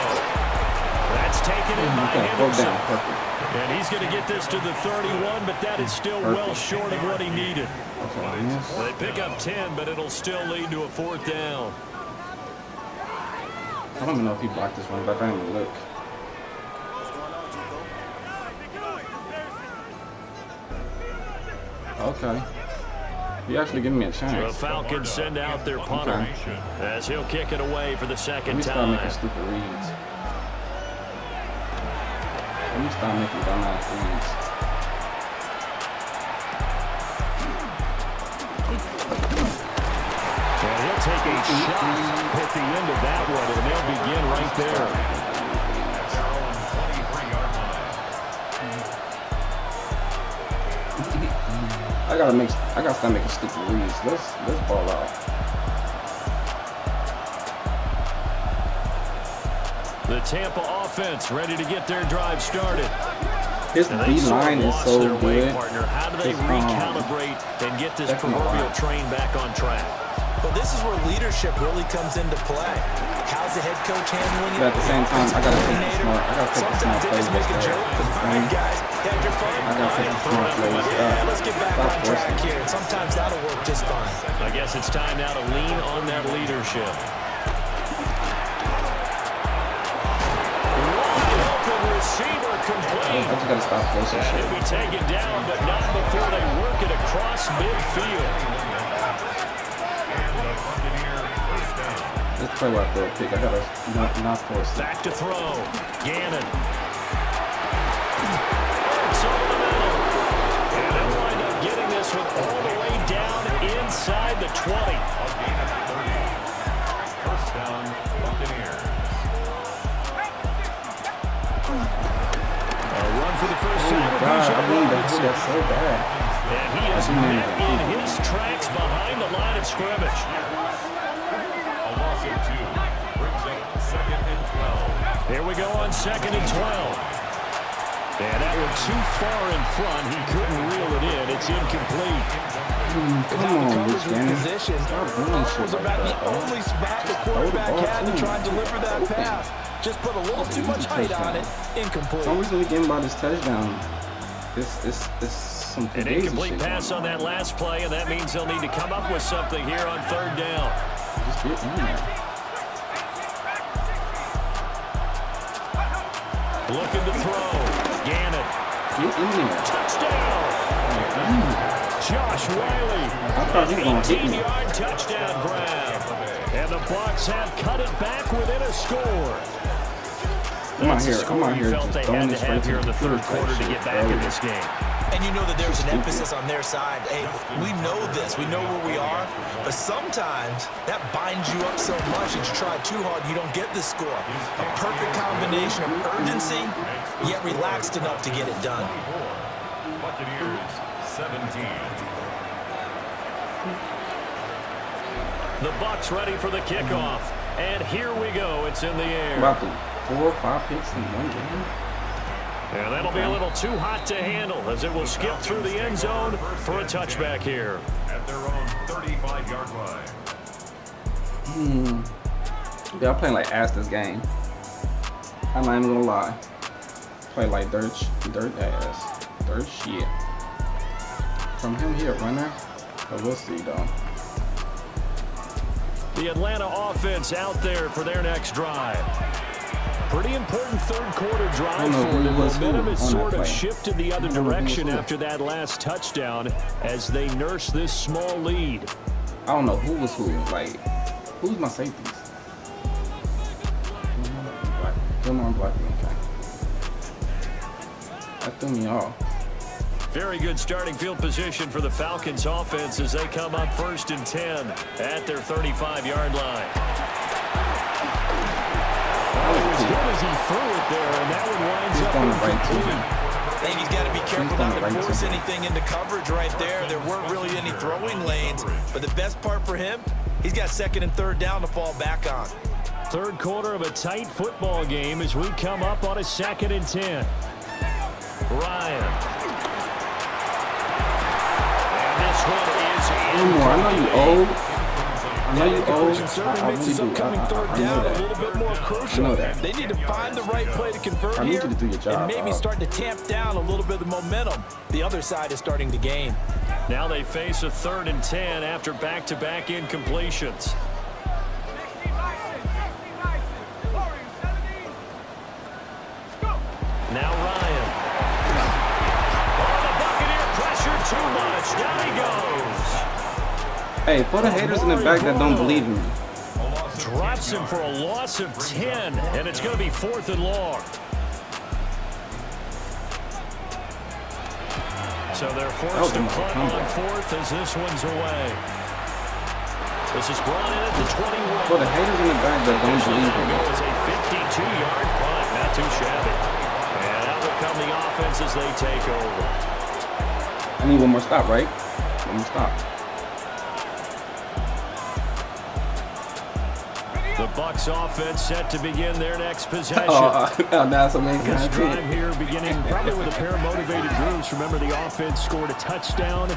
That's taken in by Henderson. And he's going to get this to the 31, but that is still well short of what he needed. They pick up 10, but it'll still lead to a 4th down.
I don't even know if he blocked this one, but I didn't even look. Okay. He actually giving me a chance.
The Falcons send out their punter as he'll kick it away for the second
Start
time.
making stupid reads. Let me start making dumbass reads.
And he'll take a shot at the end of that one, and they'll begin right there.
I gotta start making stupid reads. Let's ball out.
The Tampa offense ready to get their drive started.
His D-line is so good.
How do they recalibrate and get this proverbial train back on track?
Well, this is where leadership really comes into play. How's the head coach handling it?
But at the same time, I gotta take the smart. I gotta take the smart plays.
Make a joke. All right, guys, had your fun.
I gotta take the smart plays.
Let's get back on track here. And sometimes that'll work just fine.
I guess it's time now to lean on that leadership. Wide open receiver complete.
I just gotta stop close and shit.
He'll be taken down, but not before they work it across midfield.
Let's play right there, pick. I gotta not force it.
Back to throw. Gannon. It's over the middle. And they'll wind up getting this one all the way down inside the 20.
First down, Buccaneers.
A run for the first
Oh my God, I mean, that's so bad.
And he is met in his tracks behind the line of scrimmage.
A loss of 2 brings up 2nd and 12.
Here we go on 2nd and 12. And that one too far in front. He couldn't reel it in. It's incomplete.
Come on, this
position was about the only spot the quarterback had to try and deliver that pass. Just put a little too much height on it. Incomplete.
For some reason we getting by this touchdown. It's some
An
crazy
incomplete
shit
pass on that last play, and that means they'll need to come up with something here on 3rd down.
Just get in there.
Looking to throw. Gannon.
Get in there.
Touchdown. Josh Wiley.
I thought he was going to hit me.
18-yard touchdown grab. And the Bucs have cut it back within a score.
I'm out
That's
here.
a score
I'm out
you
here
felt
just
they
throwing
had to
this
have
right
here in the
to
3rd quarter to get back in this game.
And you know that there's an emphasis on their side. Hey, we know this. We know where we are. But sometimes that binds you up so much that you try too hard, you don't get the score. A perfect combination of urgency, yet relaxed enough to get it done.
Buccaneers 17.
The Bucs ready for the kickoff. And here we go. It's in the air.
About 4 or 5 picks in one game.
And that'll be a little too hot to handle as it will skip through the end zone for a touchback here.
At their own 35-yard line.
Yeah, I'm playing like ass this game. I'm not even gonna lie. Play like dirt ass. Dirt shit. From him here, runner. But we'll see though.
The Atlanta offense out there for their next drive. Pretty important 3rd quarter drive for them. Momentum has sort of shifted the other direction after that last touchdown as they nurse this small lead.
I don't know who was who. Like, who's my safeties? Gilmore Black. Okay. That threw me off.
Very good starting field position for the Falcons offense as they come up 1st and 10 at their 35-yard line. As good as he threw it there, and that one winds up incomplete.
I think he's got to be careful not to force anything into coverage right there. There weren't really any throwing lanes, but the best part for him, he's got 2nd and 3rd down to fall back on.
3rd quarter of a tight football game as we come up on a 2nd and 10. Ryan. And this one is
I know you old. I know you old.
Certainly makes this upcoming 3rd down a little bit more crucial.
I know that.
They need to find the right play to convert
I need
here
you to do your job,
and maybe start to tamp down a little bit of the momentum. The other side is starting to gain.
Now they face a 3rd and 10 after back-to-back incompletions. Now Ryan. Oh, the Buccaneer pressure too much. Down he goes.
Hey, for the haters in the back that don't believe me.
Drops him for a loss of 10, and it's going to be 4th and long. So they're forced to punt on 4th as this one's away. This is brought in at the 21.
For the haters in the back that don't believe me.
It's a 52-yard punt, not too shabby. And out will come the offense as they take over.
I need one more stop, right? One more stop.
The Bucs offense set to begin their next possession.
That's amazing.
This drive here beginning probably with a pair of motivated groups. Remember, the offense scored a touchdown.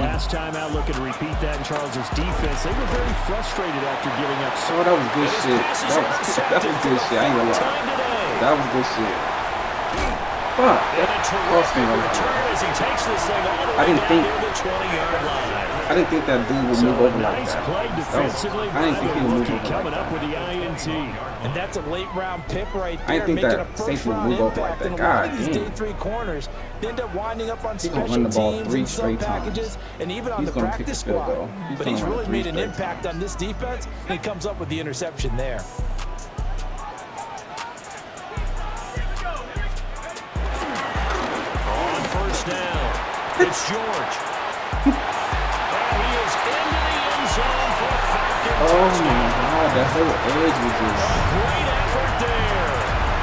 Last time out, looking to repeat that in Charles's defense. They were very frustrated after giving up.
Oh, that was good shit. That was good shit. I ain't gonna lie. That was good shit. Fuck. I didn't think that dude would move over like that. I didn't think he would move over like that.
And that's a late round pick right there.
I didn't think that safety would move over like that. God
These day
damn.
3 corners, they end up winding up on
He's gonna
special
run the ball
teams
3
and some
straight
packages,
times.
and even on
He's
the
gonna kick
practice
the field
squad.
goal.
But he's really made an impact on this defense, and he comes up with the interception there.
On first down, it's George. And he is into the end zone for a Falcons.
Oh my God, that whole edge was just.
Great effort there.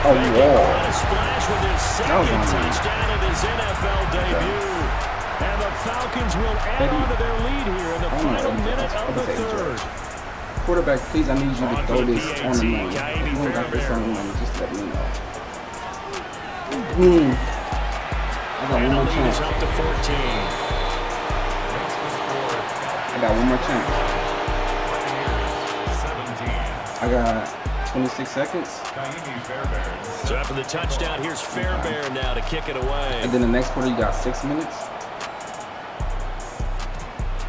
Oh, wow.
A splash with his second touchdown of his NFL debut. And the Falcons will add on to their lead here in the final minute of the third.
Quarterback, please, I need you to throw this on the money. If you don't got this on the money, just let me know. I got one more chance.
Up to 14.
I got one more chance. I got 26 seconds.
So after the touchdown, here's Fairbairn now to kick it away.
And then the next quarter, you got 6 minutes.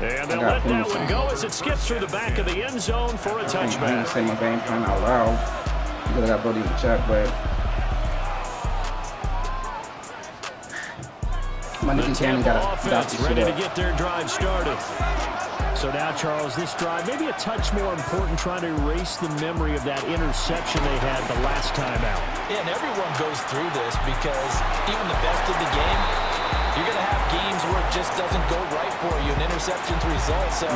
And they'll let that one go as it skips through the back of the end zone for a touchback.
I didn't say my game plan out loud because I got Brody in the chat, but my nigga Cannon got this shit
ready to
up.
get their drive started. So now, Charles, this drive maybe a touch more important, trying to erase the memory of that interception they had the last time out.
Yeah, and everyone goes through this because even the best of the game, you're going to have games where it just doesn't go right for you, and interceptions result. So,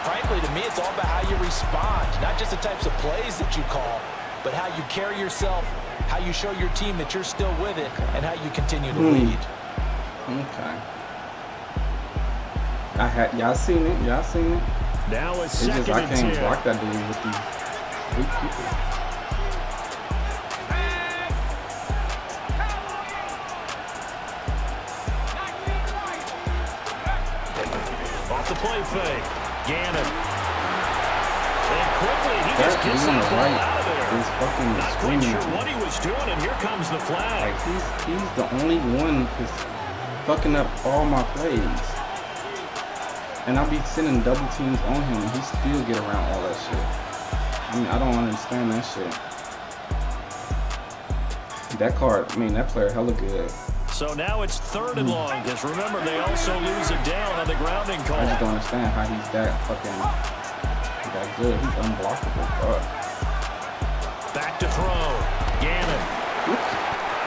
frankly, to me, it's all about how you respond, not just the types of plays that you call, but how you carry yourself, how you show your team that you're still with it, and how you continue to lead.
Okay. Y'all seen it. Y'all seen it.
Now it's
just I can't
2nd and 10.
block that dude with these weak people.
Off the play fake. Gannon. And quickly, he just gets that ball out of there.
He's fucking
Not quite
screaming.
sure what he was doing, and here comes the flag.
Like he's the only one who's fucking up all my plays. And I'll be sending double teams on him, and he still get around all that shit. I mean, I don't understand that shit. That player hella good.
So now it's 3rd and long, because remember, they also lose it down on the grounding call.
I just don't understand how he's that good. He's unblockable. Fuck.
Back to throw. Gannon.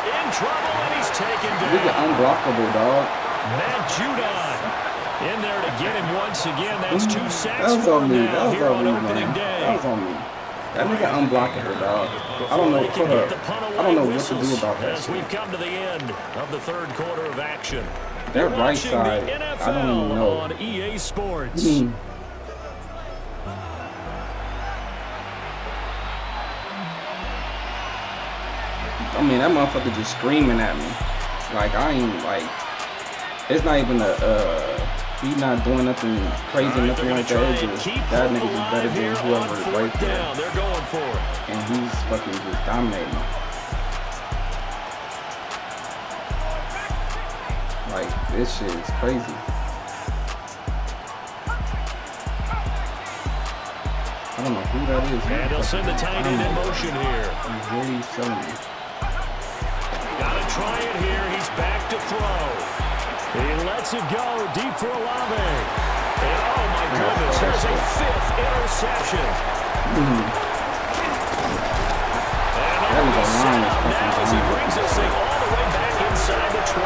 In trouble, and he's taken down.
He's unblockable, dog.
Matt Judon in there to get him once again. That's 2 sacks
That was
for
on
him
me.
now
That
here
was
on
on me,
opening
man.
day.
That was on me. That nigga unblockable, dog. I don't know what to do about that
as we've come to the end of the 3rd quarter of action.
That right side, I don't even know.
On EA Sports.
I mean, that motherfucker just screaming at me. Like, I ain't, like, it's not even he's not doing nothing crazy, nothing like that. It's just, that nigga is better than whoever is right there.
They're going for it.
And he's fucking just dominating. Like, this shit is crazy. I don't know who that is.
And they'll send the tight end in motion here.
He's really showing me.
Gotta try it here. He's back to throw. He lets it go deep for Olave. And oh my goodness, there's a 5th interception. And he's set up now as he brings this thing all the way back inside the 20.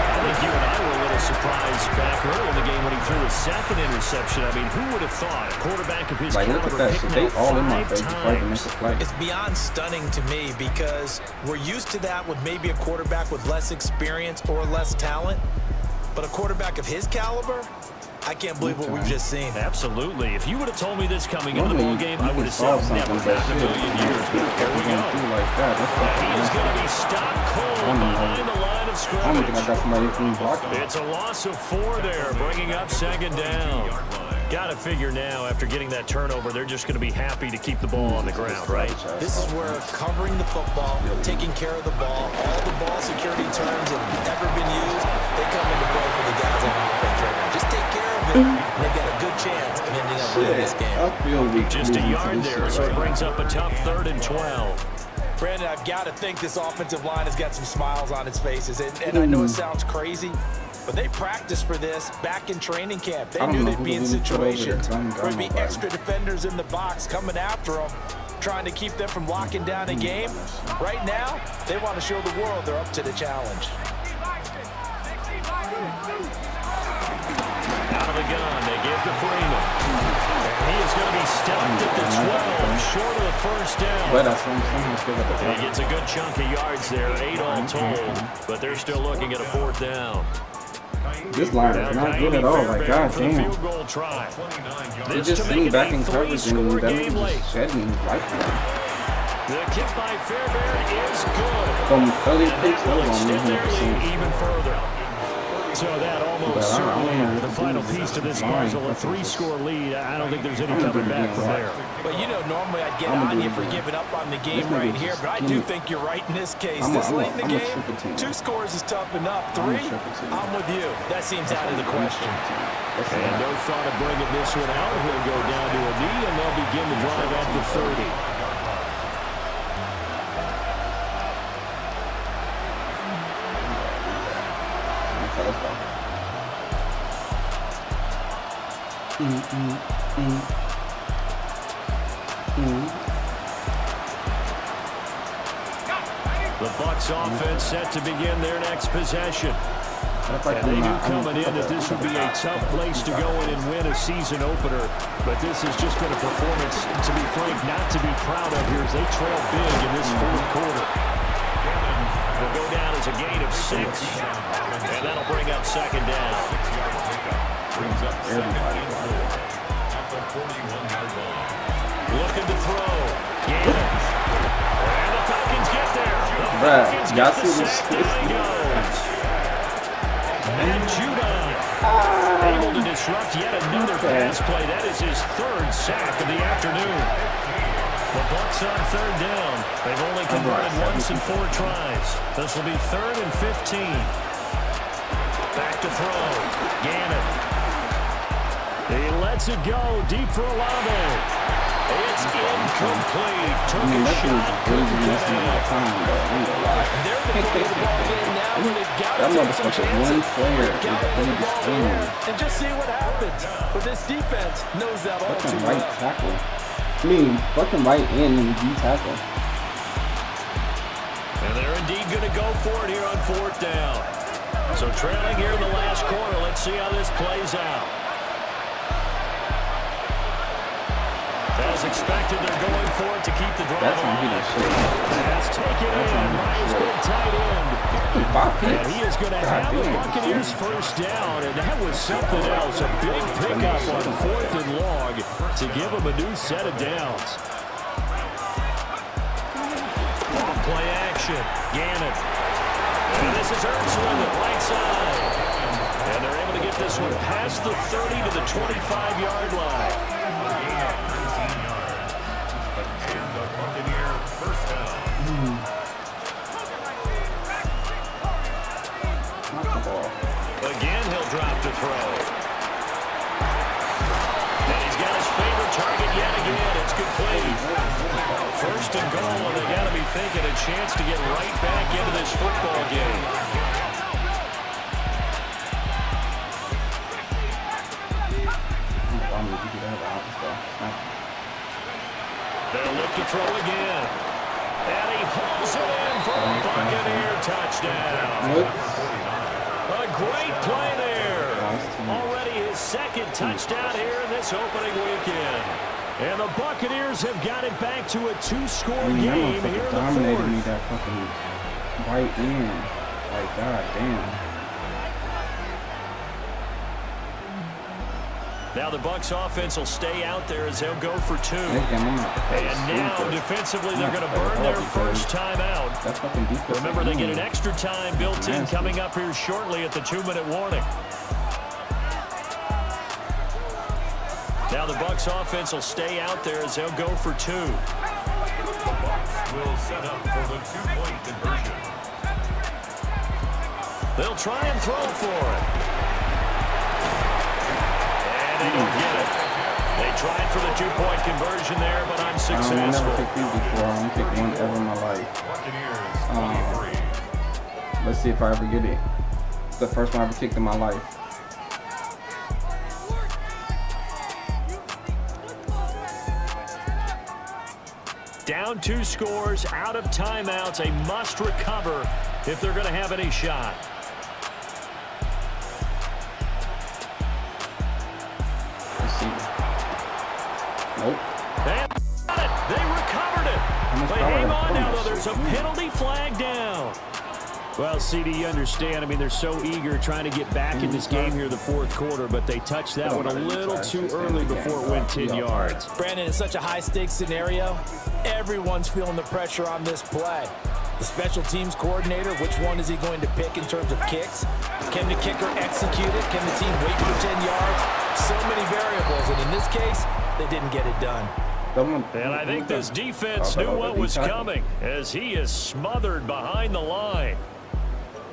I think you and I were a little surprised back early in the game when he threw his 2nd interception. I mean, who would have thought a quarterback of his caliber picking up 5 times?
It's beyond stunning to me because we're used to that with maybe a quarterback with less experience or less talent. But a quarterback of his caliber, I can't believe what we've just seen.
Absolutely. If you would have told me this coming into the ball game, I would have said never not in a million years. But here we go. He is going to be stopped cold behind the line of scrimmage. It's a loss of 4 there, bringing up 2nd down. Got to figure now, after getting that turnover, they're just going to be happy to keep the ball on the ground, right?
This is where covering the football, taking care of the ball, all the ball security terms that have ever been used, they come into play for the guys on offense right now. Just take care of it, and they've got a good chance of ending up winning this game.
Just a yard there, so it brings up a tough 3rd and 12.
Brandon, I've got to think this offensive line has got some smiles on its faces, and I know it sounds crazy, but they practiced for this back in training camp. They knew they'd be in situations where there'd be extra defenders in the box coming after them, trying to keep them from locking down a game. Right now, they want to show the world they're up to the challenge.
Out of the gun, they give to Freeman. And he is going to be stopped at the 12, short of the 1st down. He gets a good chunk of yards there, 8 all told, but they're still looking at a 4th down.
This line is not good at all. Like, god damn. They just sitting back in coverage and them just shedding right now.
The kick by Fairbairn is good.
From 30 picks, that was on 100%.
Even further. So that almost certainly the final piece to this puzzle, a 3-score lead. I don't think there's any coming back from there.
But you know, normally I'd get on you for giving up on the game right here, but I do think you're right in this case. This late in the game, 2 scores is tough enough. 3, I'm with you. That seems out of the question.
And no thought of bringing this one out. He'll go down to a knee, and they'll begin the drive at the 30. The Bucs offense set to begin their next possession. And they knew coming in that this would be a tough place to go in and win a season opener. But this has just been a performance, to be frank, not to be proud of here as they trail big in this 4th quarter. Will go down as a gain of 6. And that'll bring up 2nd down.
Brings up 2nd and 4 at the 41-yard line.
Looking to throw. Gannon. And the Falcons get there. The Falcons
get
the sack. Down he goes. And Judah able to disrupt yet another pass play. That is his 3rd sack of the afternoon. The Bucs on 3rd down. They've only converted once in 4 tries. This will be 3rd and 15. Back to throw. Gannon. He lets it go deep for Olave. It's incomplete. Took a shot.
They're going to put the ball in now when they've got to take some chances. And just see what happens. But this defense knows that all too well.
Tackle. I mean, fucking right in and D-tackle.
And they're indeed going to go for it here on 4th down. So trailing here in the last quarter. Let's see how this plays out. As expected, they're going for it to keep the drive alive. That's taken in by his big tight end. And he is going to have the Buccaneers 1st down, and that was something else. A big pickup on 4th and long to give them a new set of downs. Off-play action. Gannon. And this is Ertz with it, right side. And they're able to get this one past the 30 to the 25-yard line. Again, he'll drop to throw. And he's got his favorite target yet again. It's complete. 1st and goal, and they got to be thinking a chance to get right back into this football game. to throw again. And he hauls it in for a Buccaneer touchdown. A great play there. Already his second touchdown here in this opening weekend. And the Buccaneers have got it back to a 2-score game here in the
dominated me
fourth.
that fucking right in. Like, god damn.
Now the Bucs offense will stay out there as they'll go for 2. And now defensively they're going to burn their first timeout. Remember, they get an extra time built in coming up here shortly at the 2-minute warning. Now the Bucs offense will stay out there as they'll go for 2.
The Bucs will set up for the 2-point conversion.
They'll try and throw for it. They don't get it. They tried for the 2-point conversion there, but unsuccessful.
I've never picked these before. I only picked one ever in my life. Let's see if I ever get it. It's the first one I ever kicked in my life.
Down 2 scores, out of timeouts, a must recover if they're going to have any shot.
Nope.
And they recovered it. But hang on now, though. There's a penalty flag down. Well, CD, you understand. I mean, they're so eager trying to get back in this game here in the fourth quarter, but they touched that one a little too early before it went 10 yards.
Brandon, it's such a high-stakes scenario. Everyone's feeling the pressure on this play. The special teams coordinator, which one is he going to pick in terms of kicks? Can the kicker execute it? Can the team wait for 10 yards? So many variables, and in this case, they didn't get it done.
And I think this defense knew what was coming as he is smothered behind the line.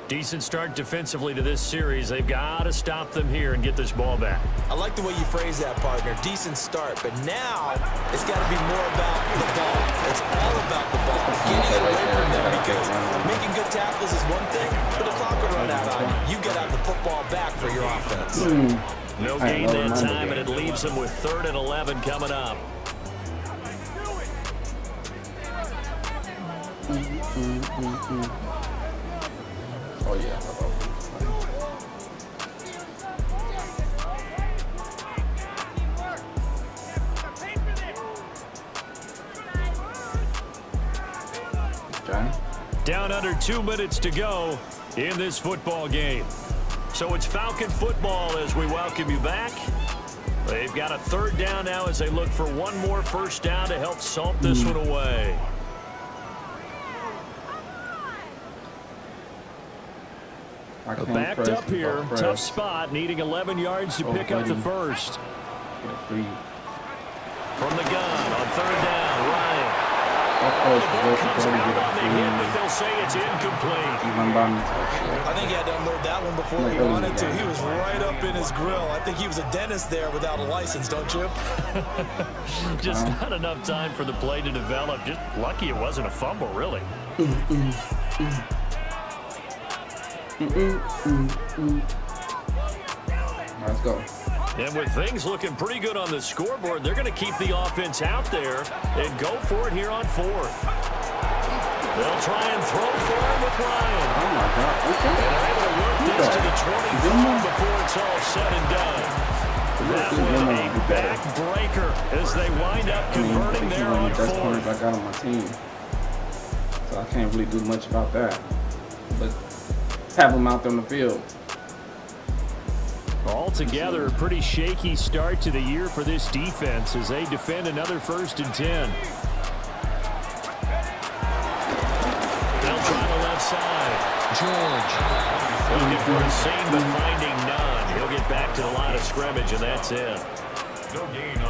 Decent start defensively to this series. They've got to stop them here and get this ball back.
I like the way you phrase that, partner. Decent start, but now it's got to be more about the ball. It's all about the ball. Getting away from them, because making good tackles is one thing, but the clock will run out on you. You get out the football back for your offense.
No gain that time, and it leaves them with 3rd and 11 coming up.
Oh, yeah. Okay.
Down under 2 minutes to go in this football game. So it's Falcon football as we welcome you back. They've got a 3rd down now as they look for one more first down to help salt this one away. Backed up here, tough spot, needing 11 yards to pick up the first. From the gun on 3rd down, Ryan. The ball comes out on the hit, but they'll say it's incomplete.
I think he had to unload that one before he wanted to. He was right up in his grill. I think he was a dentist there without a license, don't you?
Just not enough time for the play to develop. Just lucky it wasn't a fumble, really.
Let's go.
And with things looking pretty good on the scoreboard, they're going to keep the offense out there and go for it here on 4th. They'll try and throw for him with Ryan.
Oh, my God. Okay.
And they're able to work this to the 25 before it's all said and done. That was a backbreaker as they wind up converting there on 4th.
I got on my team. So I can't really do much about that. But have them out there on the field.
Altogether, a pretty shaky start to the year for this defense as they defend another 1st and 10. They'll try the left side. George. Looking for a seam, but finding none. He'll get back to the line of scrimmage, and that's it.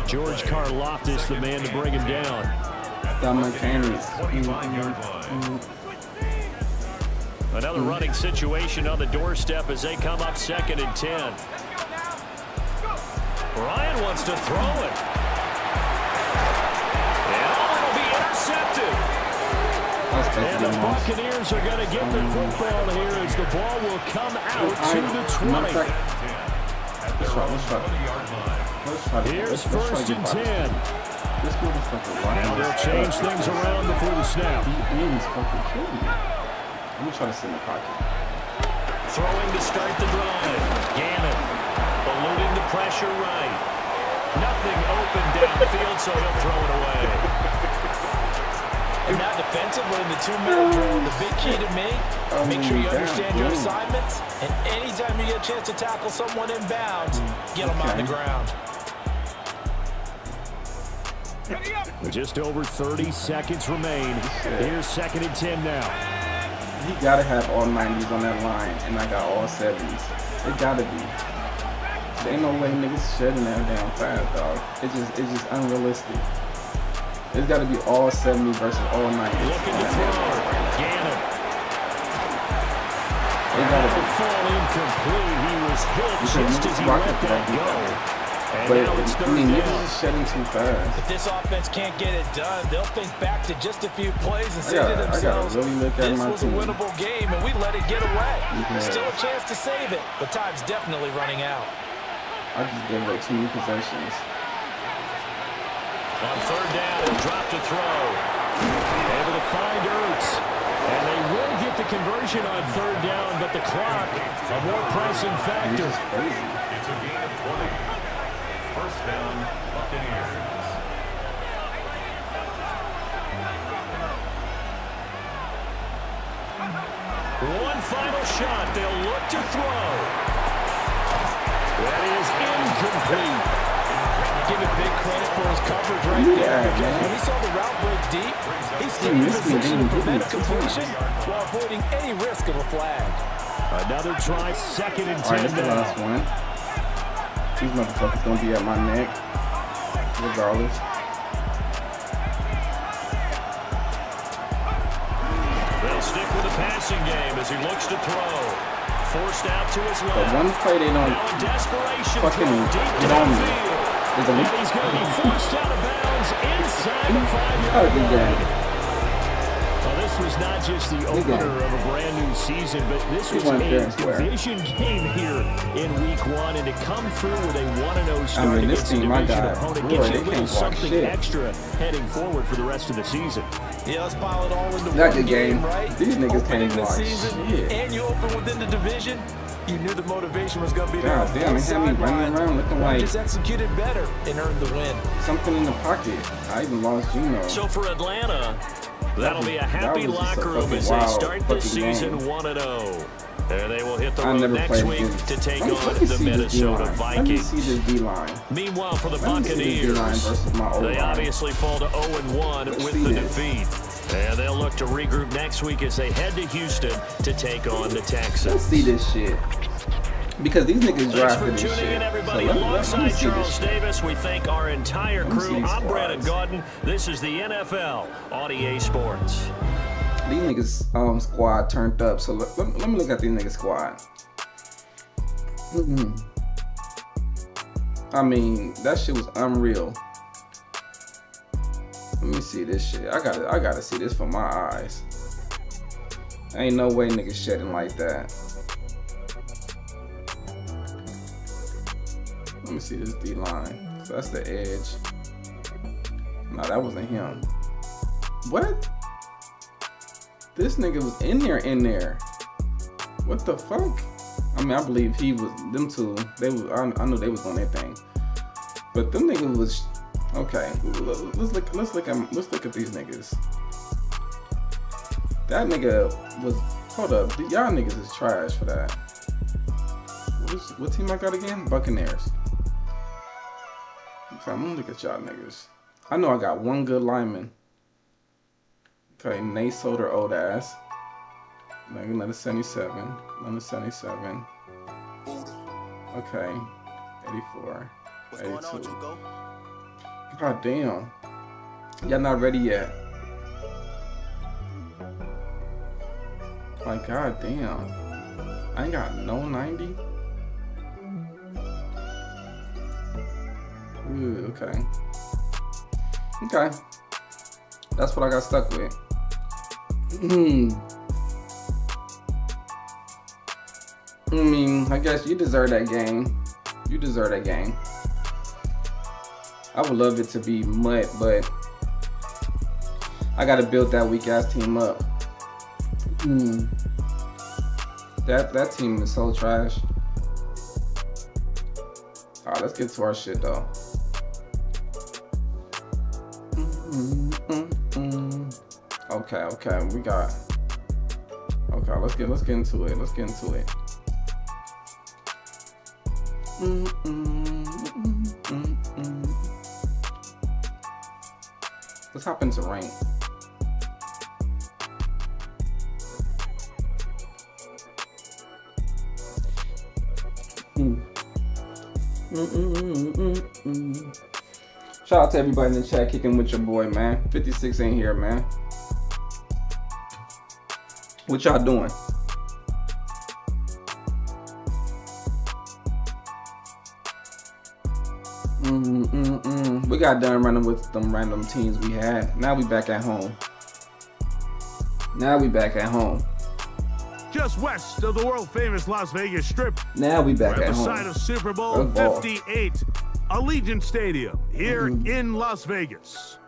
George Karlaftis, the man to bring him down. Another running situation on the doorstep as they come up 2nd and 10. Ryan wants to throw it. And it'll be intercepted. And the Buccaneers are going to get the football here as the ball will come out to the 20. Here's 1st and 10.
This motherfucker, why?
Now they'll change things around before the snap.
He aims fucking killing me. I'm gonna try to sit in the pocket.
Throwing to start the drive. Gannon eluding the pressure right. Nothing open downfield, so he'll throw it away.
And now defensively in the 2-minute drill, the big key to me, make sure you understand your assignments, and anytime you get a chance to tackle someone in bounds, get them on the ground.
Just over 30 seconds remain. Here's 2nd and 10 now.
He gotta have all 90s on that line, and I got all 70s. It gotta be. There ain't no way niggas shedding that damn fast, dog. It's just unrealistic. It's gotta be all 70 versus all 90s.
Looking to throw. Gannon.
It gotta be.
Fall incomplete. He was hit just as he let that go.
But I mean, niggas is shedding too fast.
If this offense can't get it done, they'll think back to just a few plays and say to themselves,
really look at
this
my
was
team.
a winnable game and we let it get away. Still a chance to save it, but time's definitely running out.
I just gave away 2 new possessions.
On 3rd down, he'll drop to throw. Able to find Ertz. And they will get the conversion on 3rd down, but the clock, a more pressing factor.
It's a gain of 20. First down, Buccaneers.
One final shot. They'll look to throw. That is incomplete.
Give it big credit for his coverage right there. Because when he saw the route break deep, he stayed in position to prevent a completion while avoiding any risk of a flag.
Another try, 2nd and 10
All right, that's the last one. These motherfuckers gonna be at my neck, regardless.
They'll stick with the passing game as he looks to throw. Forced out to his left.
But one play they don't fucking get on me.
And he's going to be forced out of bounds inside the 5-yard line. Well, this was not just the opener of a brand new season, but this was a division game here in Week 1, and to come through with a 1-0 start against a division opponent gets you a little something extra heading forward for the rest of the season.
Yeah, let's pile it all into
Not
one
the game.
right?
These niggas can't
the
watch
season,
shit.
and you open within the division. You knew the motivation was going to be there.
God damn, they had me running around looking like
just executed better and earned the win.
something in the pocket. I even lost Gino.
So for Atlanta, that'll be a happy locker room as they start this season 1-0. And they will hit the road next week to take on the Minnesota Vikings.
Let me see this D-line.
Meanwhile, for the Buccaneers, they obviously fall to 0-1 with the defeat. And they'll look to regroup next week as they head to Houston to take on the Texans.
Let's see this shit. Because these niggas
Thanks
drafted
for
this
tuning
shit.
in, everybody.
So
Alongside Charles Davis, we thank our entire crew. I'm Brandon Gaudin. This is the NFL on EA Sports.
These niggas squad turned up. So let me look at these niggas squad. I mean, that shit was unreal. Let me see this shit. I gotta see this for my eyes. Ain't no way niggas shedding like that. Let me see this D-line. So that's the edge. No, that wasn't him. What? This nigga was in there. What the fuck? I mean, I believe he was, them two, they was, I knew they was on their thing. But them niggas was, okay, let's look at these niggas. That nigga was, hold up, y'all niggas is trash for that. What team I got again? Buccaneers. Okay, I'm gonna look at y'all niggas. I know I got one good lineman. Okay, Nate Solder, old ass. Another 77. Another 77. Okay, 84. 82. God damn. Y'all not ready yet. Like, god damn. I ain't got no 90. Ooh, okay. Okay. That's what I got stuck with. I mean, I guess you deserve that game. You deserve that game. I would love it to be MUT, but I gotta build that weak ass team up. That team is so trash. Alright, let's get to our shit though. Okay, we got. Okay, let's get into it. Let's get into it. Let's hop into rank. Shout out to everybody in the chat kicking with your boy, man. 56 ain't here, man. What y'all doing? We got done running with them random teams we had. Now we back at home.
Just west of the world-famous Las Vegas Strip.
Now we back at home.
We're at the site of Super Bowl 58, Allegiant Stadium here in Las Vegas.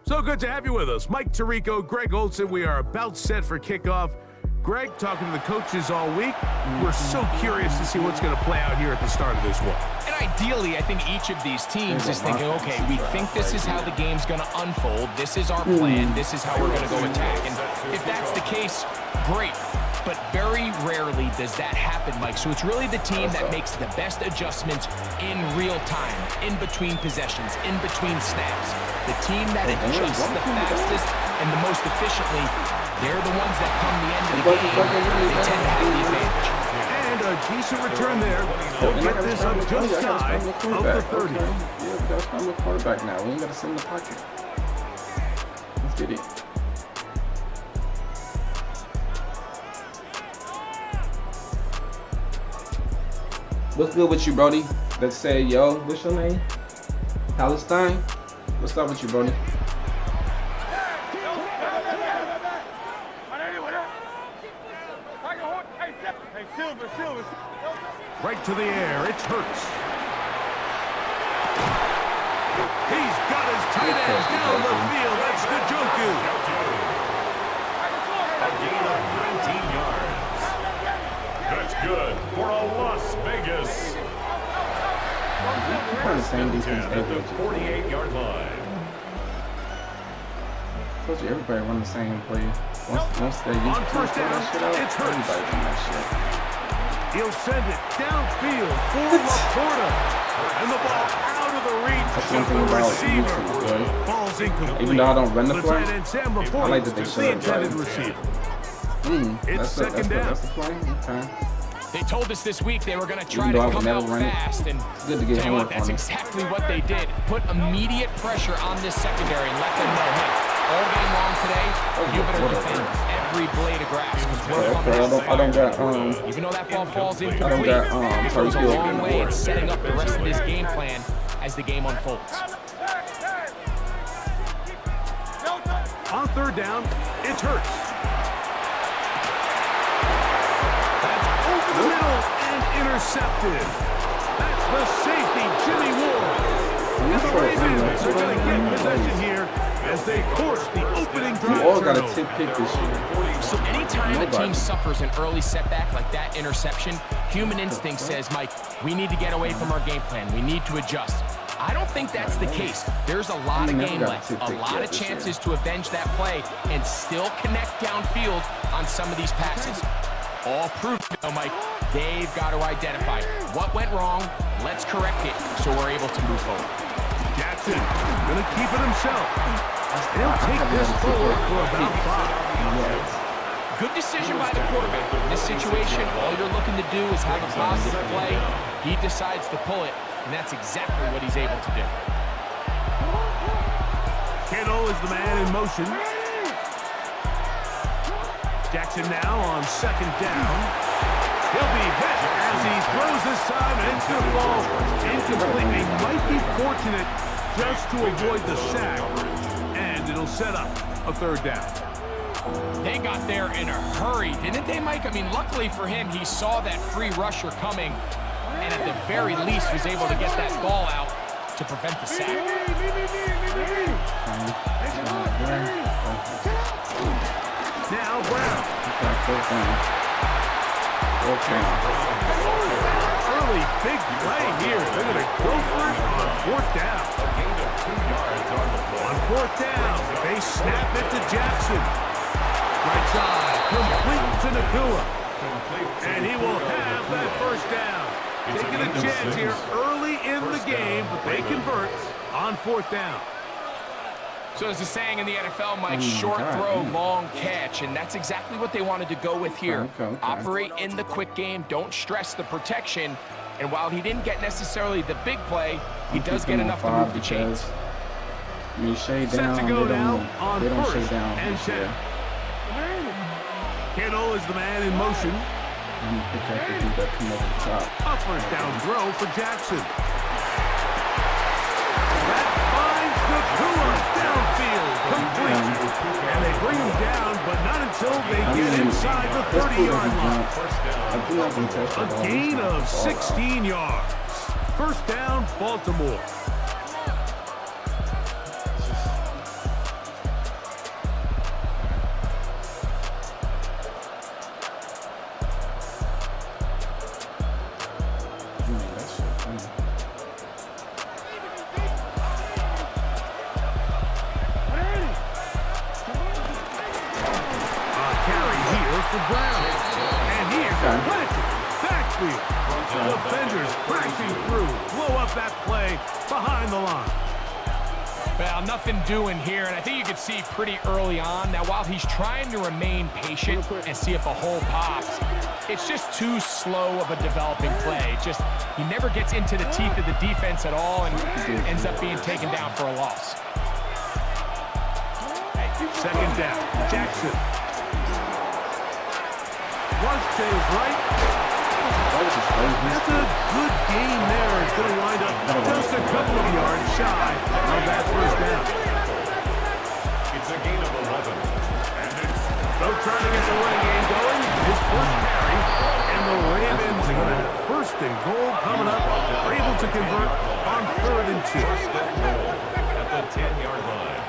So good to have you with us. Mike Tirico, Greg Olson. We are about set for kickoff. Greg, talking to the coaches all week. We're so curious to see what's going to play out here at the start of this one.
And ideally, I think each of these teams is thinking, okay, we think this is how the game's going to unfold. This is our plan. This is how we're going to go attack. And if that's the case, great. But very rarely does that happen, Mike. So it's really the team that makes the best adjustments in real time, in between possessions, in between snaps. The team that adjusts the fastest and the most efficiently, they're the ones that come the end of the game. They tend to have the advantage.
And a decent return there. We'll get this up just shy of the 30.
Yeah, that's I'm a quarterback now. We ain't got to sit in the pocket. Let's get it. What's good with you, Brody? Let's say, yo, what's your name? Palestine? What's up with you, Brody?
Right to the air, it's Hurts. He's got his tight end down the field. That's Njoku.
A gain of 19 yards. That's good for a Las Vegas. At the 48-yard line.
I told you everybody run the same play. Once they use
on first down, it's Hurts.
Everybody run that shit.
He'll send it downfield for Laporta. And the ball out of the reach of the receiver. Falls incomplete.
Even though I don't run the play,
I
like that they show
the intended receiver. It's second down.
That's the play? Okay.
They told us this week they were going to try to come out fast, and tell you what, that's exactly what they did. Put immediate pressure on this secondary and let them know, hey, all game long today, you better defend every blade of grass.
I don't got,
even though that ball falls incomplete, it goes a long way in setting up the rest of this game plan as the game unfolds.
On third down, it's Hurts. Over the middle and intercepted. That's the safety, Jimmy Ward. And the Ravens are going to get possession here as they force the opening drive.
We all got a tip pick this year.
So anytime a team suffers an early setback like that interception, human instinct says, Mike, we need to get away from our game plan. We need to adjust. I don't think that's the case. There's a lot of game left, a lot of chances to avenge that play and still connect downfield on some of these passes. All proof, though, Mike, they've got to identify what went wrong, let's correct it so we're able to move forward.
Jackson going to keep it himself. He'll take this forward for about 5.
Good decision by the quarterback. In this situation, all you're looking to do is have a positive play. He decides to pull it, and that's exactly what he's able to do.
Kittle is the man in motion. Jackson now on second down. He'll be hit as he throws this time, and it's going to fall incomplete. He might be fortunate just to avoid the sack, and it'll set up a third down.
They got there in a hurry, didn't they, Mike? I mean, luckily for him, he saw that free rusher coming, and at the very least was able to get that ball out to prevent the sack.
Now Brown. Early big play here. They're going to go for it on 4th down. On 4th down, they snap it to Jackson. Right side, complete to Nakua. And he will have that 1st down. Taking a chance here early in the game, but they convert on 4th down.
So there's a saying in the NFL, Mike, short throw, long catch, and that's exactly what they wanted to go with here. Operate in the quick game, don't stress the protection, and while he didn't get necessarily the big play, he does get enough to move the chains.
Set to go down on 1st and 10. Kittle is the man in motion. A 1st down throw for Jackson. That finds Nakua downfield, complete. And they bring him down, but not until they get inside the 30-yard line. A gain of 16 yards. 1st down, Baltimore. Defenders crashing through, blow up that play behind the line.
Well, nothing doing here, and I think you could see pretty early on. Now, while he's trying to remain patient and see if a hole pops, it's just too slow of a developing play. Just, he never gets into the teeth of the defense at all and ends up being taken down for a loss.
2nd down, Jackson. Flush to his right. That's a good game there. It's going to wind up just a couple of yards shy of that 1st down.
It's a gain of 11. And it's
Though trying to get the running game going, his 1st carry, and the Ravens are going to have 1st and goal coming up. Are able to convert on 3rd and 2.
At the 10-yard line.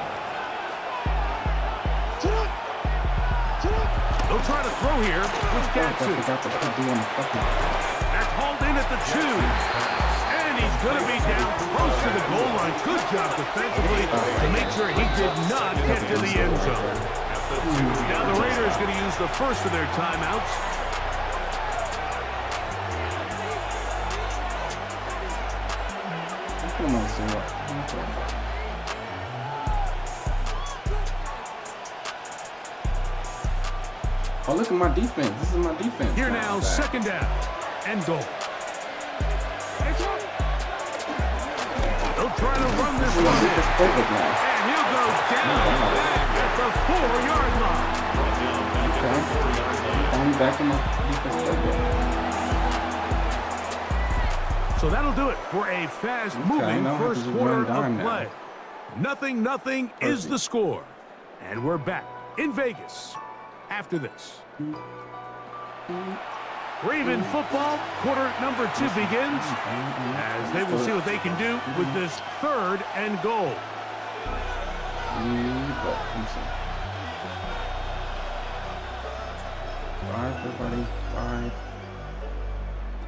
They'll try to throw here with Jackson. That's hauled in at the 2. And he's going to be down close to the goal line. Good job defensively to make sure he did not get to the end zone. Now the Raiders going to use the 1st of their timeouts.
Oh, look at my defense. This is my defense.
Here now, 2nd down and goal. They'll try to run this one in. And he'll go down at the 4-yard line.
I'm back in my defense.
So that'll do it for a fast-moving 1st quarter of play. Nothing is the score. And we're back in Vegas after this. Raven football, quarter number 2 begins, as they will see what they can do with this 3rd and goal.
Five, everybody, 5.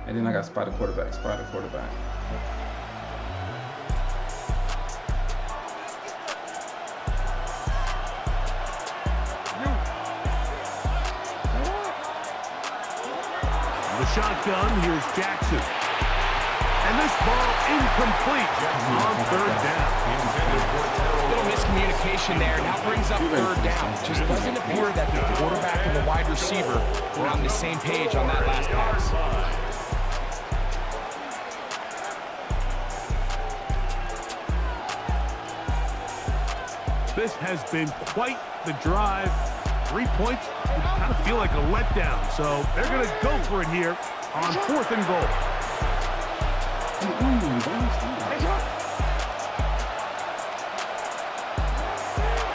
And then I got spotted quarterback.
The shotgun, here's Jackson. And this ball incomplete on 3rd down.
Little miscommunication there. Now brings up 3rd down. Just doesn't appear that the quarterback and the wide receiver were on the same page on that last pass.
This has been quite the drive. 3 points kind of feel like a letdown, so they're going to go for it here on 4th and goal.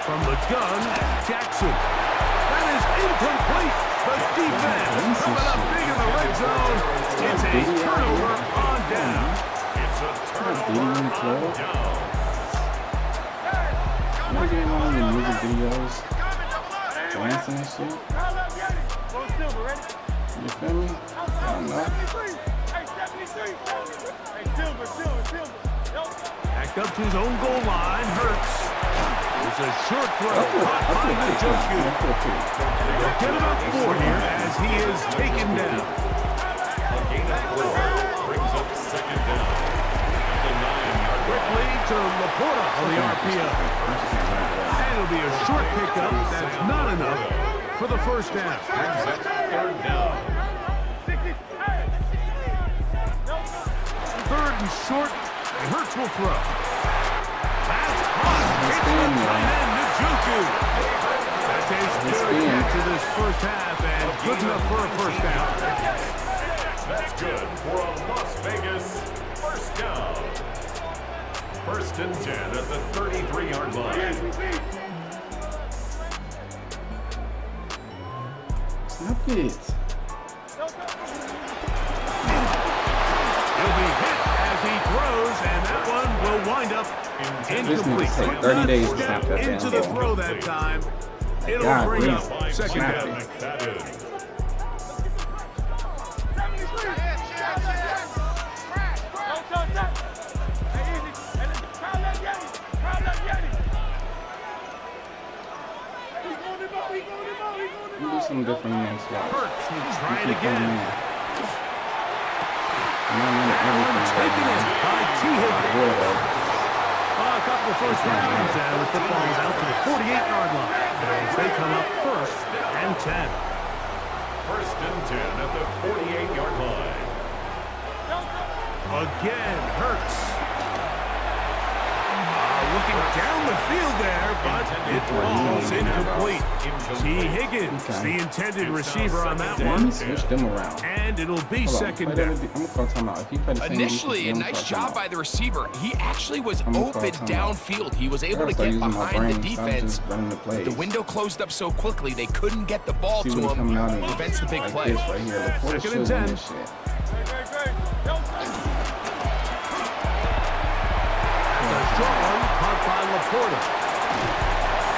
From the gun, Jackson. That is incomplete. The defense coming up big in the red zone. It's a turnover on down.
It's a turnover
12. I'm not getting on the music videos, dancing and shit. You feel me? I don't know.
Backed up to his own goal line, Hurts. It's a short throw. They'll get him up 4 here as he is taken down.
Brings up second down.
Quickly to Laporta on the RPO. And it'll be a short pickup. That's not enough for the first down.
Third down.
Third and short, and Hurts will throw. That's hot. It's the tight end, Njoku. That takes 30 to this first half, and good enough for a first down.
That's good for a Las Vegas first down. First and 10 at the 33-yard line.
Snap it.
He'll be hit as he throws, and that one will wind up incomplete.
30 days to snap that down.
Into the throw that time. It'll bring up second down.
Do something different next slot.
Try it again.
Taken
in by T. Higgins. A couple of first downs, and the football is out to the 48-yard line as they come up first and 10.
First and 10 at the 48-yard line.
Again, Hurts. Looking down the field there, but it falls incomplete. T. Higgins, the intended receiver on that one.
Switch them around.
And it'll be second down.
I'm gonna call timeout. If you play the same
Initially, a nice job by the receiver. He actually was open downfield. He was able to get behind the defense. The window closed up so quickly they couldn't get the ball to him. Prevents the big play.
Right here.
Second and 10. Strong caught by Laporta.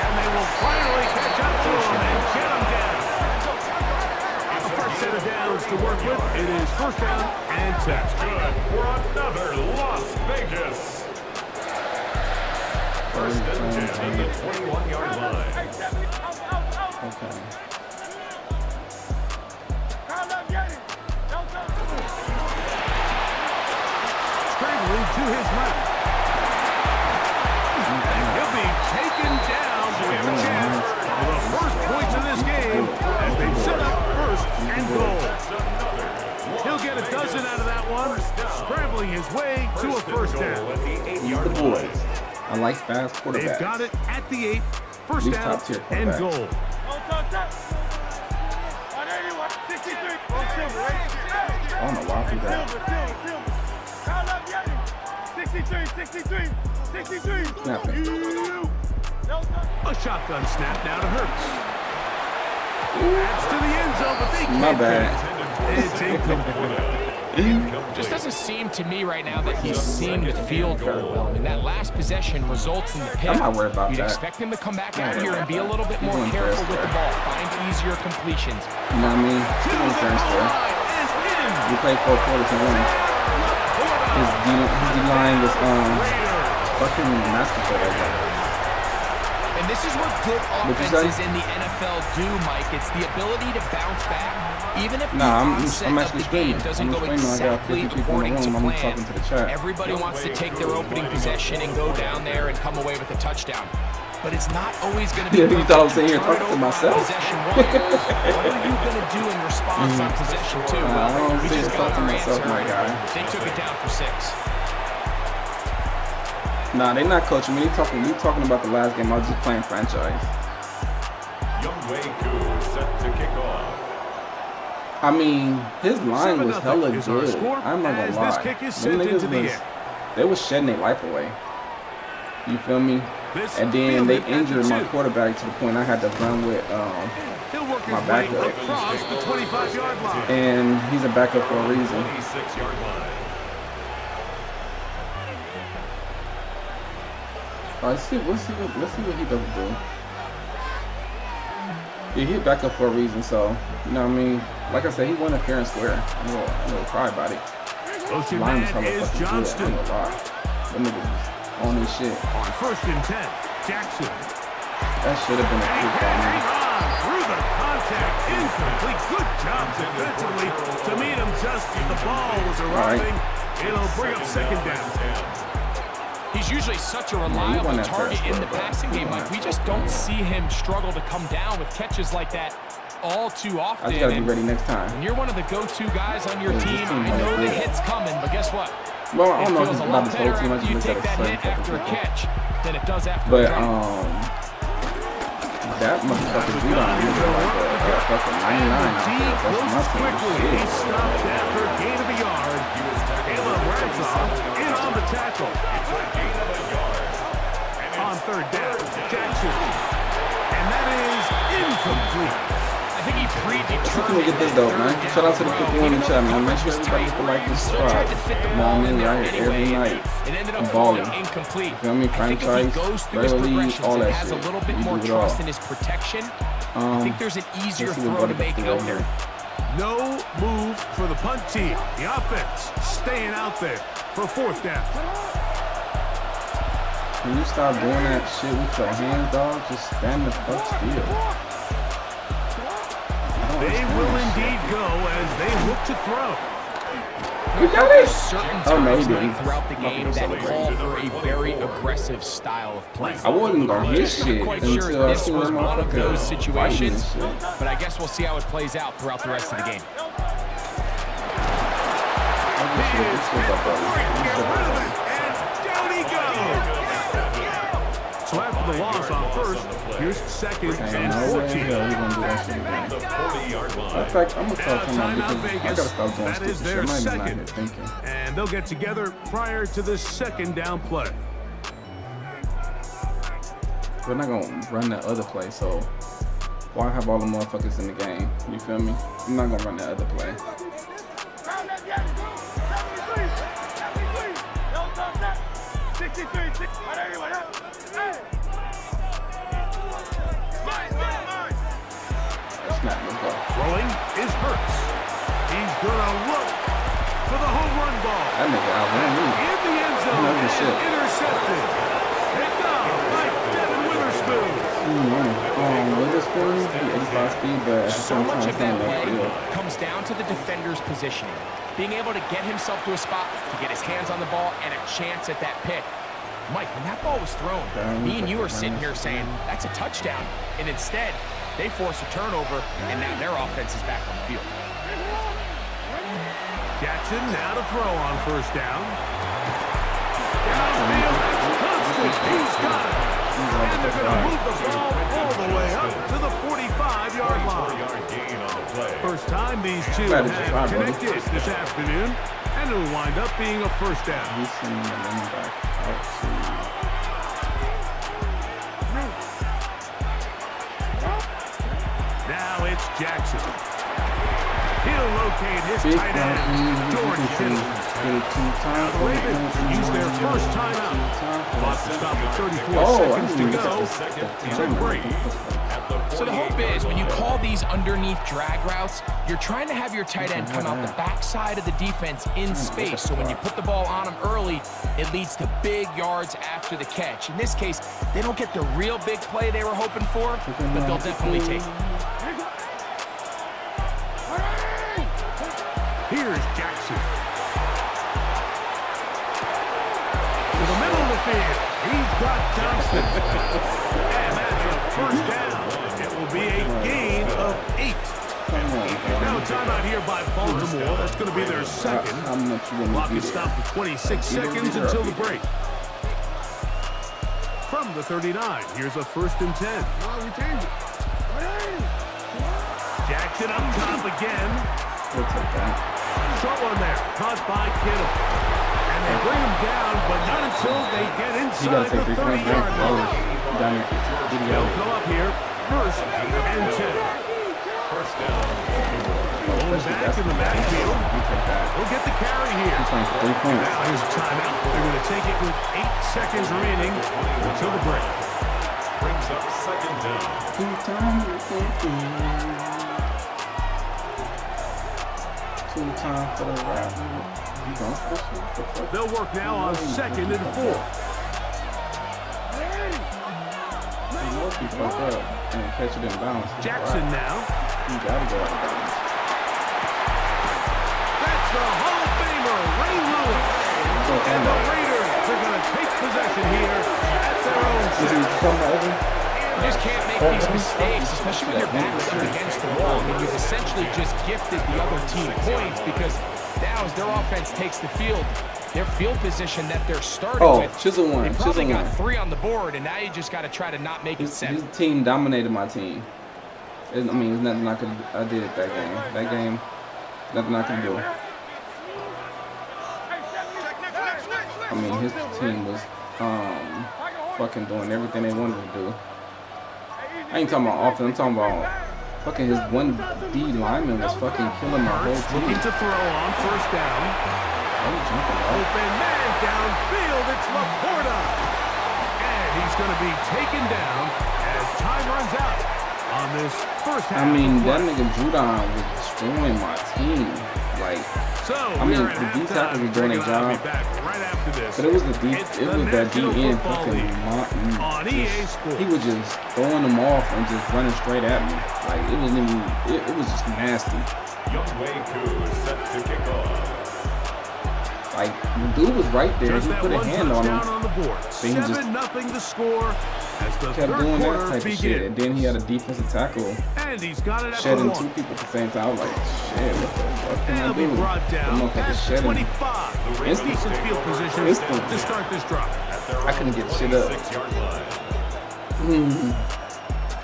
And they will finally catch up to him and get him down. A first set of downs to work with. It is first down and 10.
That's good for another Las Vegas. First and 10 at the 21-yard line.
Okay.
Scrambling to his left. He'll be taken down. We have a chance for the first points of this game as they set up first and goal. He'll get a dozen out of that one, scrambling his way to a first down.
The boys. I like fast quarterbacks.
They've got it at the 8, first down and goal.
I don't know why I do that.
63.
Snap it.
A shotgun snap now to Hurts. That's to the end zone, but they can't.
My bad.
It's incomplete.
Just doesn't seem to me right now that he's seeing the field very well. I mean, that last possession results in the pick.
I'm not worried about
You'd
that.
expect him to come back out here and be a little bit more careful with the ball, find easier completions.
You know what I mean? He's doing transfer. We played 4 quarters and won. His D-line was fucking masterful right there.
And this is what good offenses in the NFL do, Mike. It's the ability to bounce back. Even if the onset of the game doesn't go exactly according to plan, everybody wants to take their opening possession and go down there and come away with a touchdown. But it's not always going to be
You thought I was sitting here talking to myself?
Possession 1. What are you going to do in response on possession 2? Well, we just got our answer. They took it down for 6.
Nah, they're not coaching me. We talking about the last game. I was just playing franchise.
Youngway Koo set to kick off.
I mean, his line was hella good. I'm not gonna lie. They was shedding their life away. You feel me? And then they injured my quarterback to the point I had to run with my backup. And he's a backup for a reason. Let's see what he doesn't do. Yeah, he back up for a reason, so you know what I mean. Like I said, he won a fair and square. I'm a little cry about it.
Motion man is Johnston.
Them niggas on this shit.
On 1st and 10, Jackson.
That should have been a kick by me.
Through the contact, incomplete. Good job defensively to meet him just as the ball was arriving. It'll bring up 2nd down.
He's usually such a reliable target in the passing game. Like, we just don't see him struggle to come down with catches like that all too often.
I just gotta be ready next time.
When you're one of the go-to guys on your team, I know the hit's coming, but guess what?
Well, I don't know if
it's
it's about this whole team. I just
you
looked
take
at
that
a
hit after a catch than it does after
but
a drop.
that motherfucker beat on me like a fucking 99 out there. That's my team.
He stopped after a gain of a yard. Caleb Ransom in on the tackle. On 3rd down, Jackson. And that is incomplete.
I think he predetermined.
Get this dope, man. Shout out to the 51 in the chat, man. Make sure everybody hit the like and subscribe. You know what I mean? Right here every night. I'm balling. You feel me? Franchise, early, all that
has
shit.
A little bit more
We do it all.
trust in his protection. I think there's an easier throw to make out there.
No move for the punt team. The offense staying out there for 4th down.
Can you stop doing that shit with your hands, dog? Just stand the fuck still.
They will indeed go as they look to throw.
We got it!
Oh, no, he didn't. Throughout the game that call for a very aggressive style of play.
I wasn't gonna hit shit until I
this
seen
was
them
one of those
fighting
situations,
and shit.
but I guess we'll see how it plays out throughout the rest of the game.
Down he goes. So after the loss on 1st, here's 2nd and 14.
In fact, I'm gonna start coming out because I gotta stop doing
That is
stupid
their
shit. I'm not even
second.
thinking.
And they'll get together prior to this 2nd down play.
We're not gonna run that other play, so why have all the motherfuckers in the game? You feel me? I'm not gonna run that other play.
Throwing is Hurts. He's gonna look for the home run ball.
That nigga outran me.
In the end zone. Intercepted. Picked up by Devin Witherspoon.
Witherspoon, he 85 speed, but at the
So
same
much
time,
of that
left
play
field.
comes down to the defender's positioning. Being able to get himself to a spot, to get his hands on the ball, and a chance at that pick. Mike, when that ball was thrown, me and you were sitting here saying, that's a touchdown. And instead, they force a turnover, and now their offense is back on the field.
Jackson now to throw on 1st down. Downfield, that's Constant. He's got it. And they're going to move the ball all the way up to the 45-yard line. First time these two have connected this afternoon, and it'll wind up being a 1st down. Now it's Jackson. He'll locate his tight end, George Kittle. The Ravens use their first timeout. Clock to stop with 34 seconds to go. Check break.
So the hope is when you call these underneath drag routes, you're trying to have your tight end come out the backside of the defense in space. So when you put the ball on him early, it leads to big yards after the catch. In this case, they don't get the real big play they were hoping for, but they'll definitely take it.
Here's Jackson. To the middle of the field. He's got Johnston. And that's a 1st down. It will be a gain of 8. Now a timeout here by Baltimore. That's going to be their 2nd. Clock is stopped for 26 seconds until the break. From the 39, here's a 1st and 10. Jackson up top again.
We'll take that.
Short one there, caught by Kittle. And they bring him down, but not until they get inside the 30-yard line. They'll go up here, 1st and 10. back in the backfield. He'll get the carry here. Now here's a timeout. They're going to take it with 8 seconds remaining until the break.
Brings up second down.
Two-time for the rap.
They'll work now on 2nd and 4.
And catch it in bounds.
Jackson now.
You gotta go out of bounds.
That's the Hall of Famer, Ray Lewis. And the Raiders are going to take possession here at their own 6.
You just can't make these mistakes, especially when your back's up against the wall. I mean, you've essentially just gifted the other team points because now as their offense takes the field, their field position that they're starting with, they probably got 3 on the board, and now you just got to try to not make it 7.
His team dominated my team. I mean, there's nothing I could. I did that game. That game, nothing I can do. I mean, his team was fucking doing everything they wanted to do. I ain't talking about offense. I'm talking about fucking his one D lineman was fucking killing my whole team.
Looking to throw on 1st down. Open man downfield. It's Laporta, and he's going to be taken down as time runs out on this first half.
I mean, that nigga Judon was destroying my team. Like, I mean, the D tackle was doing their job, but it was the D. It was that D end fucking. He was just throwing them off and just running straight at me. Like it wasn't even. It was just nasty.
Youngway Koo set to kick off.
Like the dude was right there.
Just
he put a hand on him.
On the board.
7-0
the score as the
kept
third
doing
quarter
that type
begins.
of shit, and then he had a defensive tackle.
And he's got it at
shedding
1.
2 people at the same time. I was like, shit, what the fuck can I
He'll
do?
be brought down past the 25.
Instant
field position to start this drive.
I couldn't get shit up.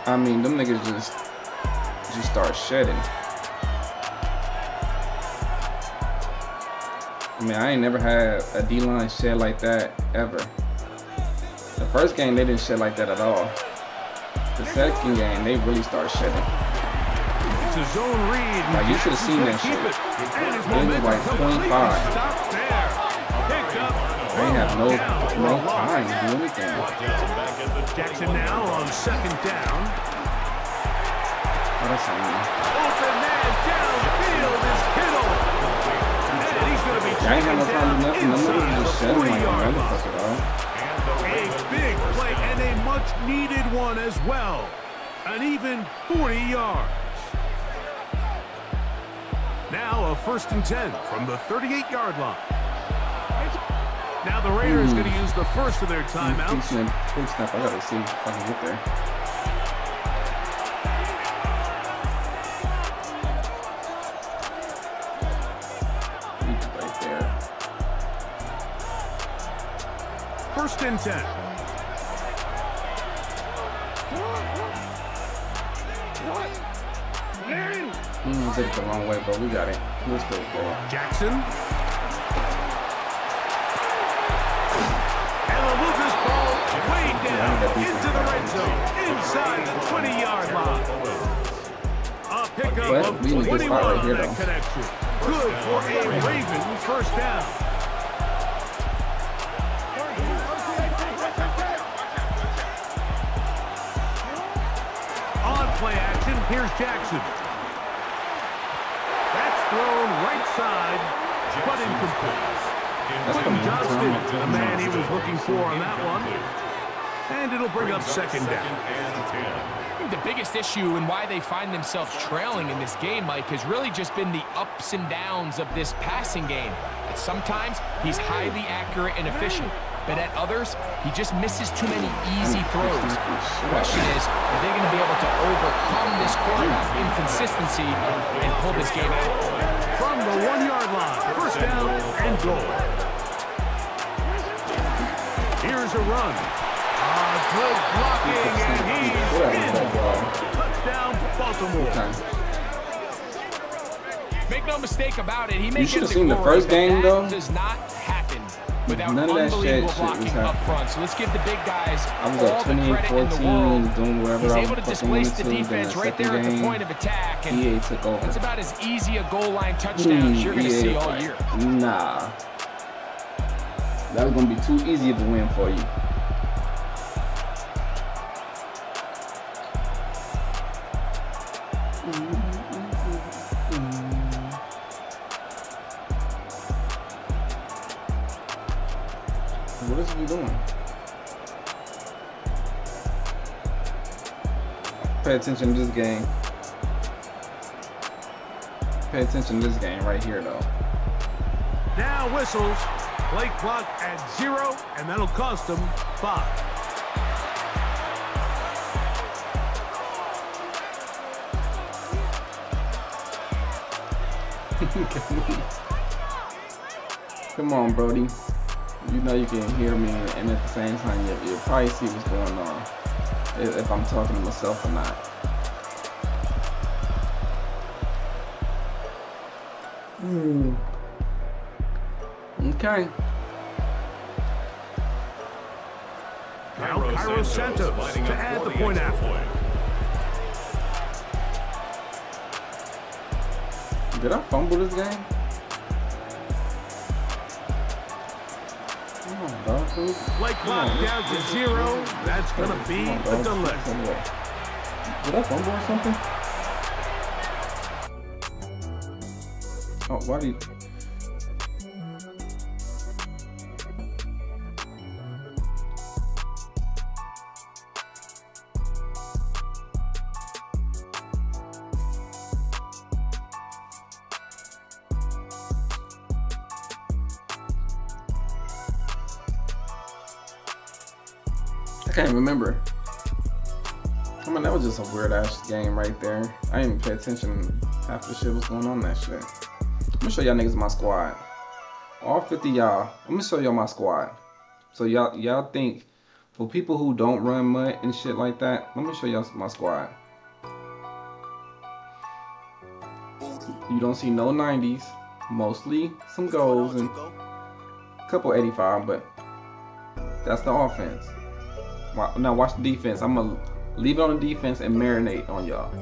I mean, them niggas just start shedding. I mean, I ain't never had a D-line shed like that ever. The first game, they didn't shed like that at all. The second game, they really start shedding.
It's a zone read.
Like, you should have seen that shit. They was like 25. They ain't have no time to do anything.
Jackson now on 2nd down.
Oh, that's on me.
Open man downfield is Kittle. And he's going to be
I ain't have no time to do nothing. Them niggas just shedding like a motherfucker, dog.
A big play and a much needed one as well. An even 40 yards. Now a 1st and 10 from the 38-yard line. Now the Raiders going to use the first of their timeouts.
Quick snap. I gotta see if I can get there. Right there.
1st and 10.
Took it the wrong way, but we got it. We'll still go.
Jackson. And we'll move this ball way down into the red zone, inside the 20-yard line. A pickup of 21 on that connection. Good for a Ravens 1st down. On play action, here's Jackson. Thrown right side, but incomplete. Quentin Johnston, the man he was looking for on that one. And it'll bring up 2nd down.
I think the biggest issue and why they find themselves trailing in this game, Mike, has really just been the ups and downs of this passing game. At sometimes, he's highly accurate and efficient. But at others, he just misses too many easy throws. The question is, are they going to be able to overcome this quarterback inconsistency and pull this game out?
From the 1-yard line, 1st down and goal. Here's a run. Good blocking, and he's in. Touchdown, Baltimore.
Make no mistake about it. He may
you should have seen the first game, though.
Does not happen. without
none of that
unbelievable
shit
blocking
was
up
happening.
front. So let's give the big guys
I was
all
up
the credit in the
28-14,
world.
doing whatever
He's
I
able to
fucking
displace
wanted
the
to. Then
defense
the
right there
second
at the
game,
point of attack. And
EA took over.
that's about as easy a goal line touchdown as you're going to see all year.
Nah. That was going to be too easy of a win for you. What is he doing? Pay attention to this game. Pay attention to this game right here, though.
Now whistles. Play clock at 0, and that'll cost them 5.
Come on, Brody. You know you can hear me, and at the same time, you'll probably see what's going on. If I'm talking to myself or not. Okay.
Now Cairo Santos to add the point after.
Did I fumble this game?
Play clock down to 0. That's going to be a delay.
Did I fumble or something? Oh, why do you... I can't remember. I mean, that was just a weird ass game right there. I didn't even pay attention half the shit was going on in that shit. I'm gonna show y'all niggas my squad. All 50 y'all. I'm gonna show y'all my squad. So y'all think for people who don't run MUT and shit like that, let me show y'all my squad. You don't see no 90s, mostly some goals and a couple 85, but that's the offense. Now watch the defense. I'm gonna leave it on the defense and marinate on y'all.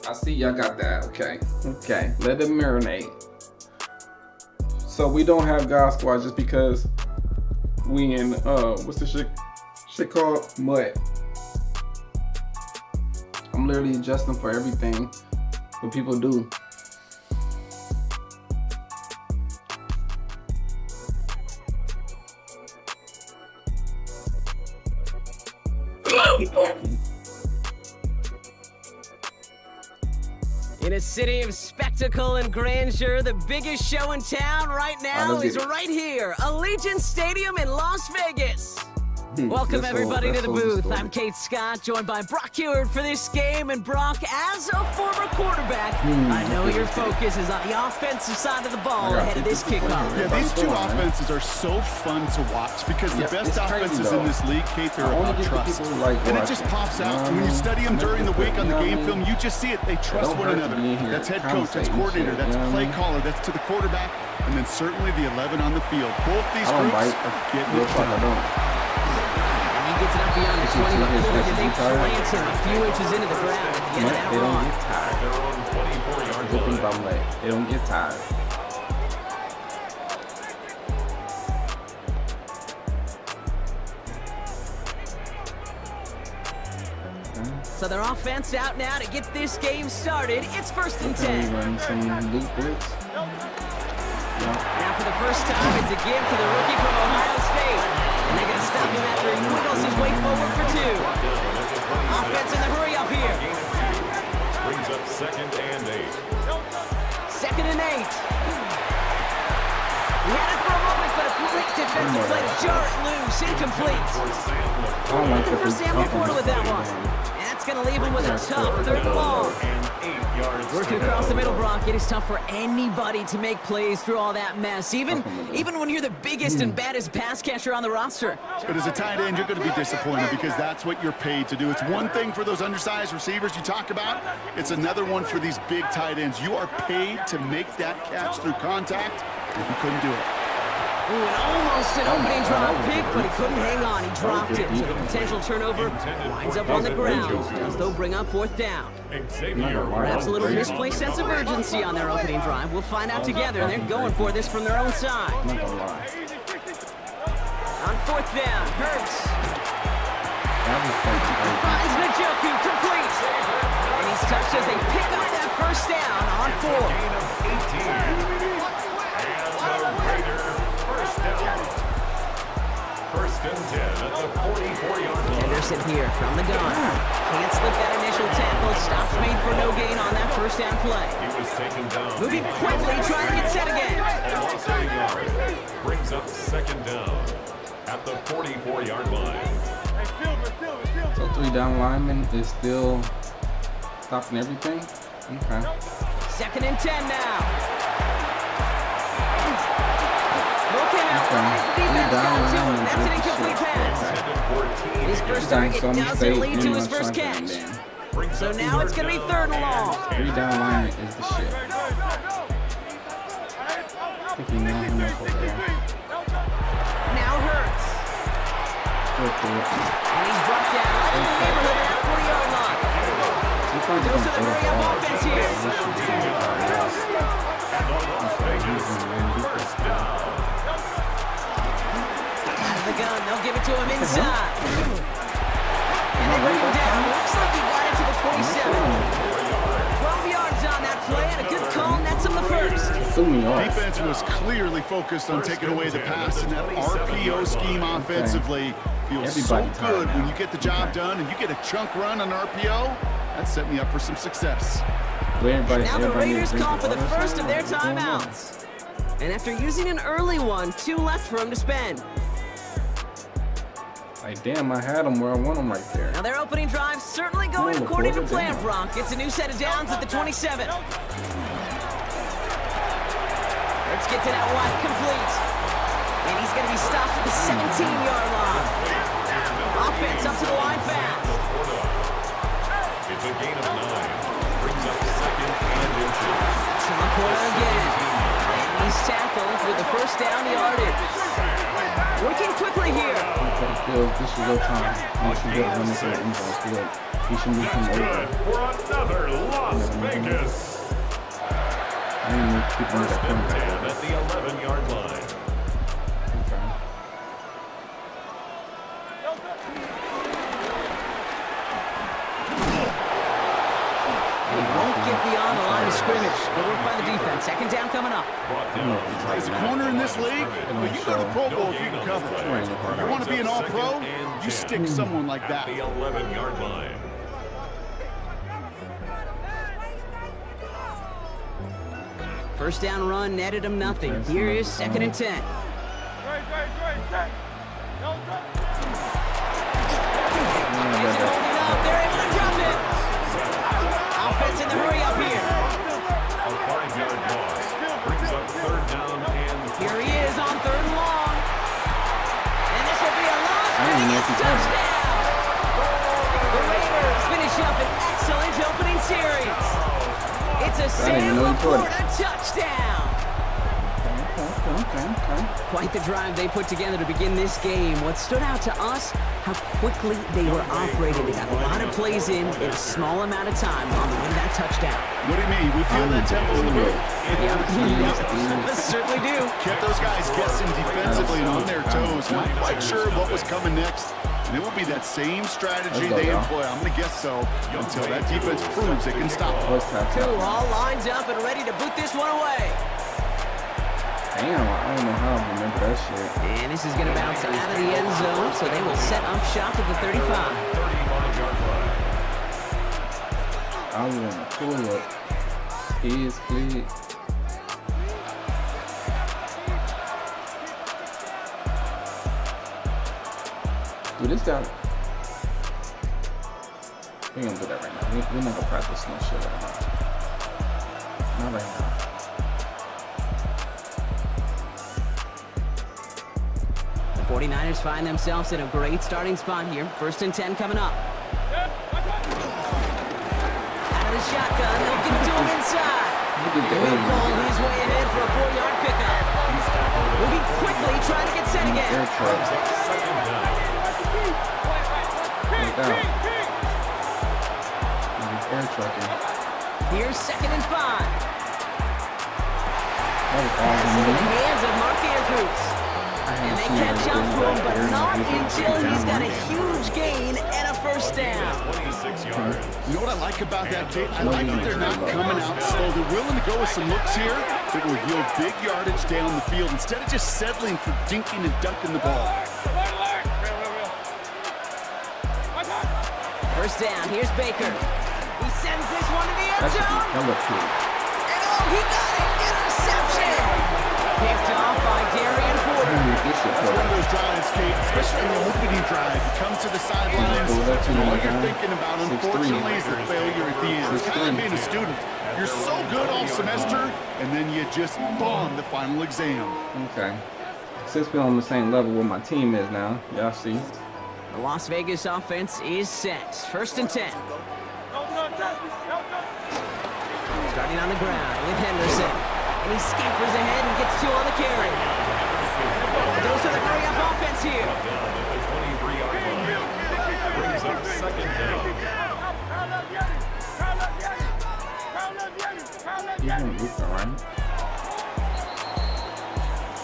I see y'all got that. Okay. Let it marinate. So we don't have God Squad just because we in what's the shit called? MUT. I'm literally adjusting for everything what people do.
In a city of spectacle and grandeur, the biggest show in town right now is right here, Allegiant Stadium in Las Vegas. Welcome everybody to the booth. I'm Kate Scott, joined by Brock Heward for this game. And Brock, as a former quarterback, I know your focus is on the offensive side of the ball ahead of this kickoff.
Yeah, these two offenses are so fun to watch because the best offenses in this league, Kate, they're about trust. And it just pops out. And when you study them during the week on the game film, you just see it. They trust one another. That's head coach, that's coordinator, that's play caller, that's to the quarterback, and then certainly the 11 on the field. Both these groups are getting it done.
Gets it up beyond the 20, but boy, did they plant him a few inches into the ground at the end of that run.
They don't get tired.
So their offense out now to get this game started. It's 1st and 10.
Run some loop blitz.
Now for the first time, it's a give to the rookie from Ohio State. And they're going to stop him after he wiggles his way forward for 2. Offense in the hurry up here.
Brings up 2nd and 8.
2nd and 8. He had it for a moment, but a great defensive play to jar it loose. Incomplete. Looking for Sam Laporta with that one. And that's going to leave him with a tough 3rd and long. Working across the middle, Brock, it is tough for anybody to make plays through all that mess, even when you're the biggest and baddest pass catcher on the roster.
But as a tight end, you're going to be disappointed because that's what you're paid to do. It's one thing for those undersized receivers you talk about. It's another one for these big tight ends. You are paid to make that catch through contact, and you couldn't do it.
Ooh, and almost an opening drop pick, but he couldn't hang on. He dropped it, so the potential turnover winds up on the ground. Does, though, bring up 4th down. Perhaps a little misplaced sense of urgency on their opening drive. We'll find out together, and they're going for this from their own side. On 4th down, Hurts. Finds Njoku, complete. And he's touched as they pick up that 1st down on 4.
First and 10 at the 44-yard line.
Henderson here from the gun. Can't slip that initial tackle. Stops made for no gain on that 1st down play.
He was taken down.
Moving quickly, trying to get set again.
Brings up 2nd down at the 44-yard line.
So 3 down linemen is still stopping everything? Okay.
2nd and 10 now. Broken out. Is the defense down to him? That's an incomplete pass. His first target doesn't lead to his first catch. So now it's going to be 3rd and long.
3 down lineman is the shit. I think he nailed him up over there.
Now Hurts. And he's brought down right in the neighborhood of that 40-yard line. Goes to the hurry-up offense here. The gun, they'll give it to him inside. And they bring him down. Looks like he got it to the 27. 12 yards on that play, and a good call nets him the 1st.
Defense was clearly focused on taking away the pass, and that RPO scheme offensively feels so good when you get the job done and you get a chunk run on RPO. That's setting you up for some success.
And now the Raiders call for the 1st of their timeouts. And after using an early one, 2 left for him to spend.
Like, damn, I had him where I want him right there.
Now their opening drive certainly going according to plan, Brock. It's a new set of downs at the 27. Let's get to that wide complete. And he's going to be stopped at the 17-yard line. Offense up to the line fast.
It's a gain of 9. Brings up 2nd and inches.
To Laporta again. And he's tackled with the 1st down yardage. Working quickly here.
This is your time. You should get him into the inbox. He should move him over.
For another Las Vegas.
I need to keep him
First and 10 at the 11-yard line.
And he won't get beyond the line of scrimmage. Good work by the defense. 2nd down coming up.
As a corner in this league, well, you go to the Pro Bowl if you can cover it. You want to be an All-Pro, you stick someone like that.
The 11-yard line.
First down run netted him nothing. Here is 2nd and 10. They're able to drop it. Offense in the hurry up here.
A 5-yard loss. Brings up 3rd down and
here he is on 3rd and long. And this will be a Las Vegas touchdown. The Raiders finish up an excellent opening series. It's a Sam Laporta touchdown.
Okay.
Quite the drive they put together to begin this game. What stood out to us, how quickly they were operating. They got a lot of plays in a small amount of time on the win that touchdown.
What do you mean? We feel that tempo in the booth.
Yeah, certainly do.
Kept those guys guessing defensively and on their toes. Not quite sure what was coming next. And it will be that same strategy they employ. I'm going to guess so until that defense proves they can stop them.
Two all lined up and ready to boot this one away.
Damn, I don't know how I remember that shit.
And this is going to bounce out of the end zone, so they will set up shop at the 35.
I I want to pull up his clip. Dude, this guy. We ain't gonna do that right now. We're not gonna practice no shit right now. Not right now.
The 49ers find themselves in a great starting spot here. 1st and 10 coming up. Out of the shotgun, they'll give it to him inside. He'll ball his way ahead for a 4-yard pickup. Moving quickly, trying to get set again. Here's 2nd and 5. Pass into the hands of Mark Andrews. And they catch up to him, but not until he's got a huge gain and a 1st down.
26 yards.
You know what I like about that, Kate? I like that they're not coming out slow. They're willing to go with some looks here that will yield big yardage down the field instead of just settling for dinking and dunking the ball.
1st down, here's Baker. He sends this one to the end zone. And oh, he got it! Interception! Picked off by Darian Porter.
It's one of those drives, Kate, especially in the opening drive. You come to the sidelines, and all you're thinking about, unfortunately, is the failure at the end. It's kind of like being a student. You're so good all semester, and then you just bomb the final exam.
Okay. Since we're on the same level where my team is now, y'all see.
The Las Vegas offense is set. 1st and 10. Starting on the ground with Henderson. And he scampers ahead and gets 2 on the carry. Those are the hurry-up offense here.
Brings up 2nd down.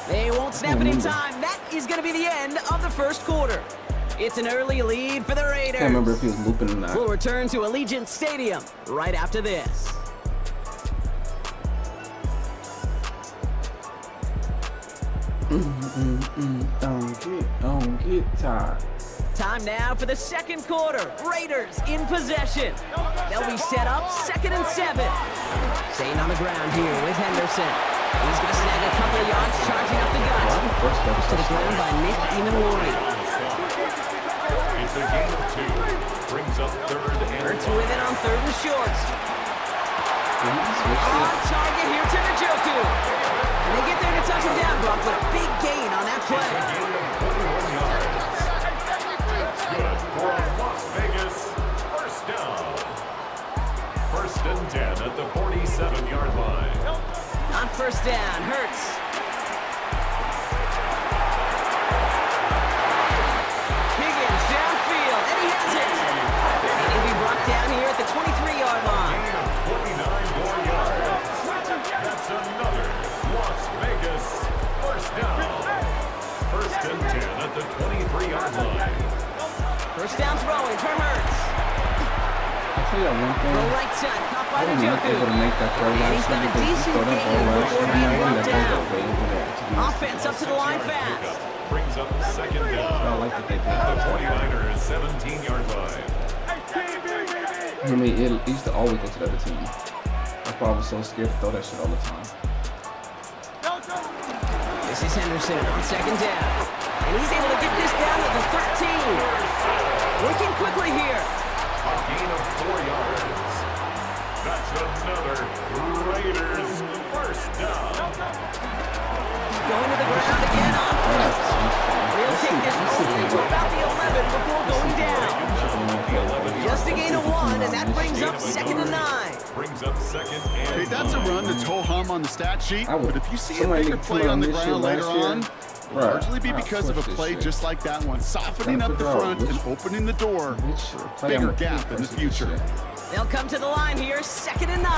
They won't snap it in time. That is going to be the end of the 1st quarter. It's an early lead for the Raiders.
I can't remember if he was looping or not.
We'll return to Allegiant Stadium right after this.
Don't get tired.
Time now for the 2nd quarter. Raiders in possession. They'll be set up 2nd and 7. Staying on the ground here with Henderson. He's going to snag a couple of yards, charging up the gut. To the ground by Nick Emanwari.
It's a gain of 2. Brings up 3rd and
Hurts with it on 3rd and short. On target here to Njoku. And they get there to touch him down, Brock, with a big gain on that play.
Good for Las Vegas. 1st down. 1st and 10 at the 47-yard line.
On 1st down, Hurts. Higgins downfield, and he has it. And he'll be brought down here at the 23-yard line.
29 more yards. That's another Las Vegas 1st down. 1st and 10 at the 23-yard line.
1st down throwing for Hurts.
I'll tell you one thing.
Throw right side, caught by
I was not able to make that throw
and he's
last
got a
week because he
decent
threw that
gain
ball last
before
week.
being
I
brought
think that
down.
ball way over there.
Offense up to the line fast.
Brings up 2nd down.
I like that they did
The
that.
49ers 17-yard line.
I mean, it used to always go to the other team. That's why I was so scared to throw that shit all the time.
This is Henderson on 2nd down. And he's able to get this down to the 13. Working quickly here.
A gain of 4 yards. That's another Raiders 1st down.
Going to the ground again on 1st. They'll take this only to about the 11 before going down. Just a gain of 1, and that brings up 2nd and 9.
Brings up 2nd and
Hey, that's a run that's ho-hum on the stat sheet, but if you see a
somebody
bigger play on the ground later on, it'll
Bruh,
largely be because of a play just like that one, softening up the front and opening the door. Bigger gap in the future.
They'll come to the line here, 2nd and 9.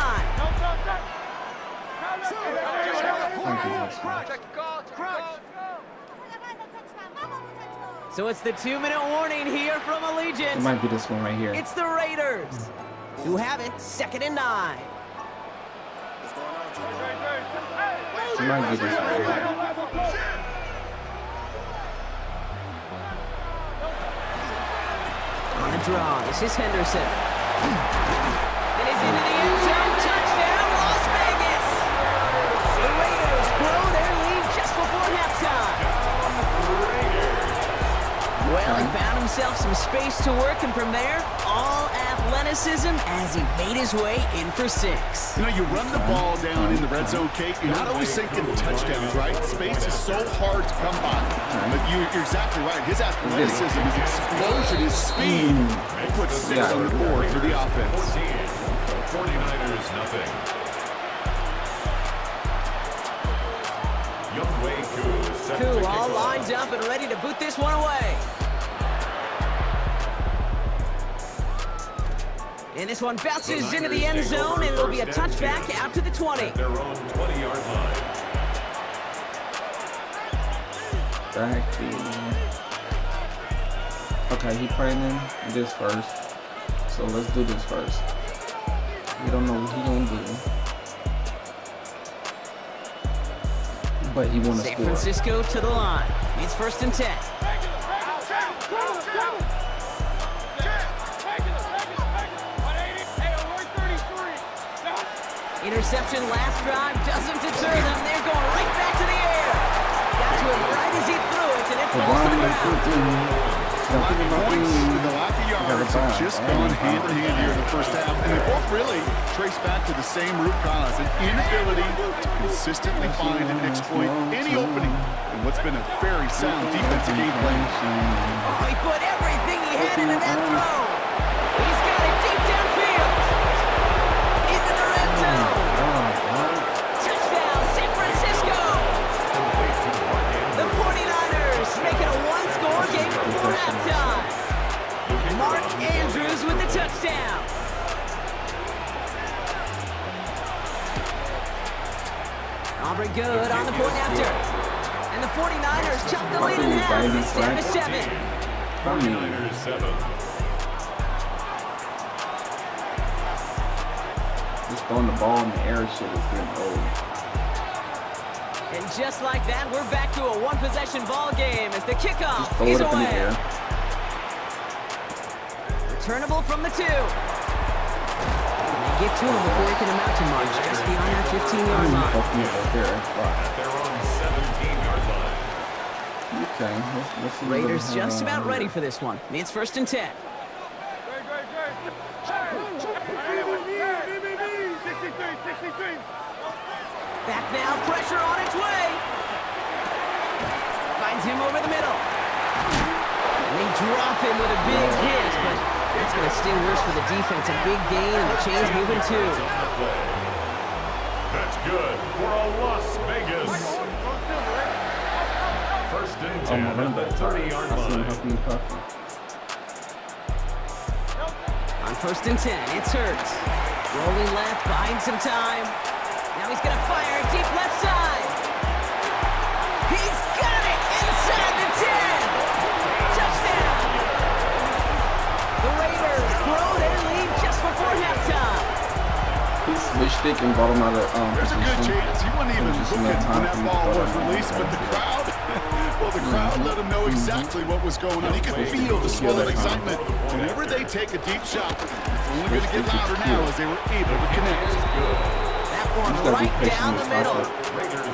So it's the 2-minute warning here from Allegiant.
It might be this one right here.
It's the Raiders who have it, 2nd and 9.
It might be this one right here.
On the draw, this is Henderson. And he's into the end zone. Touchdown, Las Vegas. The Raiders blow their lead just before halftime. Well, he found himself some space to work, and from there, all athleticism as he made his way in for 6.
You know, you run the ball down in the red zone, Kate, you're not always thinking touchdowns, right? Space is so hard to come by. But you're exactly right. His athleticism, his explosion, his speed, he puts 6 on the board for the offense.
49ers nothing.
Koo all lined up and ready to boot this one away. And this one bounces into the end zone, and it'll be a touchback out to the 20.
Their own 20-yard line.
Okay, he playing this first. So let's do this first. We don't know what he gonna do. But he wanna
San
score.
Francisco to the line. It's 1st and 10. Interception last drive doesn't deter them. They're going right back to the air. Got to him right as he threw it, and it falls to the ground.
Points with the lack of yards have just gone hand in hand here in the first half, and they both really trace back to the same root cause, an inability to consistently find and exploit any opening in what's been a very sound defensive game plan.
Oh, he put everything he had into that throw. He's got it deep downfield. Into the red zone. Touchdown, San Francisco. The 49ers make it a one-score game before halftime. Mark Andrews with the touchdown. Aubrey good on the point after. And the 49ers chop the lead in half. It's down to 7.
49ers 7.
Just throwing the ball in the air shit is getting old.
And just like that, we're back to a one-possession ball game as the kickoff
Just throw
is
it up in the
away.
air.
Returnable from the 2. They get to him before he can amount to much, just beyond that 15-yard line.
At their own 17-yard line.
Okay, let's see
Raiders just about ready for this one. It's 1st and 10. Back now, pressure on its way. Finds him over the middle. And they drop him with a big hit, but that's going to sting worse for the defense. A big gain, and the chain's moving too.
That's good for a Las Vegas. 1st and 10 at the 30-yard line.
On 1st and 10, it's Hurts. Rolling left, buying some time. Now he's going to fire deep left side. He's got it inside the 10. Touchdown. The Raiders grow their lead just before halftime.
He switched it and brought him out of
There's a good chance he wasn't even looking when that ball was released, but the crowd, well, the crowd let him know exactly what was going on. You could feel the swell of excitement. Whenever they take a deep shot, it's only going to get louder now as they were able to connect.
That one right down the middle.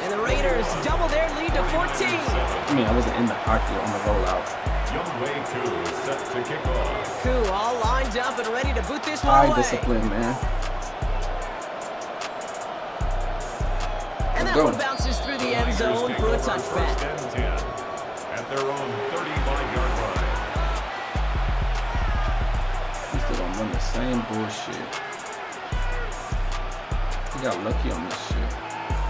And the Raiders double their lead to 14.
I mean, I wasn't in the pocket on the rollout.
Youngway Koo set to kick off.
Koo all lined up and ready to boot this one
High
away.
discipline, man.
And that one bounces through the end zone for a touchback.
1st and 10 at their own 35-yard line.
He's still gonna run the same bullshit. He got lucky on this shit.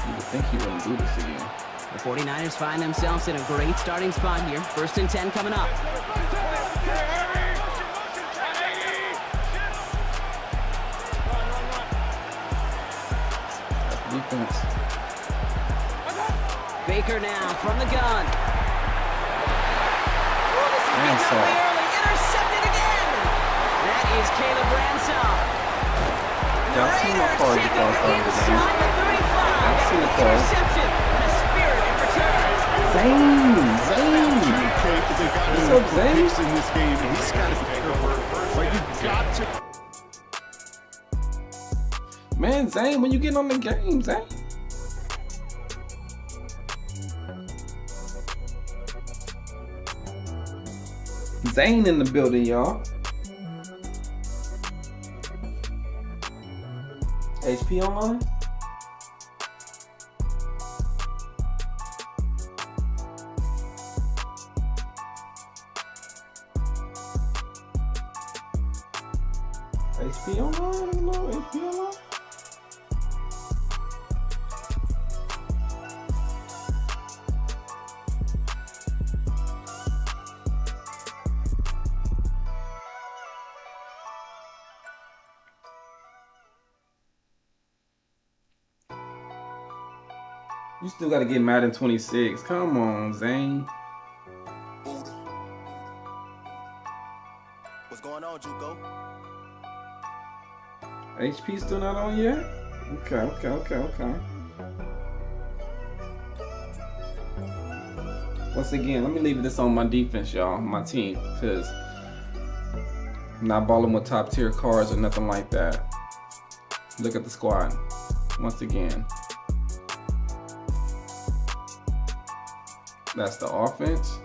You would think he wouldn't do this again.
The 49ers find themselves in a great starting spot here. 1st and 10 coming up.
That's defense.
Baker now from the gun. Oh, this is getting
Ransom.
away early. Intercepted again. That is Caleb Ransom. And the
Y'all seen my
Raiders
card
take
before I
over
started the game?
inside the 35.
Y'all seen the
After
card?
the interception and a spirit in return.
Zane!
They've got
What's up, Zane?
picks in this game, and he's got to be careful. Right, you've got to.
Man, Zane, when you getting on the game, Zane? Zane in the building, y'all. HP online? HP online? No, HP online? You still gotta get Madden 26. Come on, Zane.
What's going on, Juco?
HP still not on yet? Okay. Once again, let me leave this on my defense, y'all, my team, because I'm not balling with top tier cards or nothing like that. Look at the squad. Once again. That's the offense.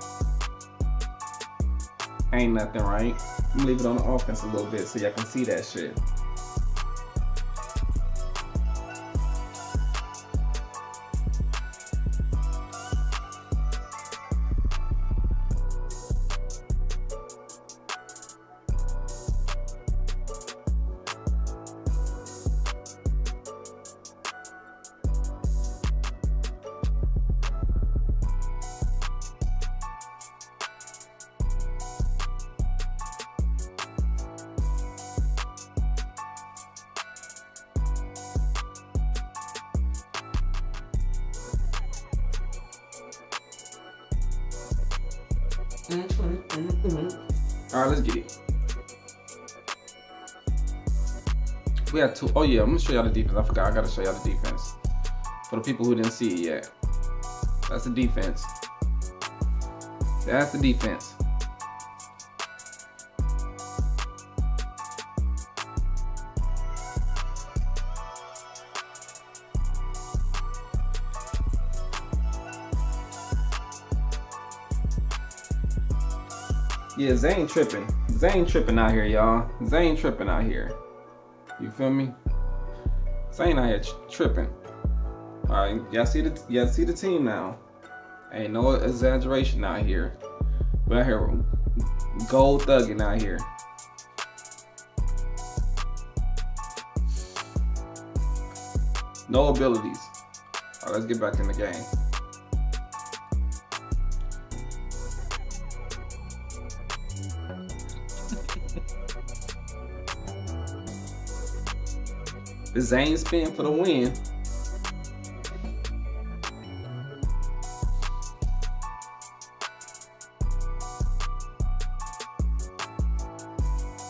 Ain't nothing, right? I'm gonna leave it on the offense a little bit so y'all can see that shit. All right, let's get it. We had two. Oh yeah, I'm gonna show y'all the defense. I forgot. I gotta show y'all the defense for the people who didn't see it yet. That's the defense. That's the defense. Yeah, Zane tripping. Zane tripping out here, y'all. Zane tripping out here. You feel me? Zane out here tripping. All right, y'all see the team now. Ain't no exaggeration out here. We're out here gold thugging out here. No abilities. All right, let's get back in the game. The Zane spin for the win.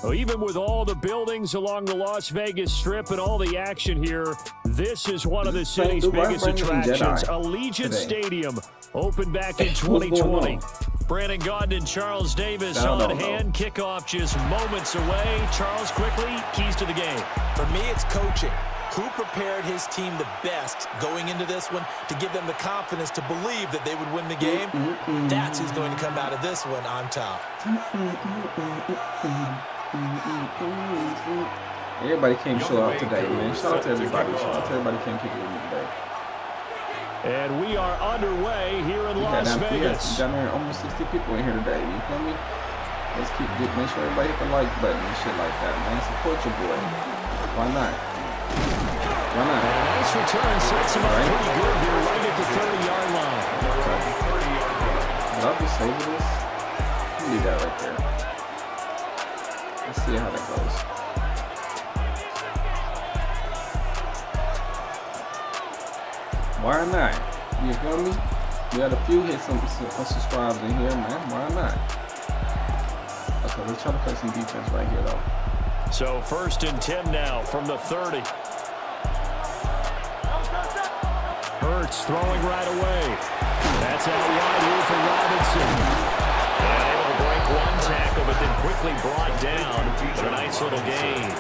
Well, even with all the buildings along the Las Vegas Strip and all the action here, this is one of the city's biggest attractions. Allegiant Stadium opened back in 2020. Brandon Gaudin and Charles Davis on hand. Kickoff just moments away. Charles, quickly, keys to the game.
For me, it's coaching. Who prepared his team the best going into this one to give them the confidence to believe that they would win the game? That's who's going to come out of this one on top.
Everybody came show out today, man. Shout out to everybody. Shout out to everybody came kick it with me today.
And we are underway here in Las Vegas.
Down there, almost 60 people in here today. You feel me? Let's keep make sure everybody hit the like button and shit like that, man. Support your boy. Why not? Why not?
And a nice return sets him up pretty good here, right at the 30-yard line.
Did I just save this? Leave that right there. Let's see how that goes. Why not? You feel me? We had a few hits some subscribers in here, man. Why not? Okay, let's try to play some defense right here, though.
So 1st and 10 now from the 30. Hurts throwing right away. That's out wide here for Robinson. And able to break one tackle, but then quickly brought down. But a nice little gain.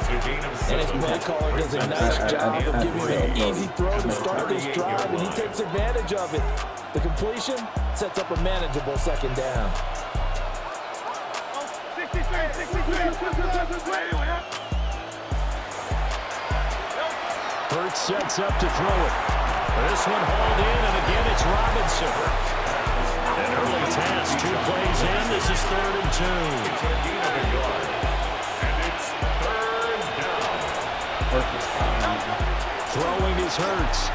And his play caller does a nice job of giving him an easy throw to start this drive, and he takes advantage of it. The completion sets up a manageable second down.
Hurts sets up to throw it. This one hauled in, and again it's Robinson. An early task, 2 plays in. This is 3rd and 2.
And it's 3rd down.
Throwing is Hurts.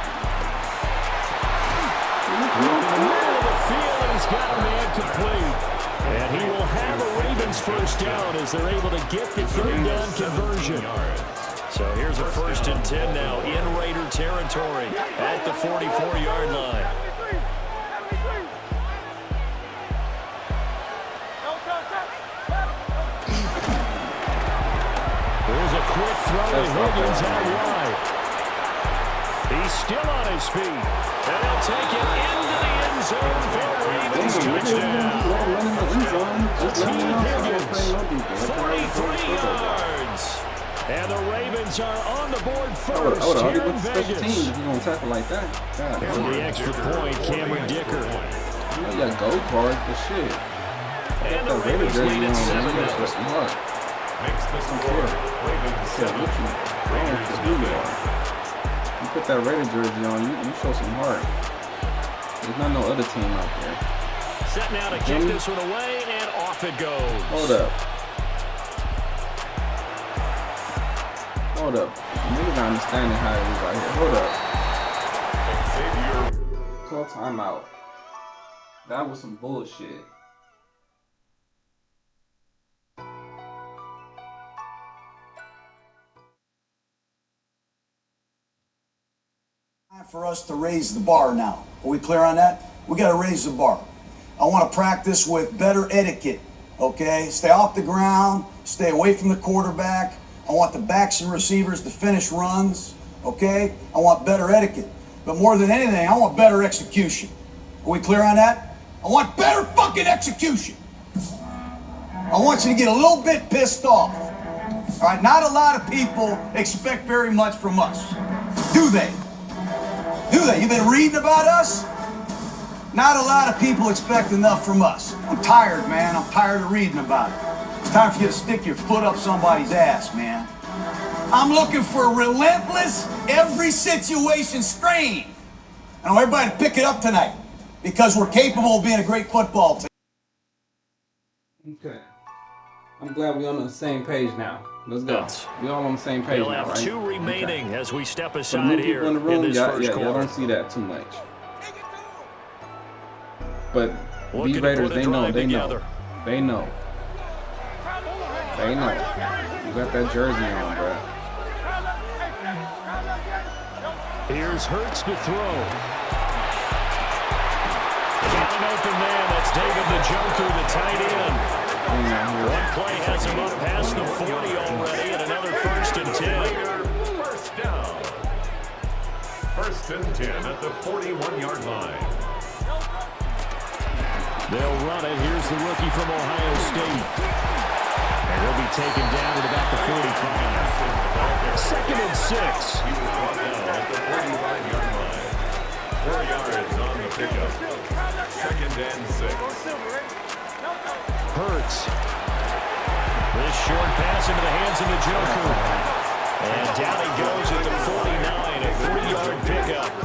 Looking in the middle of the field, and he's got a man complete. And he will have a Ravens first down as they're able to get the 3rd down conversion. So here's a 1st and 10 now in Raider territory at the 44-yard line. There's a quick throw to Higgins out wide. He's still on his feet. And he'll take it into the end zone for a Ravens touchdown. Higgins, 43 yards. And the Ravens are on the board first here in Vegas.
If you're going to tackle like that. God,
and for the extra point, Cameron Dicker.
You know you got gold cards, but shit.
And the Ravens lead at 7-0.
Makes the score. Ravens 7.
You put that Raider jersey on, you show some heart. There's not no other team out there.
Set now to kick this one away, and off it goes.
Hold up. Hold up. Niggas not understanding how it is out here. Hold up. Call timeout. That was some bullshit.
Time for us to raise the bar now. Are we clear on that? We got to raise the bar. I want to practice with better etiquette, okay? Stay off the ground, stay away from the quarterback. I want the backs and receivers to finish runs, okay? I want better etiquette. But more than anything, I want better execution. Are we clear on that? I want better fucking execution. I want you to get a little bit pissed off. All right, not a lot of people expect very much from us. Do they? Do they? You've been reading about us? Not a lot of people expect enough from us. I'm tired, man. I'm tired of reading about it. It's time for you to stick your foot up somebody's ass, man. I'm looking for relentless, every situation strain. I want everybody to pick it up tonight because we're capable of being a great football team.
Okay. I'm glad we're on the same page now. Let's go. We're all on the same page now, right?
We'll have 2 remaining as we step aside here
in, the room,
in this first quarter.
Y'all don't see that too much. But these Raiders, they know. You got that jersey on, bro.
Here's Hurts to throw. Got an open man. That's David the Joker, the tight end. One play has him up past the 40 already, and another 1st and 10.
First down. 1st and 10 at the 41-yard line.
They'll run it. Here's the rookie from Ohio State. And he'll be taken down at about the 45. 2nd and 6.
He was brought down at the 45-yard line. 4 yards on the pickup. 2nd and 6.
Hurts. This short pass into the hands of the Joker. And down he goes at the 49, a 3-yard pickup.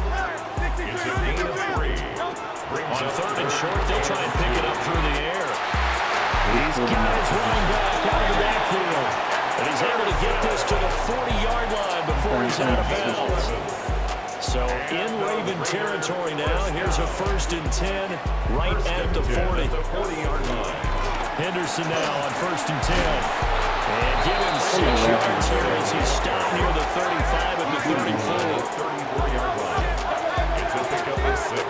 It's a gain of 3.
On 3rd and short, they'll try and pick it up through the air. He's got his running back out of the backfield. And he's able to get this to the 40-yard line before he's out of bounds. So in Raven territory now, here's a 1st and 10 right at the 40.
40-yard line.
Henderson now on 1st and 10. And give him 6 yards here as he stopped near the 35 at the 34.
34-yard line. It's a pickup of 6.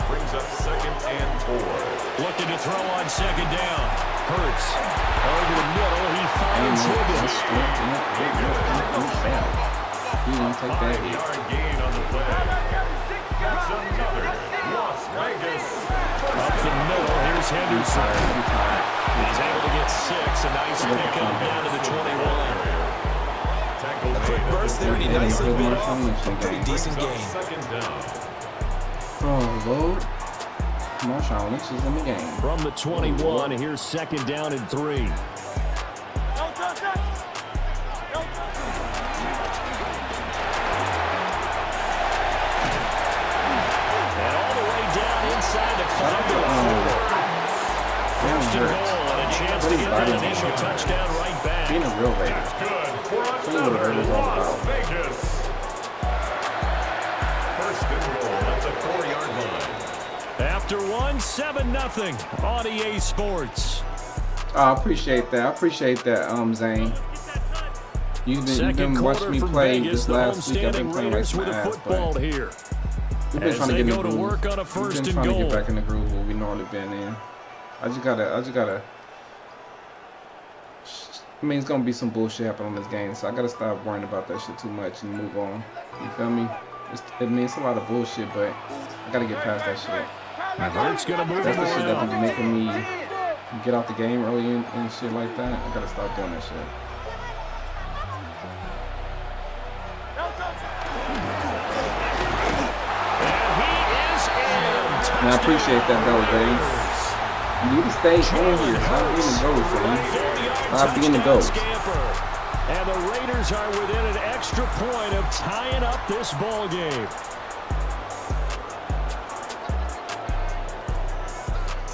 Brings up 2nd and 4.
Looking to throw on 2nd down. Hurts over the middle. He finds Higgins.
He's going to take that.
5-yard gain on the play. That's another Las Vegas.
Up the middle, here's Henderson. He's able to get 6. A nice pickup down to the 21.
quick burst there, and he nicely bit off a pretty decent game.
Oh, Lord. Marshawn Lynch is in the game.
From the 21, here's 2nd down and 3. Inside to 5 to 4. First and goal, and a chance to get that initial touchdown right back.
Being a real Raider.
For another Las Vegas. First and goal at the 4-yard line.
After 7-0 on EA Sports.
I appreciate that. I appreciate that, Zane. You've been watching me play this last week. I've been playing like some ass, but
here.
we've been trying to get in the groove.
Work on a first
We've been trying to get back in the groove where we normally been in. I just gotta. I mean, it's gonna be some bullshit happen on this game, so I gotta stop worrying about that shit too much and move on. You feel me? It's a lot of bullshit, but I gotta get past that shit.
That's the
shit that be making me get out the game early and shit like that. I gotta stop doing that shit. And I appreciate that though, Dave. You need to stay in here. Stop being the ghost, man. Stop being the ghost.
And the Raiders are within an extra point of tying up this ball game.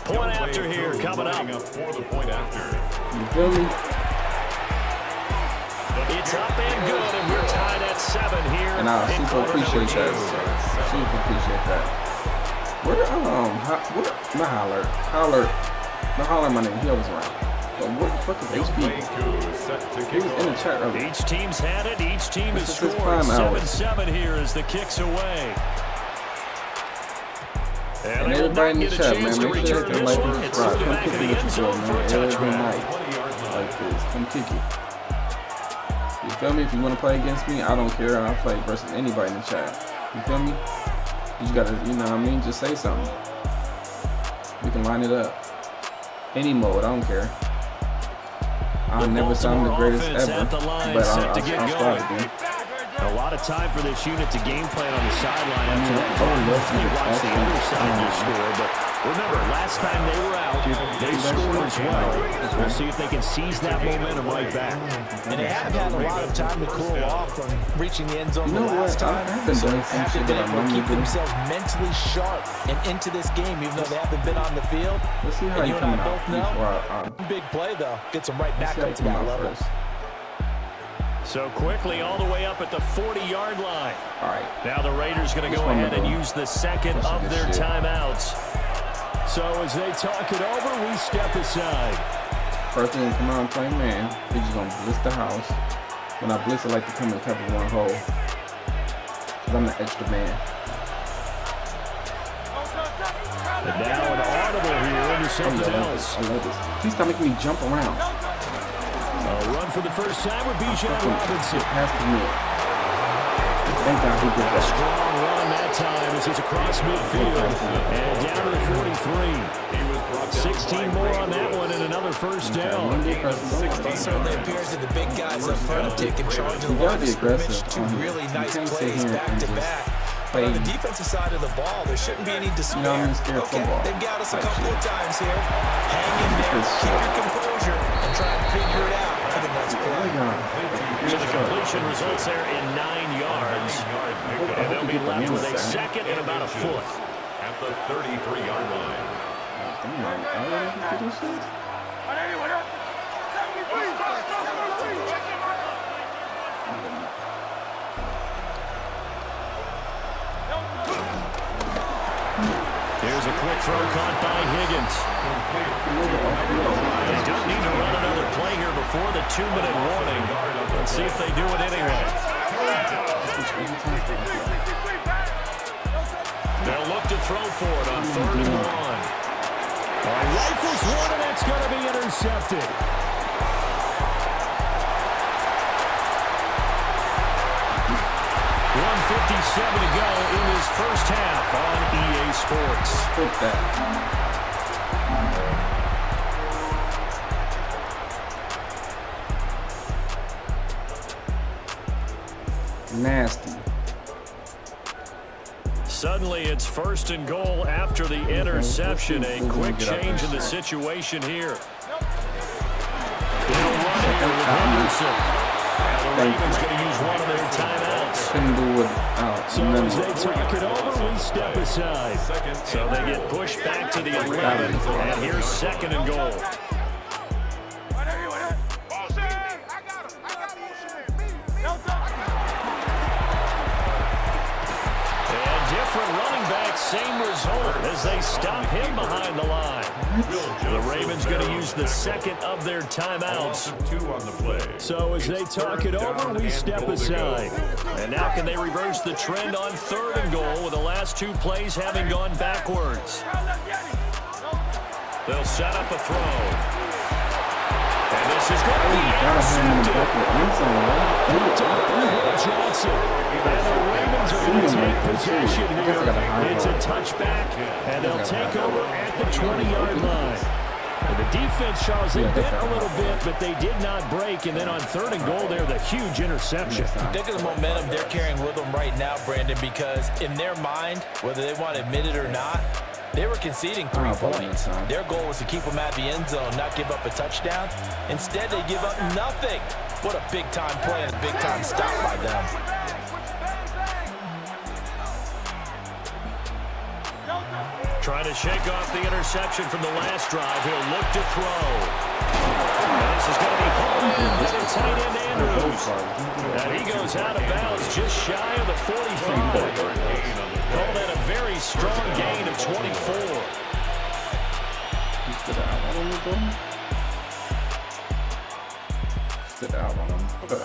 Point after here coming up.
For the point after.
You feel me?
It's up and good, and we're tied at 7 here.
And I super appreciate that. Super appreciate that. Where Holler, my name, he always around. But what the fuck is HB? He was in the chat earlier.
Each team's had it, each team has scored. 7-7 here as the kick's away.
And everybody in the chat, man, make sure that like and subscribe. Come kick it with your girl, man. Every night like this. Come kick it. You feel me? If you want to play against me, I don't care. I'll play versus anybody in the chat. You feel me? You just gotta, you know what I mean? Just say something. We can line it up. Any mode, I don't care. I'll never say I'm the greatest ever, but I'll strive to be.
A lot of time for this unit to game plan on the sideline after that. Watch the other side of score, but remember, last time they were out, they scored as well. We'll see if they can seize that momentum right back.
And they haven't had a lot of time to cool off from reaching the end zone the last time.
So
they haven't been able to keep themselves mentally sharp and into this game, even though they haven't been on the field.
Let's see how
and
you
you and I
coming
both know, big play though, gets them right back up to that level.
So quickly all the way up at the 40-yard line.
All right.
Now the Raiders going to go ahead and use the second of their timeouts. So as they talk it over, we step aside.
First thing come out and play man, we're just going to blitz the house. When I blitz, I like to come and cover one hole. Because I'm the extra man.
And now an audible here into something else.
I love this. Please stop making me jump around.
A run for the first time with Bijan Robinson.
Pass to me. Thank God he did that.
Strong run that time as he's across midfield. And down to the 43. 16 more on that one and another first down.
It certainly appears that the big guys up front have taken charge of the line of scrimmage. 2 really nice plays back-to-back. But on the defensive side of the ball, there shouldn't be any despair. Okay, they've got us a couple of times here. Hang in there, keep your composure, and try and figure it out for the next play.
So the completion results there in 9 yards. And they'll be left with a second and about a foot.
At the 33-yard line.
Here's a quick throw caught by Higgins. They don't need to run another play here before the 2-minute warning. Let's see if they do it anyway. They'll look to throw for it on 3rd and 1. Rifles one, and it's going to be intercepted. .57 to go in his first half on EA Sports.
Put that. Nasty.
Suddenly, it's 1st and goal after the interception. A quick change in the situation here. They'll run here with Henderson. And the Ravens going to use one of their timeouts. So as they talk it over, we step aside. So they get pushed back to the 11. And here's 2nd and goal. Running back, same result as they stop him behind the line. The Ravens going to use the 2nd of their timeouts. So as they talk it over, we step aside. And now can they reverse the trend on 3rd and goal with the last 2 plays having gone backwards? They'll set up a throw. And this is going to be intercepted. Johnson. And the Ravens are going to take possession here. It's a touchback, and they'll take over at the 20-yard line. And the defense, Charles, they bit a little bit, but they did not break. And then on 3rd and goal, they're the huge interception.
Think of the momentum they're carrying with them right now, Brandon, because in their mind, whether they want to admit it or not, they were conceding 3 points. Their goal was to keep them at the end zone, not give up a touchdown. Instead, they give up nothing. What a big-time play and a big-time stop by them.
Trying to shake off the interception from the last drive. He'll look to throw. And this is going to be home to the tight end Andrews. And he goes out of bounds just shy of the 45. Call that a very strong gain of 24.
Stood out on him. Okay.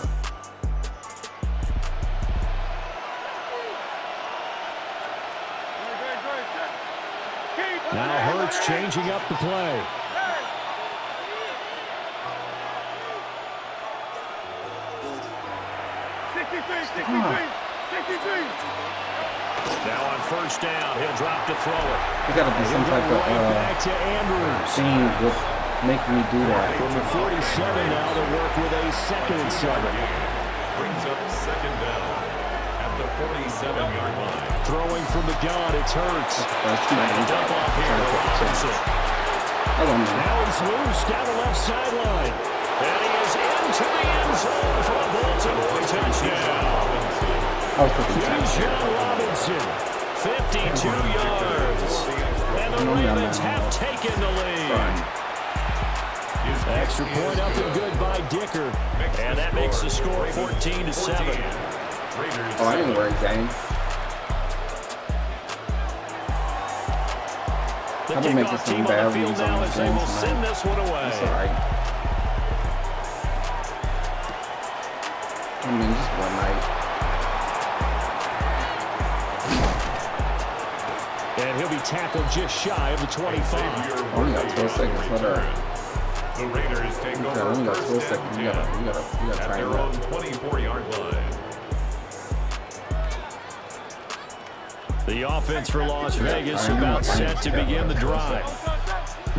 Now Hurts changing up the play. Now on 1st down, he'll drop to throw it.
There's got to be some type of
back to Andrews.
thing with making me do that.
From the 47 now, they'll work with a 2nd and 7.
Brings up 2nd down at the 47-yard line.
Throwing from the gun, it's Hurts. And up off here to Robinson. Now he's loose down the left sideline. And he is into the end zone for a Baltimore touchdown. Bijan Robinson, 52 yards. And the Ravens have taken the lead. Extra point up and good by Dicker. And that makes the score 14-7.
Oh, I didn't worry, James. I've been making some bad reads on this game tonight. That's alright. I mean, just one night.
And he'll be tackled just shy of the 25.
Only got 12 seconds. Whatever.
The Raiders take over
only got 12
first
seconds.
and
You gotta
at
try
their
it
own
out.
24-yard line.
The offense for Las Vegas about set to begin the drive.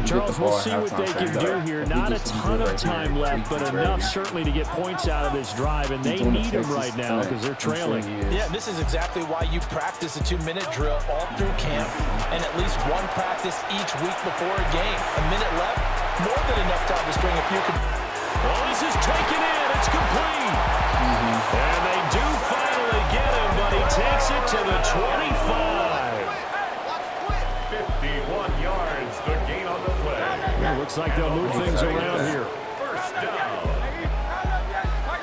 Charles, we'll see what they can do here. Not a ton of time left, but enough certainly to get points out of this drive, and they need them right now because they're trailing.
Yeah, this is exactly why you practice a 2-minute drill all through camp and at least one practice each week before a game. A minute left, more than enough time to string a few.
Well, this is taken in. It's complete. And they do finally get him, but he takes it to the 25.
51 yards, the gain on the play.
Well, looks like they'll move things around here.
First down.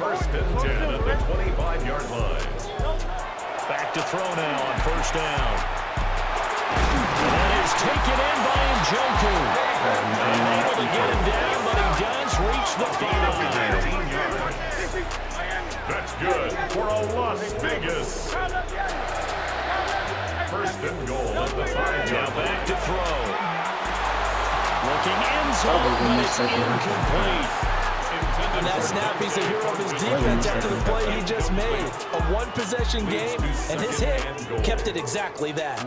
1st and 10 at the 25-yard line.
Back to throw now on 1st down. And that is taken in by Njoku. Unable to get him down, but he does reach the 5.
That's good for a Las Vegas. 1st and goal at the 5-yard line.
Now back to throw. Looking end zone, but it's incomplete.
On that snap, he's a hero of his defense after the play he just made. A one-possession game, and his hit kept it exactly that.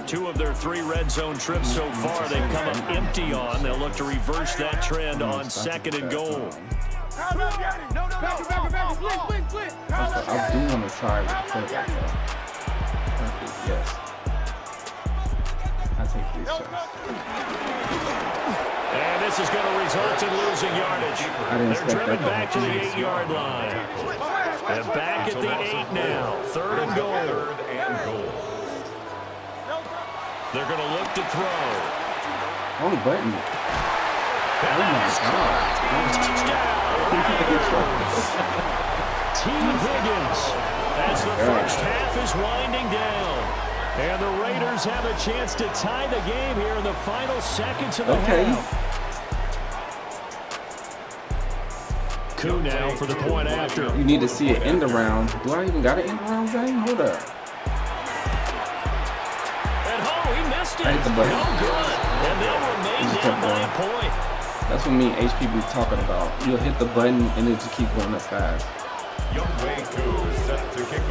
2 of their 3 red zone trips so far they've come up empty on. They'll look to reverse that trend on 2nd and goal.
I do want to try with the quarterback though. Yes. I take these shots.
And this is going to result in losing yardage. They're driven back to the 8-yard line. And back at the 8 now. 3rd and goal. They're going to look to throw.
Oh, button. Oh my God.
T. Higgins as the first half is winding down. And the Raiders have a chance to tie the game here in the final seconds of the half. Coup now for the point after.
You need to see it end around. Do I even got an end around game? Hold up.
And he missed it.
I hit the button.
No good. And they'll remain down by a point.
That's what me and HP be talking about. You'll hit the button and it just keep going up fast.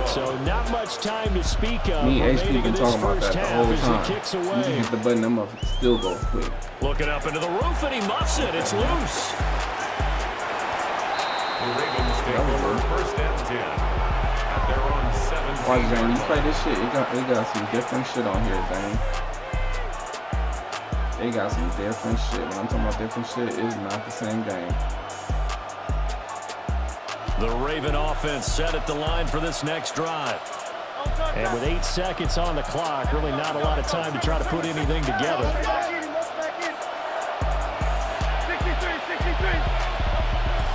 So not much time to speak of.
Me and HP been talking about that the whole time.
Kicks
You
away.
can hit the button, them up still go quick.
Looking up into the roof and he muffs it. It's loose.
The Ravens take over 1st and 10 at their own 17.
Watch, Zane, you play this shit, it got some different shit on here, Zane. They got some different shit. When I'm talking about different shit, it's not the same game.
The Raven offense set at the line for this next drive. And with 8 seconds on the clock, really not a lot of time to try to put anything together.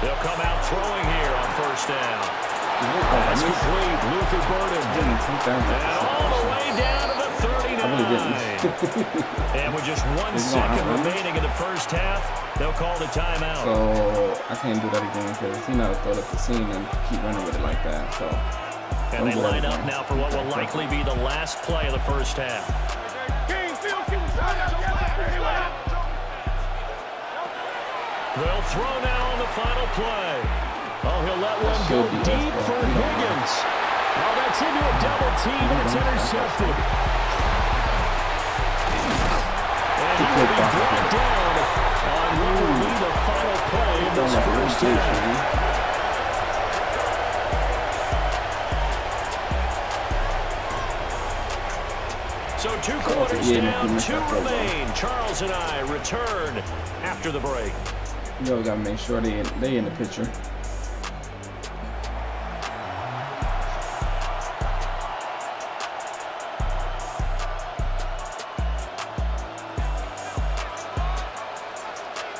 They'll come out throwing here on 1st down. That's complete. Luther Burden. And all the way down to the 39. And with just 1 second remaining in the first half, they'll call the timeout.
So I can't do that again because he's not a throw up the seam and keep running with it like that. So
and they line up now for what will likely be the last play of the first half. They'll throw now on the final play. Oh, he'll let one go deep for Higgins. Oh, that's into a double team, and it's intercepted. And he will be brought down on what will be the final play of this first half. So 2 quarters down, 2 remain. Charles and I return after the break.
You know, we gotta make sure they in the picture.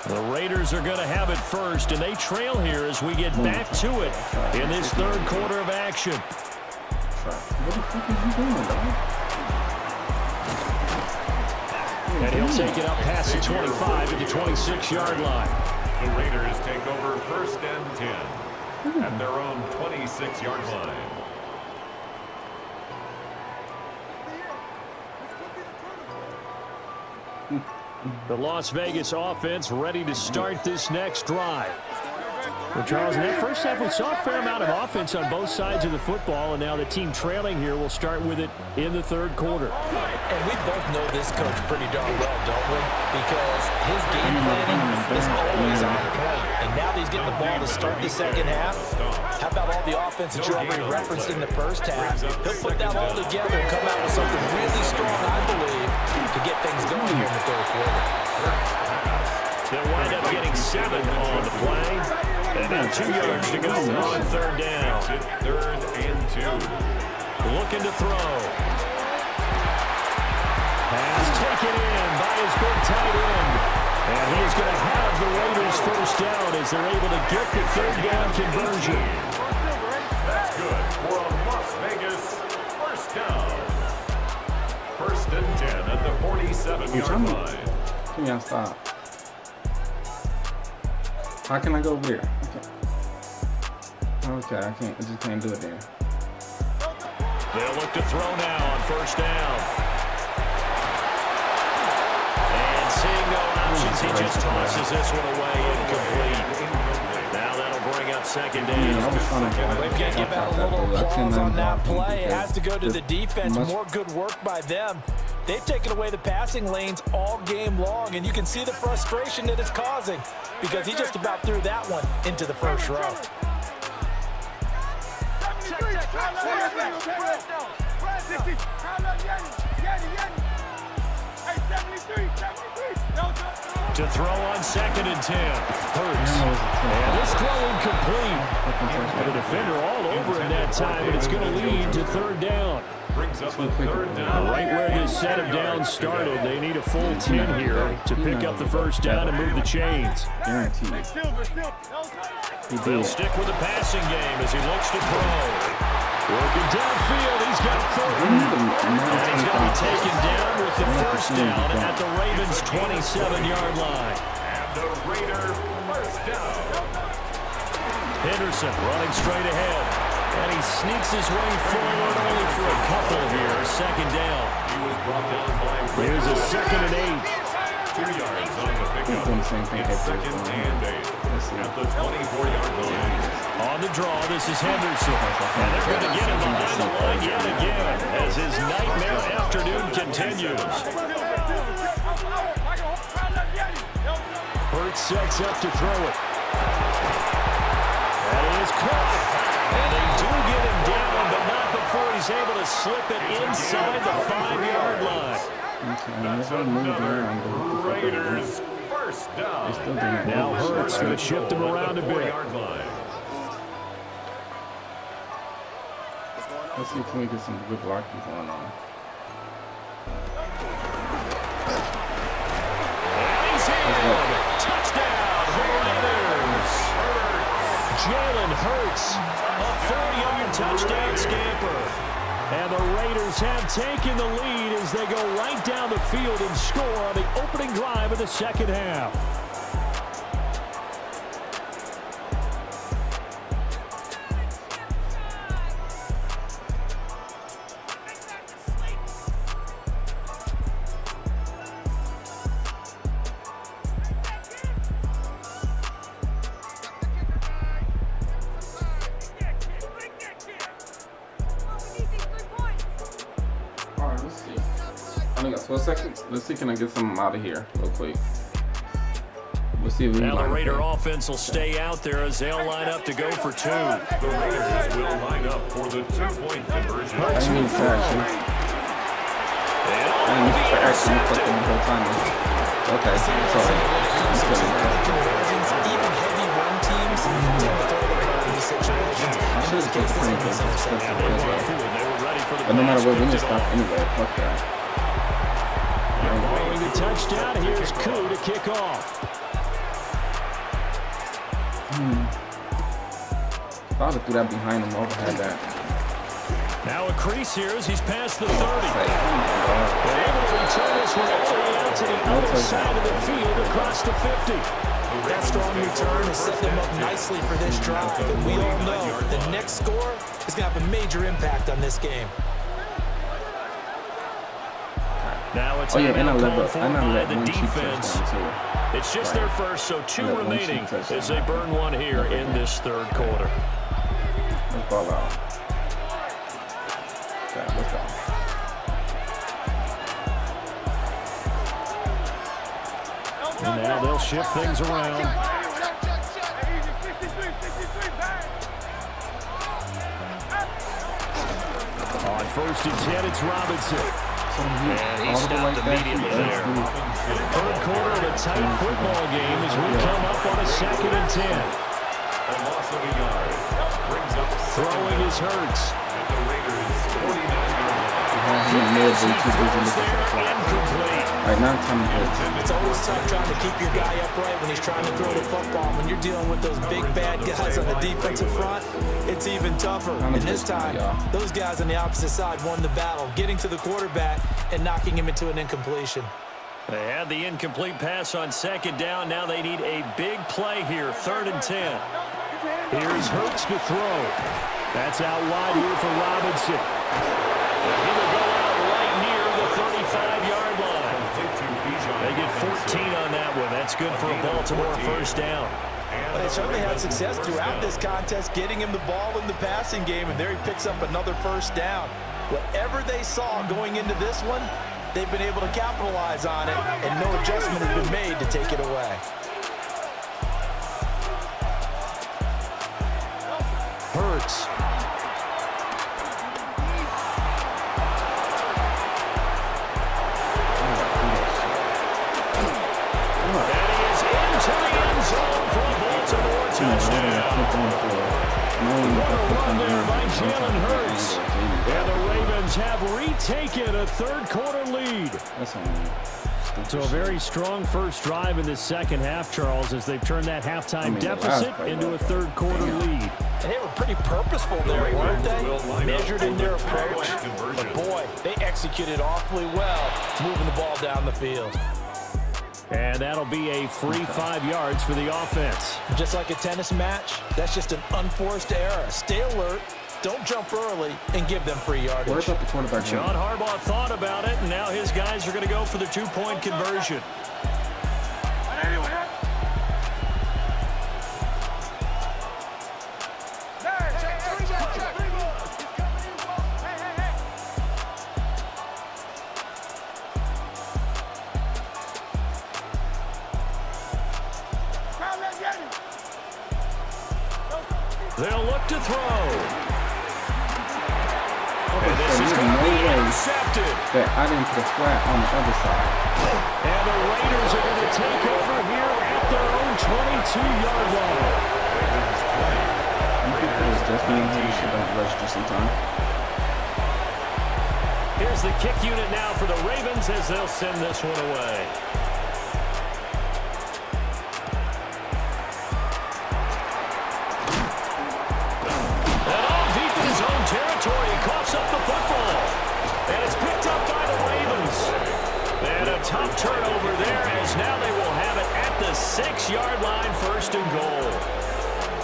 The Raiders are going to have it first, and they trail here as we get back to it in this 3rd quarter of action.
What the fuck is he doing, dog?
And he'll take it up past the 25 at the 26-yard line.
The Raiders take over 1st and 10 at their own 26-yard line.
The Las Vegas offense ready to start this next drive. Well, Charles, in that first half, we saw a fair amount of offense on both sides of the football, and now the team trailing here will start with it in the 3rd quarter.
And we both know this coach pretty darn well, don't we? Because his game planning is always on point. And now that he's getting the ball to start the second half, how about all the offense that you already referenced in the first half? He'll put that all together and come out with something really strong, I believe, to get things going here in the 3rd quarter.
They'll wind up getting 7 on the play. And now 2 yards to go on 3rd down.
3rd and 2.
Looking to throw. Pass taken in by his big tight end. And he's going to have the Raiders first down as they're able to get the 3rd down conversion.
That's good for a Las Vegas first down. 1st and 10 at the 47-yard line.
Can y'all stop? How can I go over there? Okay, I just can't do it there.
They'll look to throw now on 1st down. And seeing no options, he just tosses this one away incomplete. Now that'll bring up 2nd down.
They've got to give out a little applause on that play. It has to go to the defense. More good work by them. They've taken away the passing lanes all game long, and you can see the frustration that it's causing because he just about threw that one into the first row.
To throw on 2nd and 10. Hurts. And this throw incomplete. The defender all over him that time, and it's going to lead to 3rd down.
Brings up a 3rd down.
Right where this set of downs started, they need a full 10 here to pick up the 1st down and move the chains.
Guaranteed.
He'll stick with the passing game as he looks to throw. Working downfield, he's got Thornton. And he's going to be taken down with the 1st down at the Ravens' 27-yard line.
And the Raider 1st down.
Henderson running straight ahead. And he sneaks his way forward only for a couple here. 2nd down.
He was brought down by
Here's a 2nd and 8.
2 yards on the pickup. It's 2nd and 8 at the 24-yard line.
On the draw, this is Henderson. And they're going to get him behind the line yet again as his nightmare afternoon continues. Hurts sets up to throw it. And he is caught. And they do get him down, but not before he's able to slip it inside the 5-yard line.
Raiders 1st down.
Now Hurts going to shift him around a bit.
Let's see if we can get some good blocking going on.
And he's in. Touchdown, Raiders. Jalen Hurts, a 4-yard touchdown scamper. And the Raiders have taken the lead as they go right down the field and score on the opening drive of the 2nd half.
Alright, let's see. I only got 12 seconds. Let's see, can I get something out of here real quick? We'll see if we can.
Now the Raider offense will stay out there as they'll line up to go for 2.
The Raiders will line up for the 2-point conversion.
I didn't mean to actually. I didn't mean to actually put them the whole time. Okay, sorry.
Even heavy run teams tend to throw the ball in these situations. In this case, this is no exception.
But no matter what, we need to stop anyway. Fuck that.
Throwing the touchdown, here's Koo to kick off.
If I would have threw that behind him, I would have had that.
Now a crease here as he's past the 30. They're able to return this one all the way out to the other side of the field across the 50.
That strong return has set them up nicely for this drive. But we all know the next score is going to have a major impact on this game.
Now it's
and I let
the
one
defense. It's just their first, so 2 remaining as they burn one here in this 3rd quarter.
Let's ball out. Okay, let's go.
And now they'll shift things around. On 1st and 10, it's Robinson. And he stopped immediately there. 3rd quarter of a tight football game as we come up on a 2nd and 10.
A loss of a yard. Brings up
Throwing is Hurts.
at the Raiders' 49-yard
line.
It's always tough trying to keep your guy upright when he's trying to throw the football. When you're dealing with those big bad guys on the defensive front, it's even tougher. And this time, those guys on the opposite side won the battle, getting to the quarterback and knocking him into an incompletion.
They had the incomplete pass on 2nd down. Now they need a big play here, 3rd and 10. Here's Hurts to throw. That's out wide here for Robinson. He will go out right near the 35-yard line. They get 14 on that one. That's good for a Baltimore 1st down.
They certainly had success throughout this contest, getting him the ball in the passing game, and there he picks up another 1st down. Whatever they saw going into this one, they've been able to capitalize on it, and no adjustment has been made to take it away.
Hurts. Run there by Jalen Hurts. And the Ravens have retaken a third-quarter lead. So a very strong first drive in the second half, Charles, as they've turned that halftime deficit into a third-quarter lead.
And they were pretty purposeful there, weren't they? Measured in their approach. But, boy, they executed awfully well, moving the ball down the field.
And that'll be a free 5 yards for the offense.
Just like a tennis match, that's just an unforced error. Stay alert, don't jump early, and give them free yardage.
Where about the quarterback?
John Harbaugh thought about it, and now his guys are going to go for the two-point conversion. They'll look to throw. And this is going to be intercepted.
That I didn't put a flat on the other side.
And the Raiders are going to take over here at their own 22-yard line.
You think it was just being here, you should have registered sometime.
Here's the kick unit now for the Ravens as they'll send this one away. Territory, coughs up the football, and it's picked up by the Ravens. And a tough turnover there, as now they will have it at the 6-yard line, 1st and goal.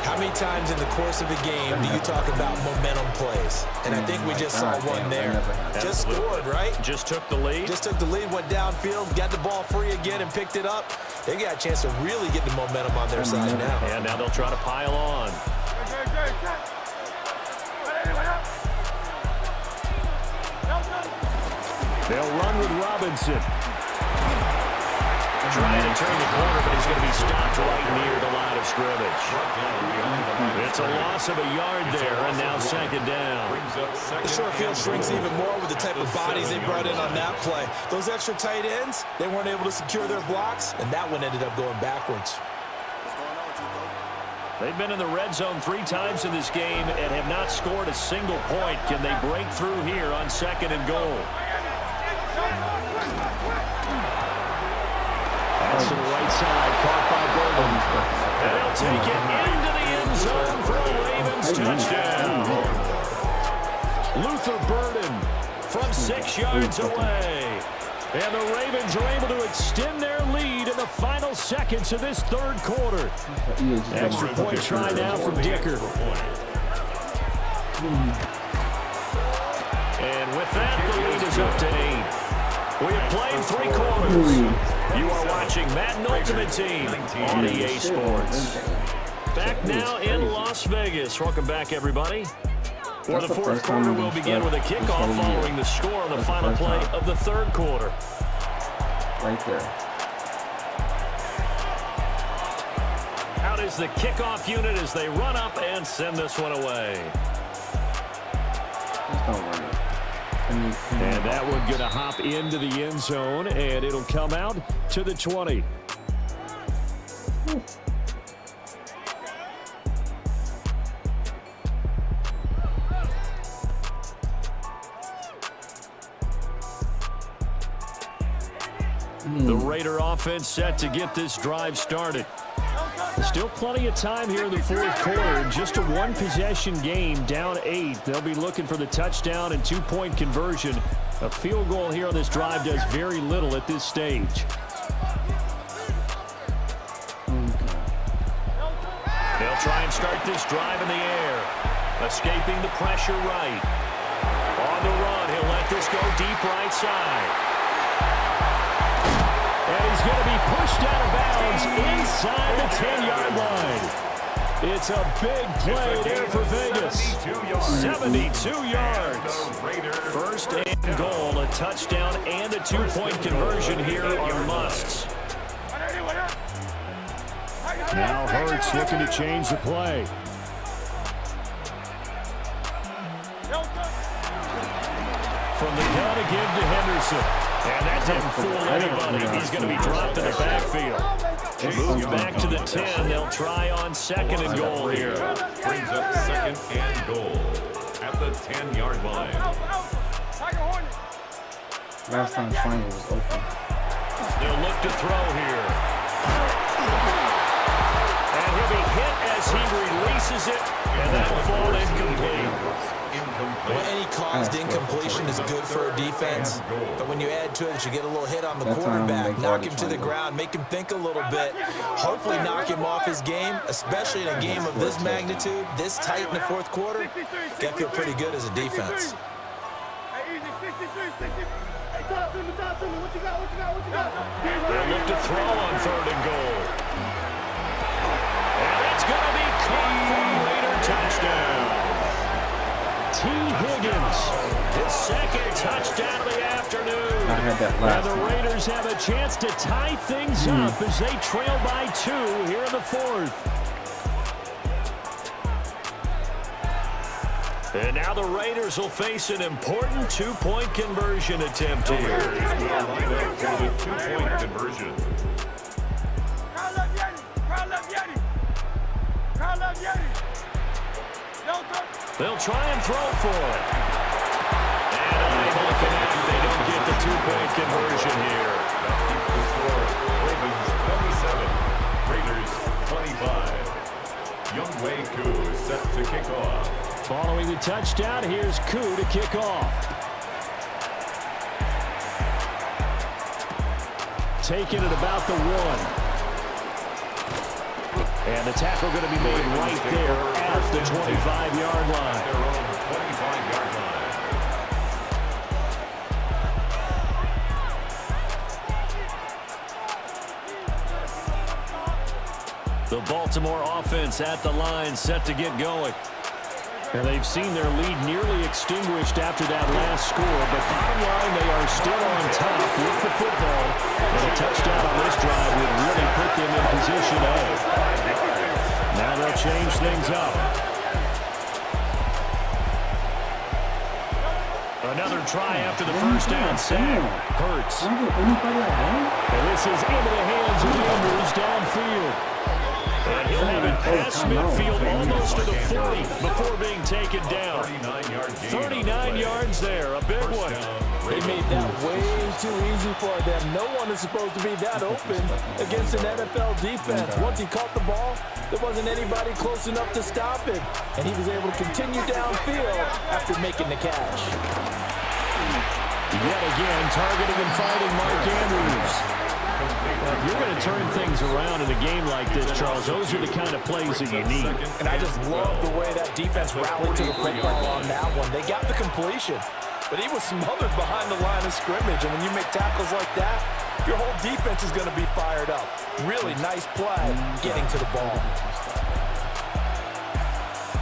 How many times in the course of a game do you talk about momentum plays? And I think we just saw one there. Just scored, right?
Just took the lead.
Just took the lead, went downfield, got the ball free again, and picked it up. They got a chance to really get the momentum on their side now.
And now they'll try to pile on. They'll run with Robinson. Trying to turn the corner, but he's going to be stopped right near the line of scrimmage. It's a loss of a yard there, and now 2nd down.
The short field shrinks even more with the type of bodies they brought in on that play. Those extra tight ends, they weren't able to secure their blocks, and that one ended up going backwards.
They've been in the red zone 3 times in this game and have not scored a single point. Can they break through here on 2nd and goal? That's to the right side, caught by Burden. And they'll take it into the end zone for a Ravens touchdown. Luther Burden from 6 yards away. And the Ravens are able to extend their lead in the final seconds of this 3rd quarter. Extra point try now from Dicker. And with that, the lead is up to 8. We have played 3 quarters. You are watching Madden Ultimate Team on EA Sports. Back now in Las Vegas. Welcome back, everybody. For the 4th quarter, we'll begin with a kickoff following the score on the final play of the 3rd quarter.
Right there.
Out is the kickoff unit as they run up and send this one away. And that one going to hop into the end zone, and it'll come out to the 20. The Raider offense set to get this drive started. Still plenty of time here in the 4th quarter. Just a 1-possession game, down 8. They'll be looking for the touchdown and 2-point conversion. A field goal here on this drive does very little at this stage. They'll try and start this drive in the air. Escaping the pressure right. On the run, he'll let this go deep right side. And he's going to be pushed out of bounds inside the 10-yard line. It's a big play there for Vegas. 72 yards. 1st and goal, a touchdown and a 2-point conversion here are musts. Now Hurts looking to change the play. From the gun again to Henderson. And that didn't fool anybody. He's going to be dropped in the backfield. Moves back to the 10. They'll try on 2nd and goal here.
Brings up 2nd and goal at the 10-yard line.
Last time triangle was open.
They'll look to throw here. And he'll be hit as he releases it, and that'll fall incomplete.
Well, any caused incompletion is good for a defense, but when you add to it, you get a little hit on the quarterback, knock him to the ground, make him think a little bit, hopefully knock him off his game, especially in a game of this magnitude, this tight in the 4th quarter. You got to feel pretty good as a defense.
They'll look to throw on 3rd and goal. And it's going to be caught for a Raider touchdown. T. Higgins, his 2nd touchdown of the afternoon.
I had that last
And the Raiders have a chance to tie things up as they trail by 2 here in the 4th. And now the Raiders will face an important 2-point conversion attempt here.
Raiders will line up for the 2-point conversion.
They'll try and throw for it. And unable to connect. They don't get the 2-point conversion here.
That keeps the score. Ravens 27, Raiders 25. Youngwei Koo set to kick off.
Following the touchdown, here's Koo to kick off. Taking it about the 1. And the tackle going to be made right there at the 25-yard line.
Their own 25-yard line.
The Baltimore offense at the line, set to get going. And they've seen their lead nearly extinguished after that last score, but bottom line, they are still on top with the football. And a touchdown on this drive would really put them in position A. Now they'll change things up. Another try after the first down sack. Hurts. And this is into the hands of Andrews downfield. And he'll have it past midfield almost to the 40 before being taken down. 39 yards there, a big one.
They made that way too easy for them. No one is supposed to be that open against an NFL defense. Once he caught the ball, there wasn't anybody close enough to stop him. And he was able to continue downfield after making the catch.
Yet again, targeting and finding Mark Andrews. If you're going to turn things around in a game like this, Charles, those are the kind of plays that you need.
And I just love the way that defense rallied to the football on that one. They got the completion, but he was smothered behind the line of scrimmage. And when you make tackles like that, your whole defense is going to be fired up. Really nice play getting to the ball.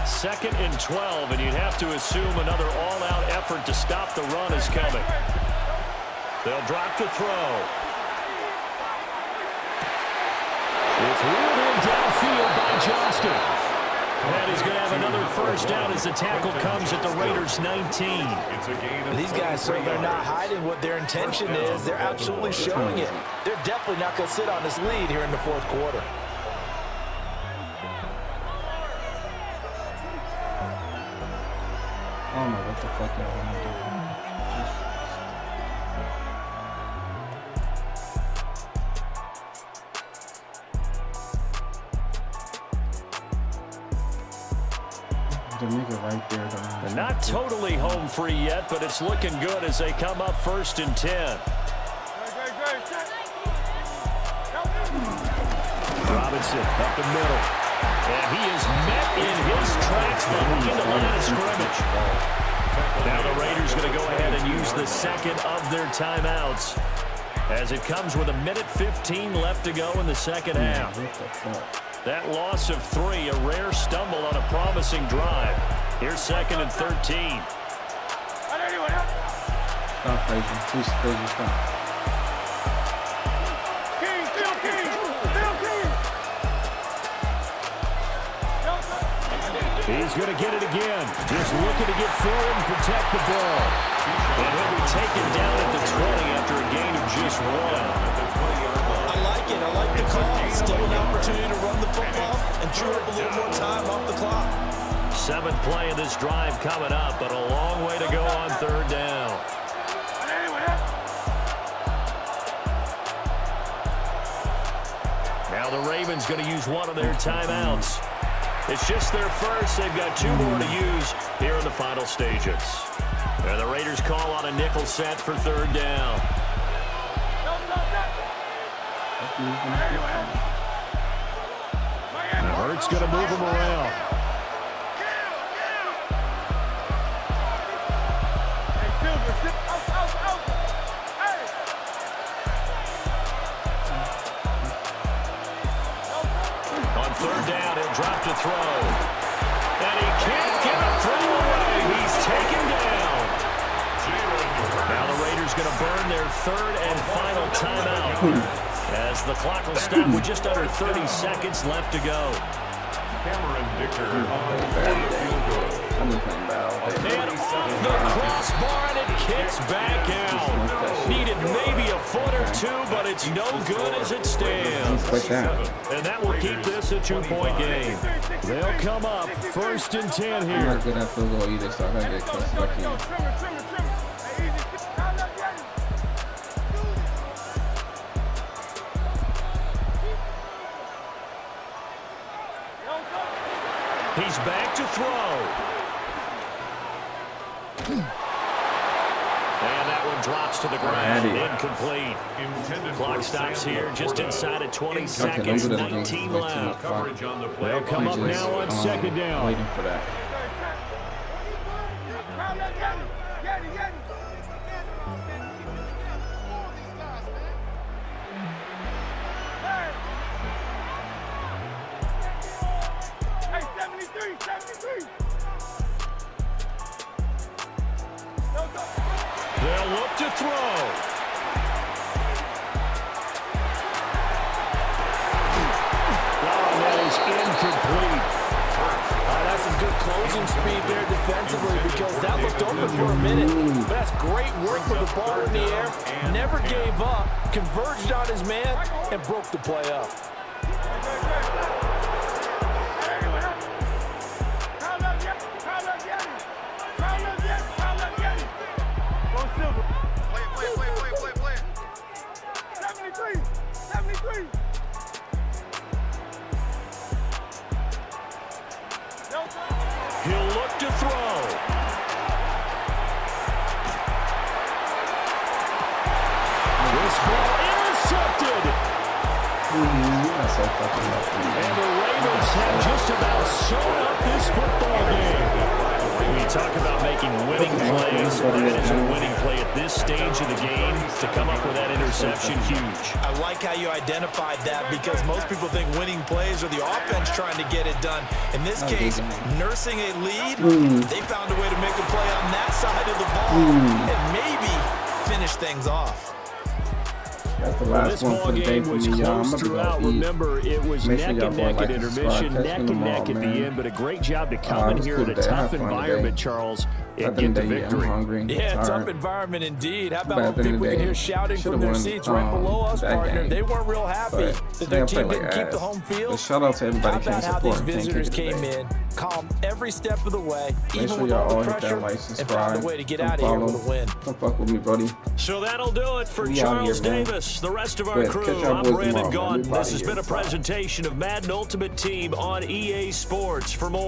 2nd and 12, and you'd have to assume another all-out effort to stop the run is coming. They'll drop the throw. It's reeled in downfield by Johnston. And he's going to have another first down as the tackle comes at the Raiders' 19.
These guys, sir, they're not hiding what their intention is. They're absolutely showing it. They're definitely not going to sit on this lead here in the 4th quarter.
I don't know what the fuck y'all want to do. The nigga right there.
They're not totally home free yet, but it's looking good as they come up 1st and 10. Robinson up the middle. And he is met in his tracks behind the line of scrimmage. Now the Raiders going to go ahead and use the 2nd of their timeouts as it comes with 1:15 left to go in the 2nd half. That loss of 3, a rare stumble on a promising drive. Here's 2nd and 13.
Stop, crazy. Please, crazy, stop.
He's going to get it again. Just looking to get forward and protect the ball. And he'll be taken down at the 20 after a gain of just 1.
I like like it. I like the call. Still an opportunity to run the football and chew up a little more time off the clock.
7th play of this drive coming up, but a long way to go on 3rd down. Now the Ravens going to use one of their timeouts. It's just their first. They've got 2 more to use here in the final stages. And the Raiders call on a nickel set for 3rd down. And Hurts going to move him around. On 3rd down, he'll drop to throw. And he can't get a throw away. He's taken down. Now the Raiders going to burn their 3rd and final timeout as the clock will stop with just under 30 seconds left to go.
Cameron Dicker on the field goal.
And off the crossbar, and it kicks back out. Needed maybe a foot or 2, but it's no good as it stands. And that will keep this a 2-point game. They'll come up 1st and 10 here.
I'm not good at field goal either, so I gotta get close as I can.
He's back to throw. And that one drops to the ground. Incomplete. Clock stops here just inside of 20 seconds. 19 left. They'll come up now on 2nd down.
Waiting for that.
They'll look to throw. That is incomplete.
That's some good closing speed there defensively because that looked open for a minute. But that's great work with the ball in the air. Never gave up, converged on his man, and broke the play up.
He'll look to throw. This ball intercepted. And the Ravens have just about sewn up this football game. When you talk about making winning plays, that is a winning play at this stage of the game. To come up with that interception, huge.
I like how you identified that because most people think winning plays are the offense trying to get it done. In this case, nursing a lead, they found a way to make a play on that side of the ball and maybe finish things off.
That's the last one for the day for me, y'all. I'm
Throughout, remember, it was neck and neck at intermission, neck and neck at the end, but a great job to come in here in a tough environment, Charles, and get the victory.
Yeah, tough environment indeed. How about people we can hear shouting from their seats right below us, partner? They weren't real happy that their team didn't keep the home field.
Shout out to everybody who came
How these
support.
visitors came in, calm every step of the way, even with all the pressure, and found a way to get out of here with a win.
Come fuck with me, buddy.
So that'll do it for Charles Davis, the rest of our crew. I'm Brandon Gaudin. This has been a presentation of Madden Ultimate Team on EA Sports. For more